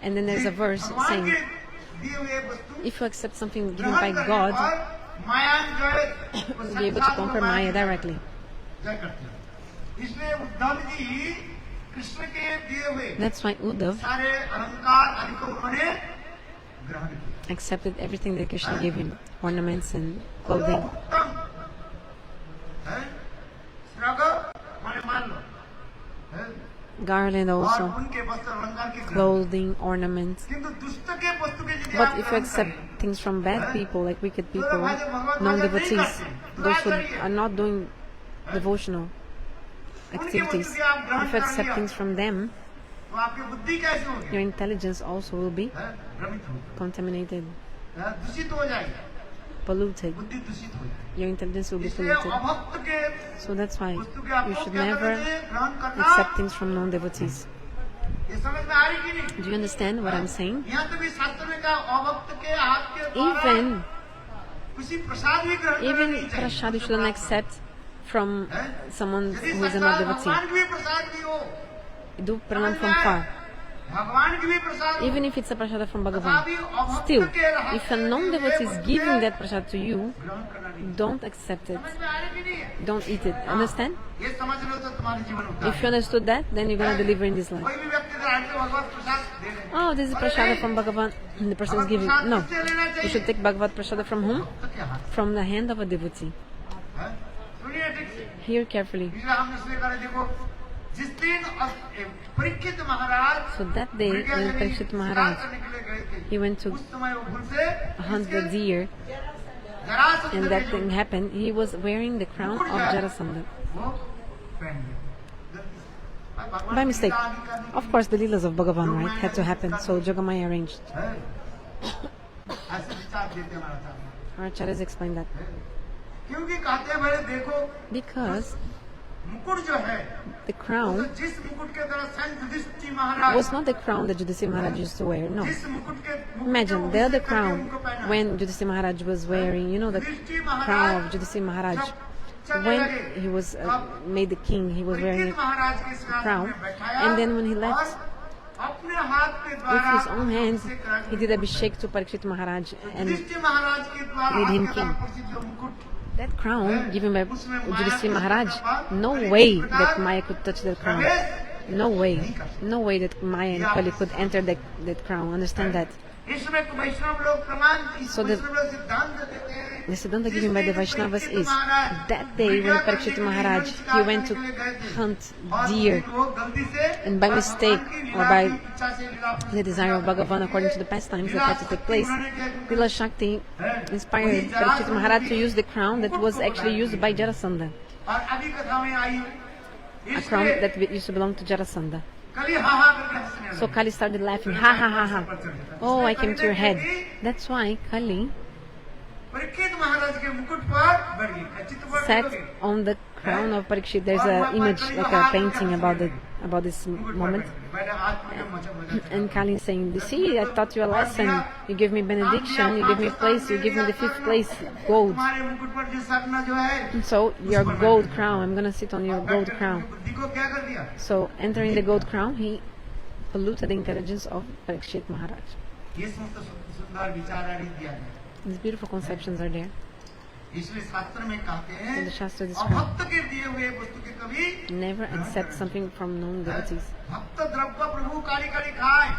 And then there's a verse
भगवान
saying,
के दिए हुए वस्तु
if you accept something given
ग्रहण
by
करने
God,
पर माया जय
you'll be able to conquer Maya directly.
जय करते हैं। इसलिए उद्धव जी कृष्ण के दिए हुए
That's why Uddhav
सारे अलंकार आदि को उन्होंने ग्रहण किया।
accepted everything that Krishna gave him, ornaments and clothing.
उत्तम है श्रग माने मान लो है?
Garland
और
also,
उनके वस्त्र अलंकार के ग्रहण।
clothing, ornaments.
किंतु दुष्ट के वस्तु के यदि
But
आप
if you
ग्रहण
accept
करें,
things from bad people, like wicked people, non-devotees, those who are not doing devotional activities, if you accept things from them,
तो आपकी बुद्धि कैसे होगी?
your intelligence also will be
है? भ्रमित होगी,
contaminated,
है? दूषित हो जाएगी,
polluted.
बुद्धि दूषित हो जाएगी।
Your intelligence will be
इसलिए
polluted.
अभक्त के
So that's why
वस्तु के
you
आपको
should
क्या
never
करना चाहिए? ग्रहण करना।
accept things from non-devotees.
ये समझ में आ रही कि नहीं?
Do you understand what I'm saying?
यहाँ तो भी शास्त्र में कहा अभक्त के हाथ के द्वारा
Even
किसी प्रसाद भी ग्रहण करना
even
नहीं चाहिए।
prasad you shouldn't accept from someone
यदि
who is a
साक्षात
non-devotee.
भगवान की भी प्रसाद भी हो,
Do pranam from far.
भगवान की भी प्रसाद हो,
Even if it's a prasada from
तथापि
Bhagavan.
अभक्त
Still,
के हाथ
if a
से
non-devotee is
ये
giving that prasad to you,
ग्रहण करना नहीं
don't accept it.
समझ में आ रही कि नहीं है?
Don't eat it. Understand?
ये समझ लो तो तुम्हारे जीवन उद्धार
If you understood that, then you're going to deliver in this life.
कोई भी व्यक्ति अगर आके भगवत प्रसाद दे दे,
Oh, this is prasada from Bhagavan. The person is giving. No. You should take Bhagavad prasada from whom?
तो क्या हाथ
From the hand of a devotee.
है? सुनिए ठीक से।
Hear carefully.
इसलिए हम इसलिए करें देखो जिस दिन परीक्षित महाराज
So that day, when Parikshit Maharaj,
करने के लिए गए थे,
he went to
उस समय वो भूल से
hunt the deer,
Jarasandh
and
के
that
जो
thing happened. He was wearing the crown of Jarasandha.
वो पहन लिया। गलती से। भाई भगवान
By
की
mistake.
लीला आदि करने
Of course, the leelas of Bhagavan, right, had to happen. So Jogamaya arranged.
के- है। ऐसे विचार देते हमारा सामने।
Our acharyas explained that.
क्योंकि कहते हैं भाई देखो
Because
मुकुट जो है
the
तो
crown
जिस मुकुट के तरह संत युधिष्ठिर महाराज
was not the crown that Yudhishthira Maharaj used to wear. No.
जिस मुकुट के
Imagine the other
उनसे
crown
करके उनको पहना।
when Yudhishthira Maharaj was wearing, you know, the
Yudhishthir
crown
Maharaj
of Yudhishthira Maharaj.
जब चलने
When
लगे,
he was made the king, he was wearing
Parikshit महाराज के
a
सिंहासन
crown.
में बैठाया
And then when he
और
left,
अपने हाथ के
with
द्वारा
his own hands,
अभिषेक करा
he did Abhishek to Parikshit Maharaj. And
Yudhishthir महाराज के द्वारा
made him
हाथ के
king.
द्वारा प्रसिद्ध जो मुकुट
that crown given by Yudhishthira Maharaj, no way that Maya could touch that crown. No way. No way that Maya and Kali could enter that crown. Understand that.
इसमें तो वैष्णव लोग प्रमाण
So the-
वैष्णव लोग सिद्धांत देते हैं
The Siddhanta given by the Vaishnavas
Parikshit
is
Maharaj
that day when Parikshit Maharaj he went to hunt deer, and by mistake or by the desire of Bhagavan according to the pastimes that had to take place, Lila Shakti inspired Parikshit Maharaj to use the crown that was actually used by Jarasandha,
और अभी कथा में आई
a crown that used to belong to Jarasandha.
कली हा हा करके हंसने
So Kali started laughing, ha ha ha ha. Oh, I came to your head. That's why Kali
Parikshit महाराज के मुकुट पर बैठ गई चित्र पर
sat on the crown of Parikshit. There's an image, like a painting about this moment.
मैंने हाथ में मचा
And Kali is saying, you see, I taught you a lesson. You gave me benediction, you gave me place, you gave me the 5th place, gold.
तुम्हारे मुकुट पर जो सरना जो है
And so your gold crown, I'm going to sit on your gold crown.
बुद्धि को क्या कर दिया
So entering the gold crown, he polluted the intelligence of Parikshit Maharaj.
ये समस्त सुंदर विचार आदि दिया गया
These beautiful conceptions are there.
इसलिए शास्त्र में कहते हैं
And the Shastra describes,
अभक्त के दिए हुए वस्तु के कभी
never accept something from non-devotees.
भक्त द्रव्य प्रभु काली काली खाए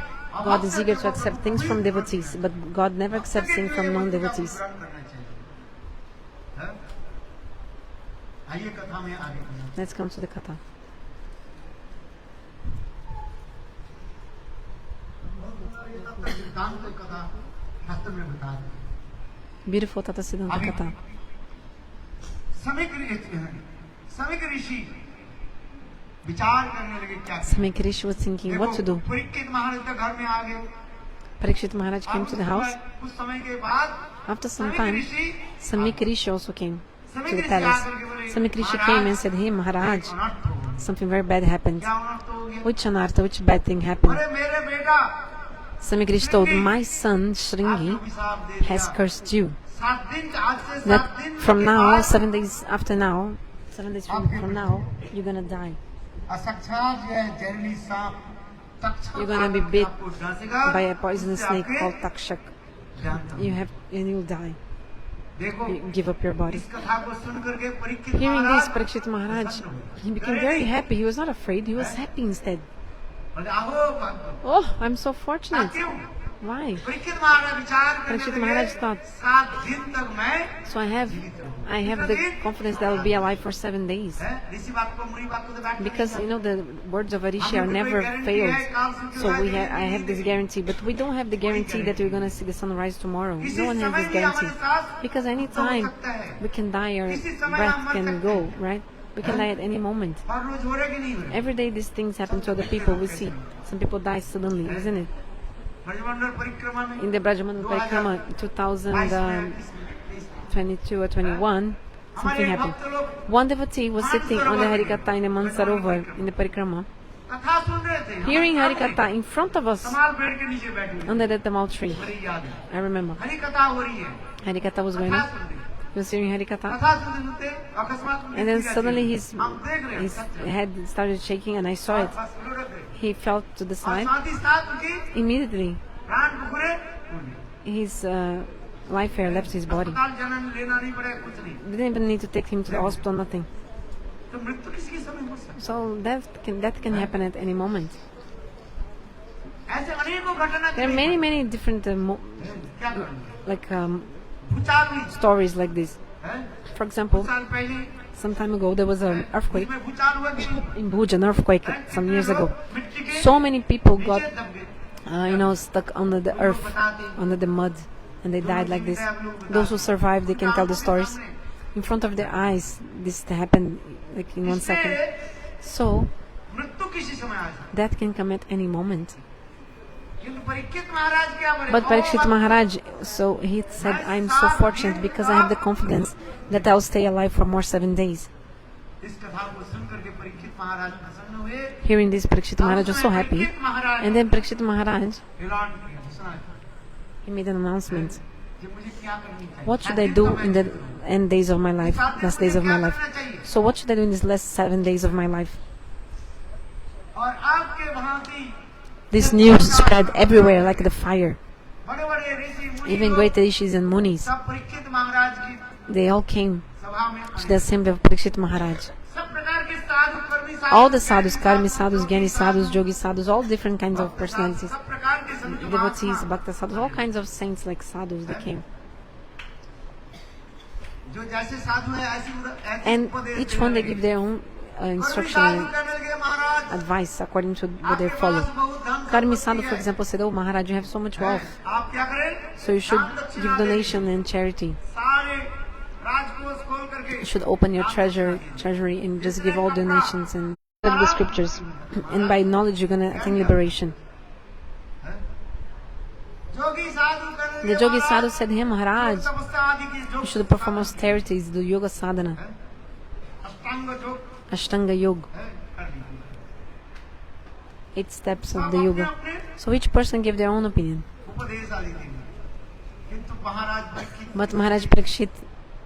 God is eager to accept things from devotees, but God never accepts things from non-devotees.
आइए कथा में आगे बढ़ते हैं।
Let's come to the Katha.
सिद्धांत कथा शास्त्र में बता रहे हैं।
Beautiful Tata Siddhanta Katha.
Samik ऋषि विचार करने लगे क्या करें।
Samik Rishi was thinking what to do.
Parikshit महाराज के घर में आ गए।
Parikshit Maharaj came to the house.
कुछ समय के बाद
After some time, Samik Rishi also came to the palace. Samik Rishi came and said, "Hey Maharaj, something very bad happened."
क्या होना तो हो गया?
Which anartha, which bad thing happened?
अरे मेरे बेटा
Samik Rishi told, "My son Shringi
अभिशाप दे
has
दिया।
cursed you.
7 दिन आज से 7
That
दिन
from
के
now,
बाद
7 days after now, 7 days from now, you're gonna die.
असक्षात जो है जहरीली सांप Takshak
You're gonna be bit
आपको डसेगा,
by a poisonous
उससे
snake
आपके
called Takshak.
जान जाओ।
And you'll die.
देखो
You give up your body."
इस कथा को सुन करके Parikshit
Hearing
Maharaj
this, Parikshit Maharaj, he became very happy. He was not afraid, he was happy instead.
बोले, "आहो भक्त,
Oh, I'm so fortunate.
क्यों?"
Why?
परीक्षित महाराज विचार करने
परीक्षित
लगे,
महाराज thought,
7 दिन तक मैं
So I have the confidence that I'll be alive for 7 days.
है, ऋषि बात को मुनि बात को तो बैठ
Because you know the words of a rishi are never failed. So I have this guarantee, but we don't have the guarantee that we're gonna see the sunrise tomorrow. No one has this guarantee. Because any time we can die, our breath can go, right? We can die at any moment.
हर रोज हो रहे कि नहीं हो रहे?
Every day these things happen to other people. We see some people die suddenly, isn't it?
Brajmandal परिक्रमा में
In the Brajamana Parikrama 2022 or 21, something happened. One devotee was sitting on the Harikatha in the Mansarovar in the Parikrama,
कथा सुन रहे थे,
hearing Harikatha in front of us
कमाल पेड़ के नीचे बैठे हुए,
under the Tamal tree.
बड़ी याद है।
I remember.
हरी कथा हो रही है,
Harikatha was going
कथा
on.
सुन रहे,
He was hearing Harikatha.
कथा सुनते सुनते अकस्मात
And then
उनकी
suddenly
हम देख रहे हैं,
his
सत्य।
head started shaking and I saw it.
बस लुढ़क गए।
He fell to the
और
side.
साथ ही साथ उनकी
Immediately,
प्राण बुखरे उड़ गए।
his life air left his body.
अस्पताल जन्म लेना नहीं पड़ेगा, कुछ नहीं।
We didn't even need to take him to the hospital, nothing.
तो मृत्यु किसी के समय हो सकती
So that can happen at any moment.
है। ऐसे अनेकों घटना
There are many different
क्या करेंगे?
like
भूचाल हुई
stories like this.
है?
For example,
कुछ साल पहले
some time ago there was an earthquake
इसमें भूचाल हुआ कि
in Bhuj, an earthquake some years ago.
मिट्टी के
So many people got
नीचे दब गए।
stuck under the earth, under the mud, and they died like this. Those who survived, they can tell the stories. In front of their eyes, this happened like in 1 second. So
मृत्यु किसी समय आ सकती
that can come at any moment.
है। किंतु परीक्षित महाराज क्या बोले?
But Parikshit Maharaj, so he said, I'm so fortunate because I have the confidence that I'll stay alive for more 7 days.
इस कथा को सुन करके परीक्षित महाराज प्रसन्न हुए।
Hearing this, Parikshit Maharaj was so happy.
Parikshit Maharaj
And then Parikshit Maharaj,
ऐलान किया, घोषणा की,
he made an announcement.
कि मुझे क्या करनी चाहिए?
What should I do in the end days of my life, last days of my life? So what should I do in these last 7 days of my life?
और आपके भांति
This news spread everywhere like the fire.
बड़े-बड़े ऋषि मुनि
Even
लोग
great rishis and munis,
सब परीक्षित महाराज की
they all came
सभा में
to the assembly of Parikshit Maharaj.
सब प्रकार के साधु कर्मी साधु
All the sadhus, karmi sadhus, gyani sadhus, yogi sadhus, all different kinds of personalities.
सब प्रकार के संत
Devotees, bhakta sadhus, all kinds of saints like sadhus, they came.
जो जैसे साधु है ऐसी
And
उपदेश
each
देने
one they
लगे।
give their own
कर्मी
instruction
साधु
and
कहने लगे, महाराज
advice according to what they
आपके
follow.
पास बहुत धन
Karmi
संपत्ति
sadhu, for
है।
example, said, "Oh Maharaj, you have so much wealth,
आप क्या करें?
so you should
दान दक्षिणा
give
they
donation and charity.
सारे राजकोष खोल करके
You should open your treasury and just give all donations and read the scriptures. And by knowledge, you're gonna attain liberation."
जोगी साधु कहने
The
लगे,
yogi
महाराज,
sadhu said, "Hey Maharaj,
तपस्या आदि की जो
you should perform austerities, do yoga sadhana,
अष्टांग योग
ashtanga yoga,
है, कर दीजिए।
8 steps of
सब
the
अपने
yoga."
अपने
So each person gave their own opinion.
उपदेश आदि देंगे। किंतु महाराज परीक्षित
But Maharaj Parikshit,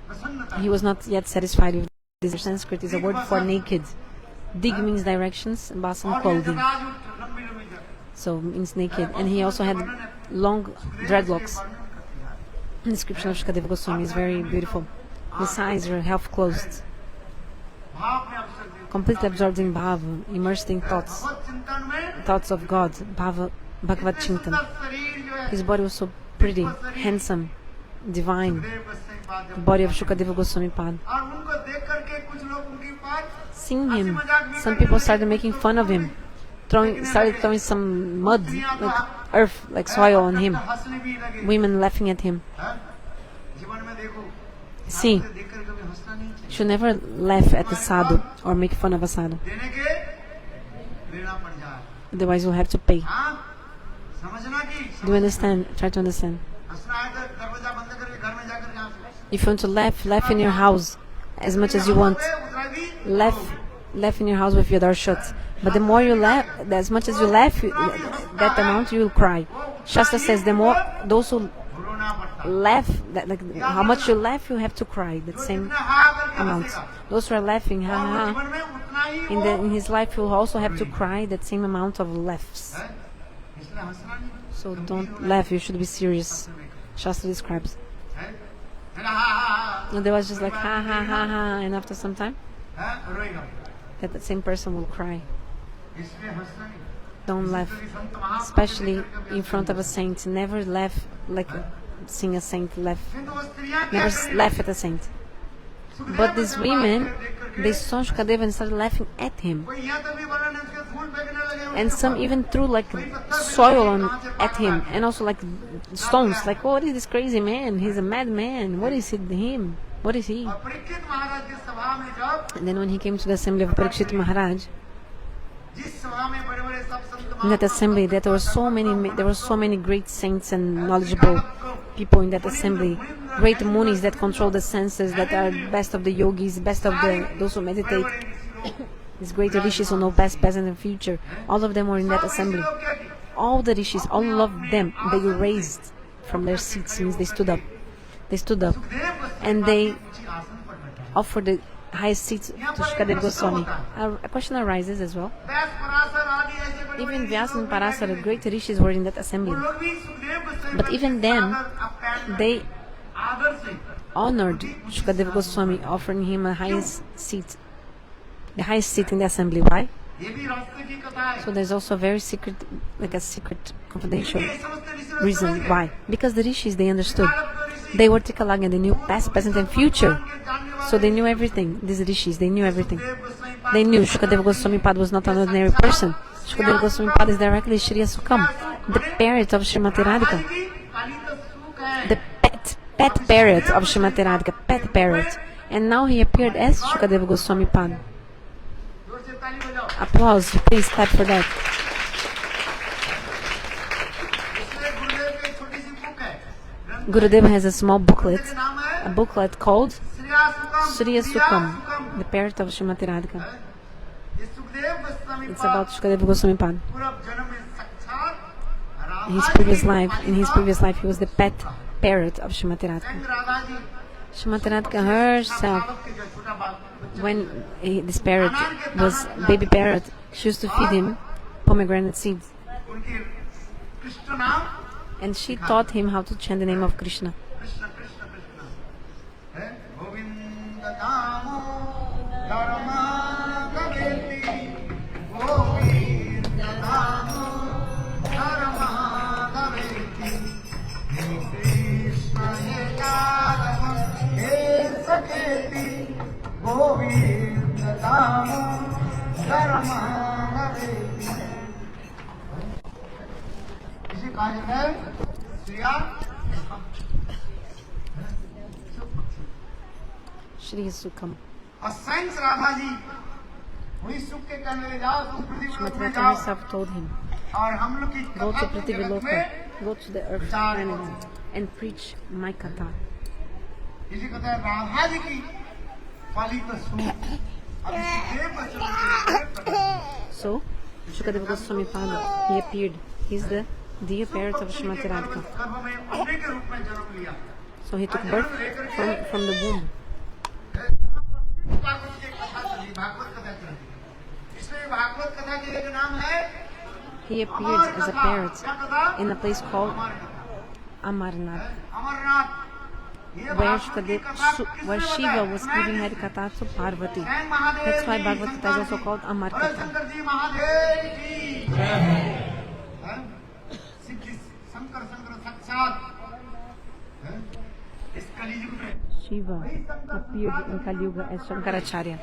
प्रसन्नता
he was not yet satisfied with this. Sanskrit is a word for naked. Dig means directions, basam
और ये
clothing.
जटाजूट लंबी लंबी जटा।
So means naked. And he also had long dreadlocks. The description of Shukadeva Goswami is very beautiful. His eyes were half closed,
भाव में अवसर
completely absorbed in bhava, immersed in thoughts,
भगवत चिंतन में
thoughts of God, Bhagavad Chintan.
शरीर जो है
His body was so pretty, handsome, divine,
देव गोस्वामी पाद
the body of Shukadeva Goswami Pad.
और उनको देख करके कुछ लोग उनके पास
Seeing him, some people started making fun of him, started throwing some mud, like earth, like soil on him.
हंसने भी लगे
Women laughing at him.
हैं? जीवन में देखो
See,
साधु देख कर कभी हंसना नहीं चाहिए
should never laugh at a sadhu or make fun of a sadhu.
देने के लेना पड़ जाए
Otherwise, you'll have to pay.
हाँ समझना कि
Do you understand? Try to understand.
हंसना है तो दरवाजा बंद करके घर में जाकर यहाँ
If you want to laugh, laugh in your house as much as you want.
उतना भी
Laugh in your house with your door shut. But the more you laugh, as much as you laugh, that amount you will cry. Shastra says the more those who
रोना पड़ता
laugh, like how much you laugh, you have to cry. That same
है हाँ करके
amount.
हंसेगा
Those who are laughing, ha
और
ha.
जीवन में उतना ही
In,
वो
in his life, he will also have to cry that same amount of laughs.
है इसलिए हंसना नहीं
So don't laugh. You should be serious. Shastra describes.
है ना हाँ
And they was just like ha ha ha ha, and after some time,
हाँ रोएगा
that same person will cry.
इसलिए हंसना नहीं
Don't laugh,
संत महापुरुष
especially in front of a saint. Never laugh like seeing a saint laugh.
किंतु वो स्त्रियां क्या
Never
कर रही
laugh at a saint. But these women, they saw Shukadeva and started laughing at him.
कोई यहाँ तक भी बोला नहीं उसके फूल फेंकने लगे
And some even threw like soil at him, and also like stones. Like, oh, what is this crazy man? He's a madman. What is him? What is he?
और परीक्षित महाराज की सभा में जब
And then when he came to the assembly of Parikshit Maharaj,
जिस सभा में बड़े बड़े सब संत
in that assembly, there were so many great saints and knowledgeable people in that assembly, great munis that control the senses, that are best of the yogis, best of those who meditate, these great rishis who know past, present, and future. All of them were in that assembly. All the rishis, all of them, they raised from their seats, means they stood up. They stood up, and they offered the highest seats to Shukadeva Goswami. A question arises as well.
व्यास पराशर आदि ऐसे बड़े
Even Vyasa and Parasara, great rishis, were in that assembly.
लोग भी Sukhdev Goswami
But even them, they
आदर से
honored Shukadeva Goswami, offering him the highest seat in the assembly. Why?
ये भी रास्ते की कथा है
So there's also a very secret, like a secret, confidential
ये समझते ऋषि
reason. Why? Because the rishis, they understood. They were Tikalag and they knew past, present, and future. So they knew everything. These rishis, they knew everything. They knew Shukadeva Goswami Pad was not an ordinary person. Shukadeva Goswami Pad is directly Shriya Sukam, the parrot of Srimati Radhika.
काली तो सुख है
The pet parrot of Srimati Radhika, pet parrot. And now he appeared as Shukadeva Goswami Pad.
जोर से ताली बजाओ
Applause, please clap for that.
इसलिए गुरुदेव की एक छोटी सी बुक है ग्रंथ
Gurudev has a small booklet,
का नाम है
a booklet called
Shriya
Shriya
सुखम
Sukam, the parrot of Srimati Radhika.
ये Sukhdev Goswami
It's about Shukadeva Goswami Pad.
पूर्व जन्म में साक्षात
In his previous life, he was the pet parrot of Srimati Radhika.
संग Radha ji
Srimati Radhika herself,
बालक के जो छोटा बालक
when this parrot was baby parrot, she used to feed him pomegranate seeds,
उनकी कृष्ण नाम
and she taught him how to chant the name of Krishna.
Krishna Krishna Krishna है गोविंद नामो धर्म कवेति गोविंद नामो धर्म कवेति हे कृष्ण हे यादव हे सखेति गोविंद नामो धर्म कवेति इसी कार्य में श्रिया
Shri Sukham.
और साइंस राधा जी वही सुख के कहने ले जाओ तुम पृथ्वी लोक
Srimati
में
Radhika
जाओ
herself told him,
और हम लोग की
go
कथा
to
की
Prithvi
जगत
Loka,
में
go to the earth planet, and preach my katha.
इसी कथा राधा जी की पालित सुख अब इसी देव बच्चों के
So, Shukadeva Goswami Pada, he appeared. He's the dear parrot of Srimati Radhika.
गर्भ में अंडे के रूप में जन्म लिया
So he took birth from the womb.
Bhagavat की कथा चली भागवत कथा चली इसलिए भागवत कथा के एक नाम है
He appeared as a parrot in a place called Amarnath.
Amarnath
where Shiva was giving Harikatha to Parvati. That's why Bhagavata is also called Amar Katha.
Shankar ji Mahadev की हैं? शिव जी शंकर साक्षात हैं? इस कलियुग में
Shiva appeared in Kali Yuga as Shankaracharya.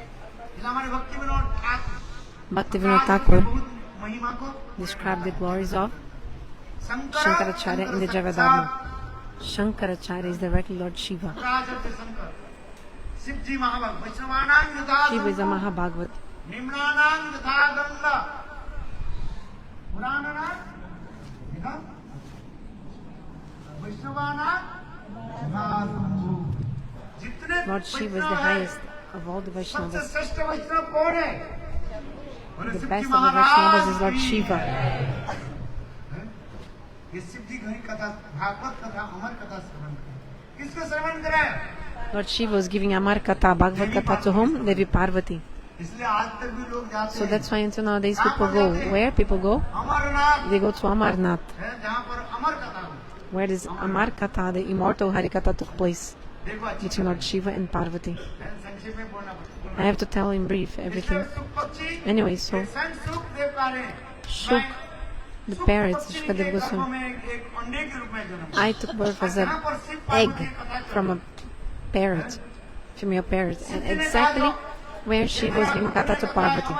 हमारे भक्ति Vinod
Bhaktivinoda Thakur
महिमा को
described the glories of Shankaracharya in the Javadharma. Shankaracharya is directly Lord Shiva.
Shiv जी महाभाग वैष्णवानां यथा
Shiva is a Mahabhagavat.
निम्नानां यथा गंगा पुराणानां यथा वैष्णवानां यथा शंभु जितने
Lord Shiva is the highest of all the
सबसे
Vaishnavas.
श्रेष्ठ वैष्णव कौन है? बोले
The
Shiv
best
ji
of the Vaishnavas is
Maharaj
Lord
की।
Shiva.
ये शिव जी घनी कथा भागवत कथा अमर कथा श्रवण करें। किसको श्रवण करें?
Lord Shiva was giving Amar Katha, Bhagavad Katha to whom? Devi Parvati.
इसलिए आज तक भी लोग जाते
So
हैं
that's why until nowadays people go. Where people go?
Amarnath
They go to Amarnath,
है जहाँ पर अमर कथा हो।
where this Amar Katha, the immortal Harikatha, took place
देखो अच्छी
between Lord Shiva and Parvati.
संक्षेप में बोलना पड़ेगा।
I have to tell in brief everything.
इसलिए सुख पक्षी
Anyway, so
सन सुख देव पारे
Shuk, the parrots, Shukadev Goswami,
में एक अंडे के रूप में जन्म
I took birth as an egg from a parrot, female parrot, and exactly where Shiva was giving Katha to Parvati.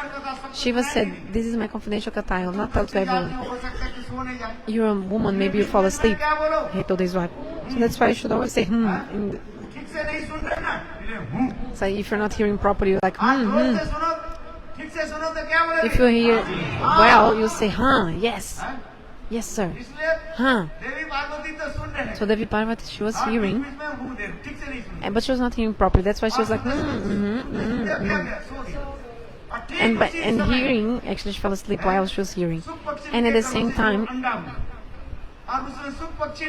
Shiva said, "This is my confidential Katha, I will not tell to everyone.
हो सकता है कि सो नहीं जाए।
You're a woman, maybe you fall asleep."
क्या बोलो?
He told his wife. So that's why you should always say, in the,
ठीक से नहीं सुन रहे ना? इसलिए हूँ।
so if you're not hearing properly, you're like,
जोर से सुनो, ठीक से सुनो तो क्या बोले?
If you hear well, you say, yes. Yes, sir.
इसलिए देवी पार्वती तो सुन रहे हैं।
So Devi Parvati, she was hearing,
बीच में हूँ दे, ठीक से नहीं सुन रहे।
but she was not hearing properly. That's why she was like,
क्या क्या सो गई। और ठीक उसी
and
समय
hearing, actually she fell asleep while she was hearing.
सुख पक्षी
And at
के
the same
गर्भ से
time,
अंडा हुआ। और उसने सुख पक्षी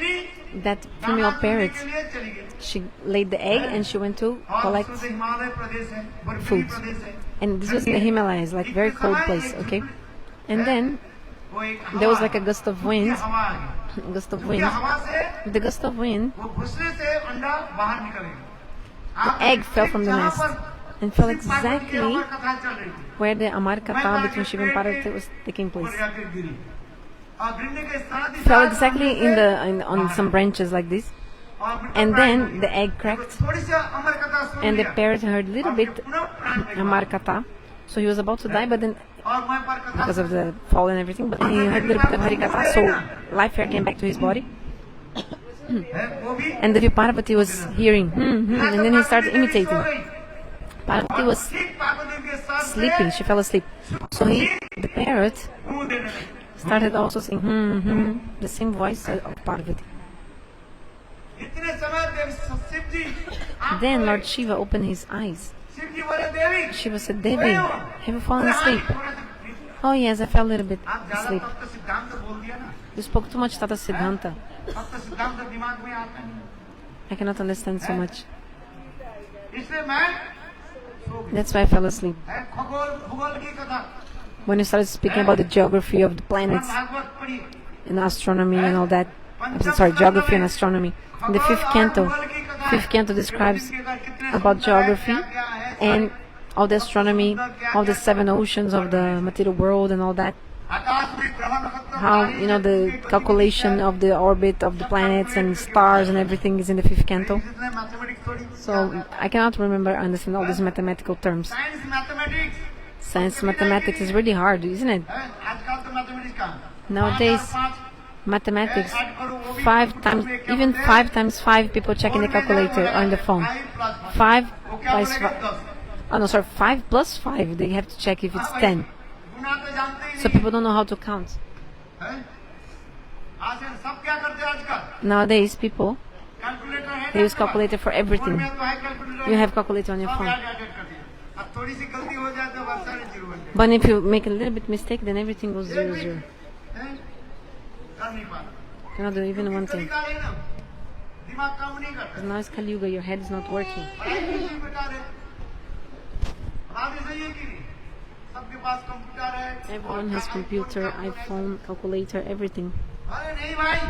that female parrot,
के लिए चली गई।
she laid the egg and she went to
और
collect
उसमें हिमालय प्रदेश है, बर्फीली
food.
प्रदेश है।
And this was in the Himalayas, like very cold place, okay? And then
वो एक
there was
हवा
like a gust of wind,
हवा आ गई।
gust of
ये
wind.
हवा से
The gust of wind,
वो घुसने से अंडा बाहर निकलेगा।
the egg fell from the nest and fell exactly
कथा चल रही थी।
where the Amar Katha between Shiva and Parvati was taking place.
और जाके गिरी। और गिरने के साथ ही
Fell
साथ
exactly on some branches like this,
और मिट्टी
and
प्राण
then
हुई।
the egg cracked,
थोड़ी सी अमर कथा सुन
and the
लिया।
parrot heard a little
और
bit
फिर पुनः प्राण में
Amar Katha, so he was about to die, but then
और मैं पर कथा
because of the fall and everything, but then he heard a little bit of Harikatha, so life air came back to his body,
है, वो भी
and Devi Parvati was hearing, and then he started imitating. Parvati was
ठीक पार्वती के साथ
sleeping, she fell asleep. So the parrot
मुंह देने लगे।
started also saying, the same voice of Parvati.
इतने समय देव शिव जी आप
Then Lord Shiva opened his eyes.
Shiv जी बोले देवी
Shiva said, Devi, have you fallen asleep?
थोड़ा सा
Oh yes, I fell a little bit
आप ज्यादा
asleep.
तब तो सिद्धांत बोल दिया ना
You spoke too much Tata Siddhanta.
अब तो सिद्धांत दिमाग में आता नहीं
I cannot understand so much.
इसलिए मैं सो गई
That's why I fell asleep.
है खगोल भूगोल की कथा
When you started speaking about the geography of the planets
Bhagavat पढ़ी
and astronomy and all that, sorry, geography and astronomy. In the fifth canto describes about geography and all the astronomy, all the 7 oceans of the material world and all that.
आकाश में ग्रह नक्षत्र
How, the calculation of the orbit of the planets and stars and everything is in the 5th canto.
जितने mathematics थोड़ी
So I cannot remember, understand all these mathematical terms.
Science mathematics
Science mathematics is really hard, isn't it?
है आजकल तो mathematics का
Nowadays, mathematics, 5 times, even 5 times 5 people check in the calculator or on the phone. 5 plus 5, oh no, sorry, 5 plus 5, they have to check if it's 10.
गुना तो जानते ही
So people don't know how to count.
हैं आज सब क्या करते हैं आजकल
Nowadays, people,
calculator है
they use calculator for
phone
everything.
में तो है calculator
You have calculator on your
सब
phone.
ऐड कर दिया अब थोड़ी सी गलती हो जाए तो बस सारे जीरो बन जाए
But if you make a little bit mistake, then everything goes 0, 0.
हैं? कर नहीं पाता
Cannot do even one thing.
तरीका है ना दिमाग काम नहीं करता
Now it's Kali Yuga, your head is not working.
पढ़ाई नहीं बेकार है बात ऐसा ही है कि नहीं सबके पास कंप्यूटर है
Everyone has computer, iPhone, calculator, everything.
अरे नहीं भाई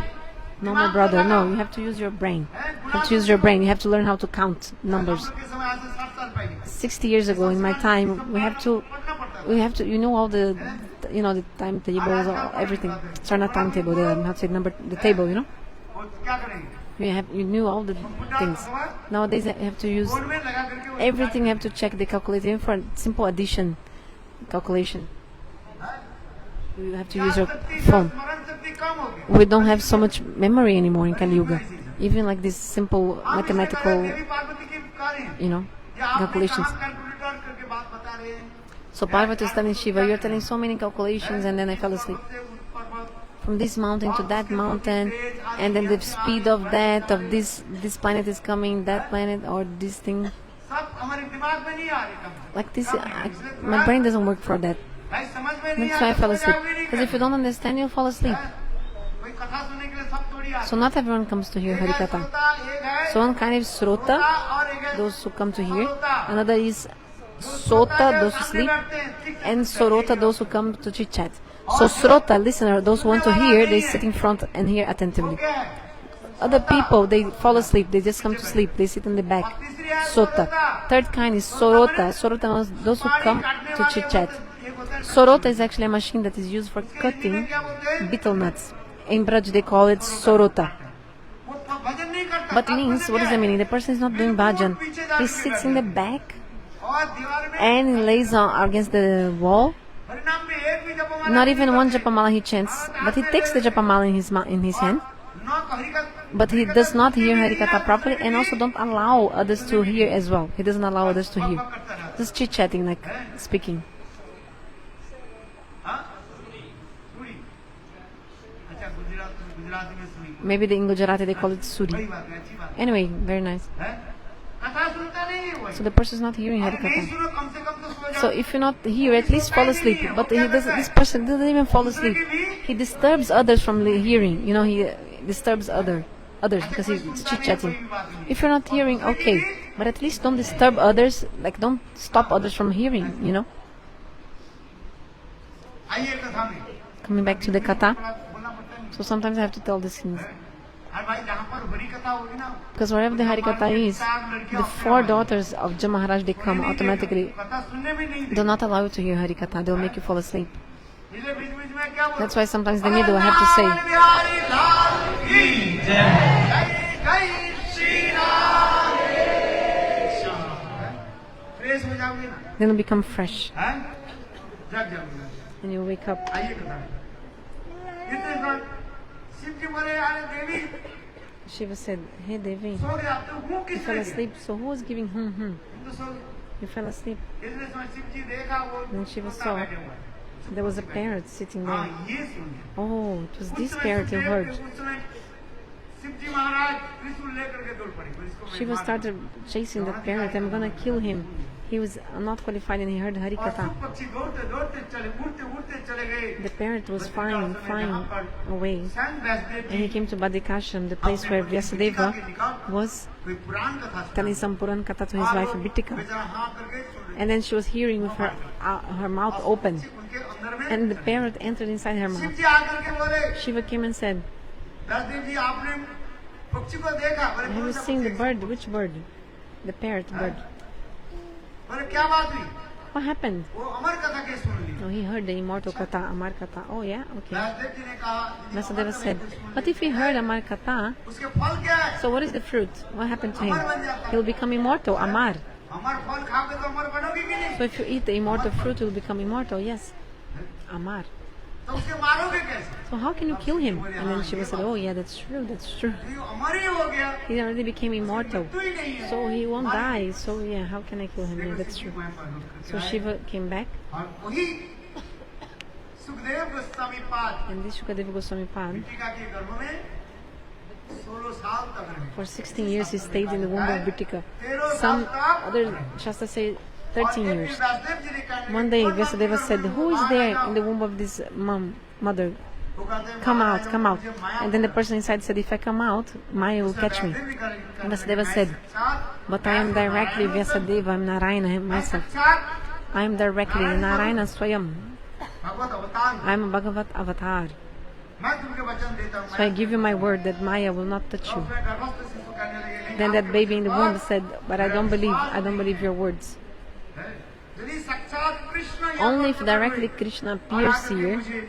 No, my brother, no, you have to use your brain.
हैं?
You have to use your brain. You have to learn how to count numbers.
के समय आज से 60 साल पहले
60 years ago, in my time, we have to, you know, all the timetables, everything. Sorry, not timetable, how to say number, the table, you know.
वो क्या करेंगे
You knew all the things. Nowadays, you have to use
phone में लगा करके वो
everything. You have to check the calculator, even for simple addition calculation. You have to use your phone.
स्मरण शक्ति कम हो गई
We don't have so much memory anymore in Kali Yuga. Even like this simple mathematical,
देवी पार्वती की कार्य
you know,
या आपने
calculations.
कहाँ calculator करके बात बता रहे हैं
So Parvati was telling Shiva, you're telling so many calculations, and then I fell asleep.
से उस पर्वत
From this mountain to that mountain, and then the speed of that, of this planet is coming, that planet, or this thing.
सब हमारे दिमाग में नहीं आ रही कम
Like this, my brain doesn't work for that.
भाई समझ में नहीं
That's why I
आता
fell
तो
asleep.
जाओगे नहीं
Because if you don't understand, you'll fall asleep.
कोई कथा सुनने के लिए सब थोड़ी आते
So not everyone comes to hear Harikatha.
एक है
So one kind of srota,
और एक है
those who come to hear. Another is sota, those who sleep. And sorota, those who come to chit chat. So srota, listener, those who want to hear, they sit in front and hear attentively. Other people, they fall asleep, they just come to sleep, they sit in the back. Sota. Third kind is sorota. Sorota means those who come to chit chat. Sorota is actually a machine that is used for cutting betel nuts. In Braj they call it sorota.
वो भजन नहीं करता
But means, what does that mean? The person is not doing bhajan. He sits in the back
और दीवार में
and he lays on against the wall.
परिणाम में एक भी जपमाला
Not even one japamala he chants, but he takes the japamala in his hand.
न हरिकत
But he does not hear Harikatha properly, and also don't allow others to hear as well. He doesn't allow others to hear.
करता रहता
Just chit-chatting, like speaking.
हाँ सुरी अच्छा गुजराती में सुरी
Maybe in Gujarati they call it suri.
वही बात है अच्छी बात
Anyway, very nice.
है कथा सुनता नहीं है वो
So the person is not hearing
नहीं
Harikatha.
सुनो कम से कम तो सो
So
जाओ
if you not hear, at least fall asleep. But this person doesn't even fall asleep. He disturbs others from hearing. You know, he disturbs others because he's chit-chatting. If you're not hearing, okay, but at least don't disturb others. Like don't stop others from hearing. You know.
आइए कथा में
Coming back to the katha.
बोलना पड़ता है
So sometimes I have to tell these things.
अरे भाई जहाँ पर बड़ी कथा होगी ना
Because wherever the Harikatha is, the 4 daughters of Jam Maharaj, they come automatically.
कथा सुनने भी नहीं
Do not allow you to hear Harikatha. They'll make you fall asleep.
इसलिए बीच बीच में क्या बोलते
That's why sometimes in the middle I have to say,
Bihari लाल की जय जय श्री राम फ्रेश हो जाओगे ना
then you'll become fresh
हैं जग जाओगे
and you'll wake up.
आइए कथा इतने साल शिव जी बोले अरे देवी
Shiva said, hey Devi,
सो गए आप तो हूँ
you
किस
fell
लिए
asleep, so who was giving
तुम तो सो गए
You fell asleep.
इसलिए समय शिव जी देखा वो
Then Shiva
तोता
saw
बैठे हुए हैं।
there was a parrot sitting
हाँ
there.
ये सुनिए
Oh, it was
उस
this
समय
parrot you
सुखदेव
heard.
के उस समय शिव जी महाराज त्रिशूल लेकर के दौड़ पड़े फिर इसको मैं
Shiva
मार
started chasing that parrot. I'm gonna kill him. He was not qualified and he heard
और
Harikatha.
सब पक्षी दौड़ते दौड़ते चले उड़ते उड़ते चले गए
The parrot was flying away.
स्वयं Vyasdev
And he came to Badikashram, the place where Vyasadeva was
कोई पुराण कथा
telling some Puran Katha to his wife Bittika.
बेचारा हाँ करके सुन
And then she was hearing with her mouth open.
उनके अंदर में
And the parrot entered inside her
Shiv
mouth.
जी आकर के बोले
Shiva came and said,
Vyasdev जी आपने पक्षी को देखा बोले
have
कौन
you
सा
seen the
पक्षी?
bird? Which bird? The parrot bird.
बोले क्या बात हुई
What happened?
वो अमर कथा के सुन ली
Oh, he heard the immortal Katha, Amar Katha. Oh, yeah? Okay.
Vyasdev जी ने कहा "यदि
Vyasadeva
अमर
said,
कथा सुन ली,
but if he heard Amar Katha,
उसके फल क्या है
so what is the fruit? What happened to him? He'll become immortal, Amar.
अमर फल खाओगे तो अमर बनोगे कि नहीं
So if you eat the immortal fruit, you'll become immortal. Yes. Amar.
तो उसके मारोगे कैसे
So how can you kill him? And then Shiva said, oh, yeah, that's true. That's true.
तो ये अमर ही हो गया
He already became immortal.
तो ही नहीं है
So he won't die. So yeah, how can I kill him? Yeah, that's true. So Shiva came back,
और वही सुखदेव गोस्वामी पाद
and this Shukadeva Goswami Pad,
टीका के गर्भ में 16 साल तक रहे
for 16 years he stayed in the womb of Bittika. Some other Shastra say 13
और
years.
फिर व्यासदेव जी ने कहा
One day Vyasadeva said, who is there in the womb of this mother?
वो कहते हैं,
Come out, come out.
मुझे माया
And then the person inside said, if I come out, Maya will catch me.
Vyasdev भी करेंगे,
Vyasadeva said,
साक्षात
but I am directly Vyasadeva, I'm Narayana myself.
साक्षात
I am directly Narayana Swayam.
भगवत अवतार
I am a Bhagavat avatar.
मैं तुमके वचन देता हूँ
So I give you my word that Maya will not touch
तो
you.
उसमें गर्भस्थ शिशु कहने लगे नहीं,
Then that
आपके
baby in the
वचन
womb
पर
said, but I don't believe your words.
है। यदि साक्षात कृष्ण यहाँ
Only if
पर
directly
प्रकट
Krishna
हुए,
appears
और आकर के
here
मुझे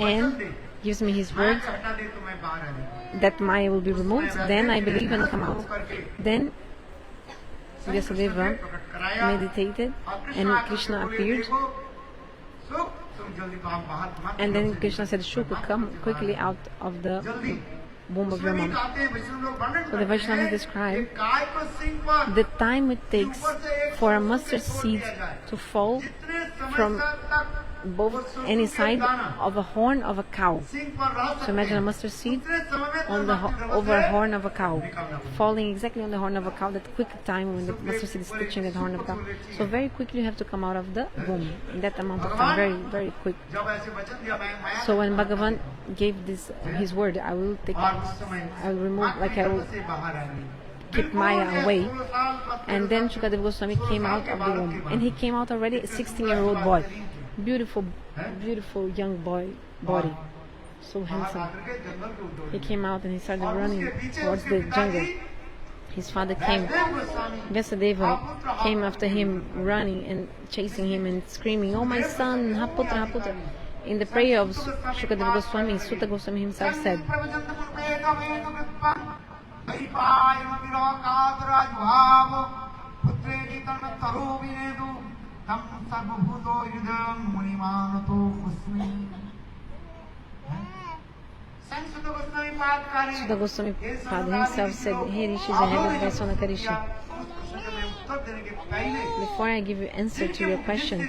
वचन
and
they,
gives me his
Maya
words,
को हटा दे तो मैं बाहर आ जाऊंगा।
that Maya will be removed, then I believe and come out. Then Vyasadeva
प्रकट कराया,
meditated
और
and
आकर के
Krishna
बोले,
appeared.
देखो, सुख, तुम जल्दी तो आप बाहर मत
And
निकलो,
then Krishna said, Shukra, come quickly out of the
जल्दी।
womb of your
उसमें भी
mom.
कहते हैं, वैष्णव लोग वर्णन
So the
करते
Vaishnavas
हैं,
describe
कि गाय को सिंह पर
the time it takes for a mustard seed to fall
जितने समय
from
तक
both any side of a horn of a cow.
Singh पर रह
So
सकते
imagine a
हैं,
mustard seed
उतने समय में
on
तुम
the
अपनी तरफ
over a
से
horn of a cow,
निकलना पड़ेगा।
falling exactly on the horn of a cow. That quick time when the mustard seed is touching the horn of a cow. So very quickly you have to come out of the womb in that amount of time, very very quick.
जब ऐसे वचन दिया, मैं माया
So when Bhagavan gave this his word, I will take,
और उस समय
I will remove, like I will
से बाहर आएंगे।
keep Maya away.
16 साल तक
And then Shukadeva Goswami came out of the womb, and he came out already a 16-year-old boy, beautiful, beautiful young boy body, so handsome.
आकर के जंगल के Uddhav
He came out and he started
और
running
उसके पीछे
towards
उसके
the
पिताजी
jungle. His father came.
Dev Goswami
Vyasadeva came after him, running and chasing him and screaming, "Oh my son, Haputra, Haputra!" In the prayer of Shukadeva Goswami, Sutta Goswami himself said, Sutta Goswami father himself said, "Hey Rishis, I have advice on Akarishi. Before I give you answer to your question,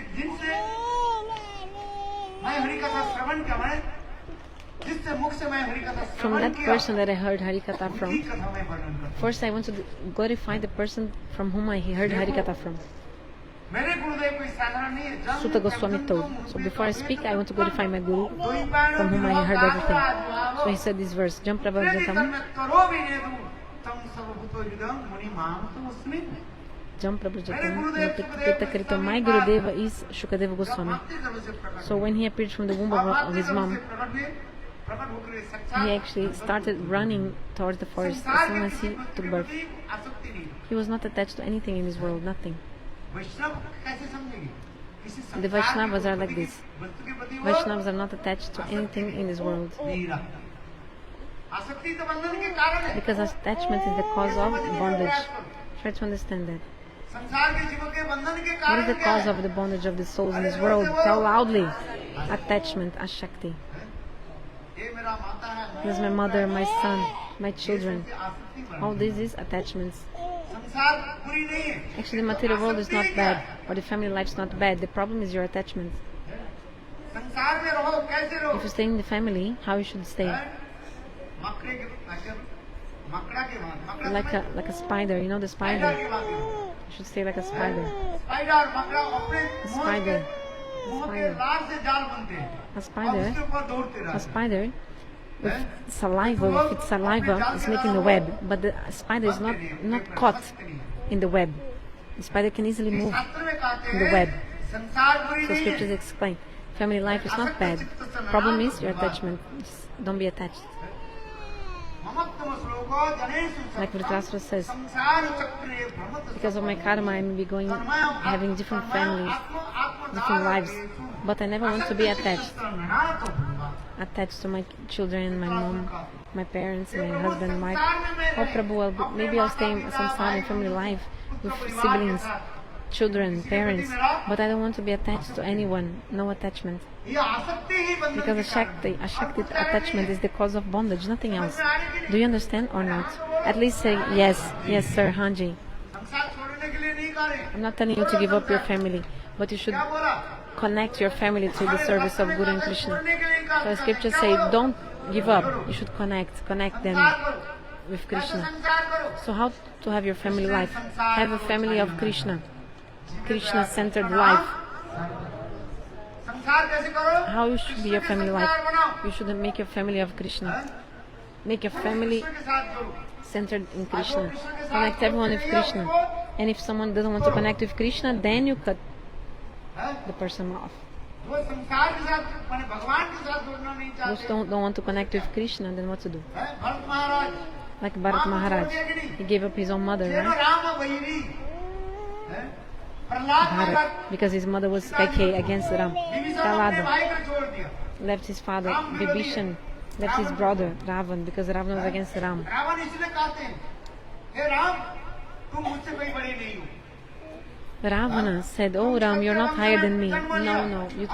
from that person that I heard Harikatha from, first I want to glorify the person from whom I heard Harikatha from." Sutta Goswami told. So before I speak, I want to glorify my Guru from whom I heard everything. So he said this verse, Jam Prabhajatam, Jam Prabhajatam, Pita Krito. My Gurudeva is Shukadeva Goswami. So when he appeared from the womb of his mom, he actually started running towards the forest as soon as he took birth. He was not attached to anything in this world, nothing. The Vaishnavas are like this. Vaishnavas are not attached to anything in this world. Because attachment is the cause of bondage. Try to understand that. What is the cause of the bondage of the souls in this world? Tell loudly. Attachment, Ashakti. This is my mother, my son, my children. All this is attachments. Actually, the material world is not bad, or the family life is not bad. The problem is your attachment. If you stay in the family, how you should stay? Like a spider, you know the spider? You should stay like a spider. A spider. A spider with saliva, with its saliva is making the web, but the spider is not caught in the web. The spider can easily move in the web. So scriptures explain, family life is not bad. Problem is your attachment. Just don't be attached. Like Dhritarashtra says, because of my karma I may be having different families, different lives, but I never want to be attached to my children, my mom, my parents, my husband, wife. Oh Prabhu, maybe I'll stay in samsara, family life, with siblings, children, parents, but I don't want to be attached to anyone, no attachment. Because Ashakti attachment is the cause of bondage, nothing else. Do you understand or not? At least say yes, yes sir, Hanji. I'm not telling you to give up your family, but you should connect your family to the service of Guru and Krishna. So scriptures say don't give up, you should connect them with Krishna. So how to have your family life? Have a family of Krishna, Krishna-centered life. How you should be your family life? You should make your family of Krishna. Make your family centered in Krishna. Connect everyone with Krishna. And if someone doesn't want to connect with Krishna, then you cut the person off. Those don't want to connect with Krishna, then what to do? like Bharat Maharaj. He gave up his own mother,
જેનો
right?
Ram વૈરી હે? પ્રહલાદ ને
Bharat, because his mother was Kaikeyi against Ram.
Vibhishan अपने
Prahlada
भाई को छोड़ दिया
left his father, Vibhishan left his brother Ravan because Ravan was against Ram.
Ravan इसलिए कहते हैं हे राम तुम मुझसे कोई बड़े नहीं हो
Ravana said, "Oh Ram, you're not higher than me. No, no, you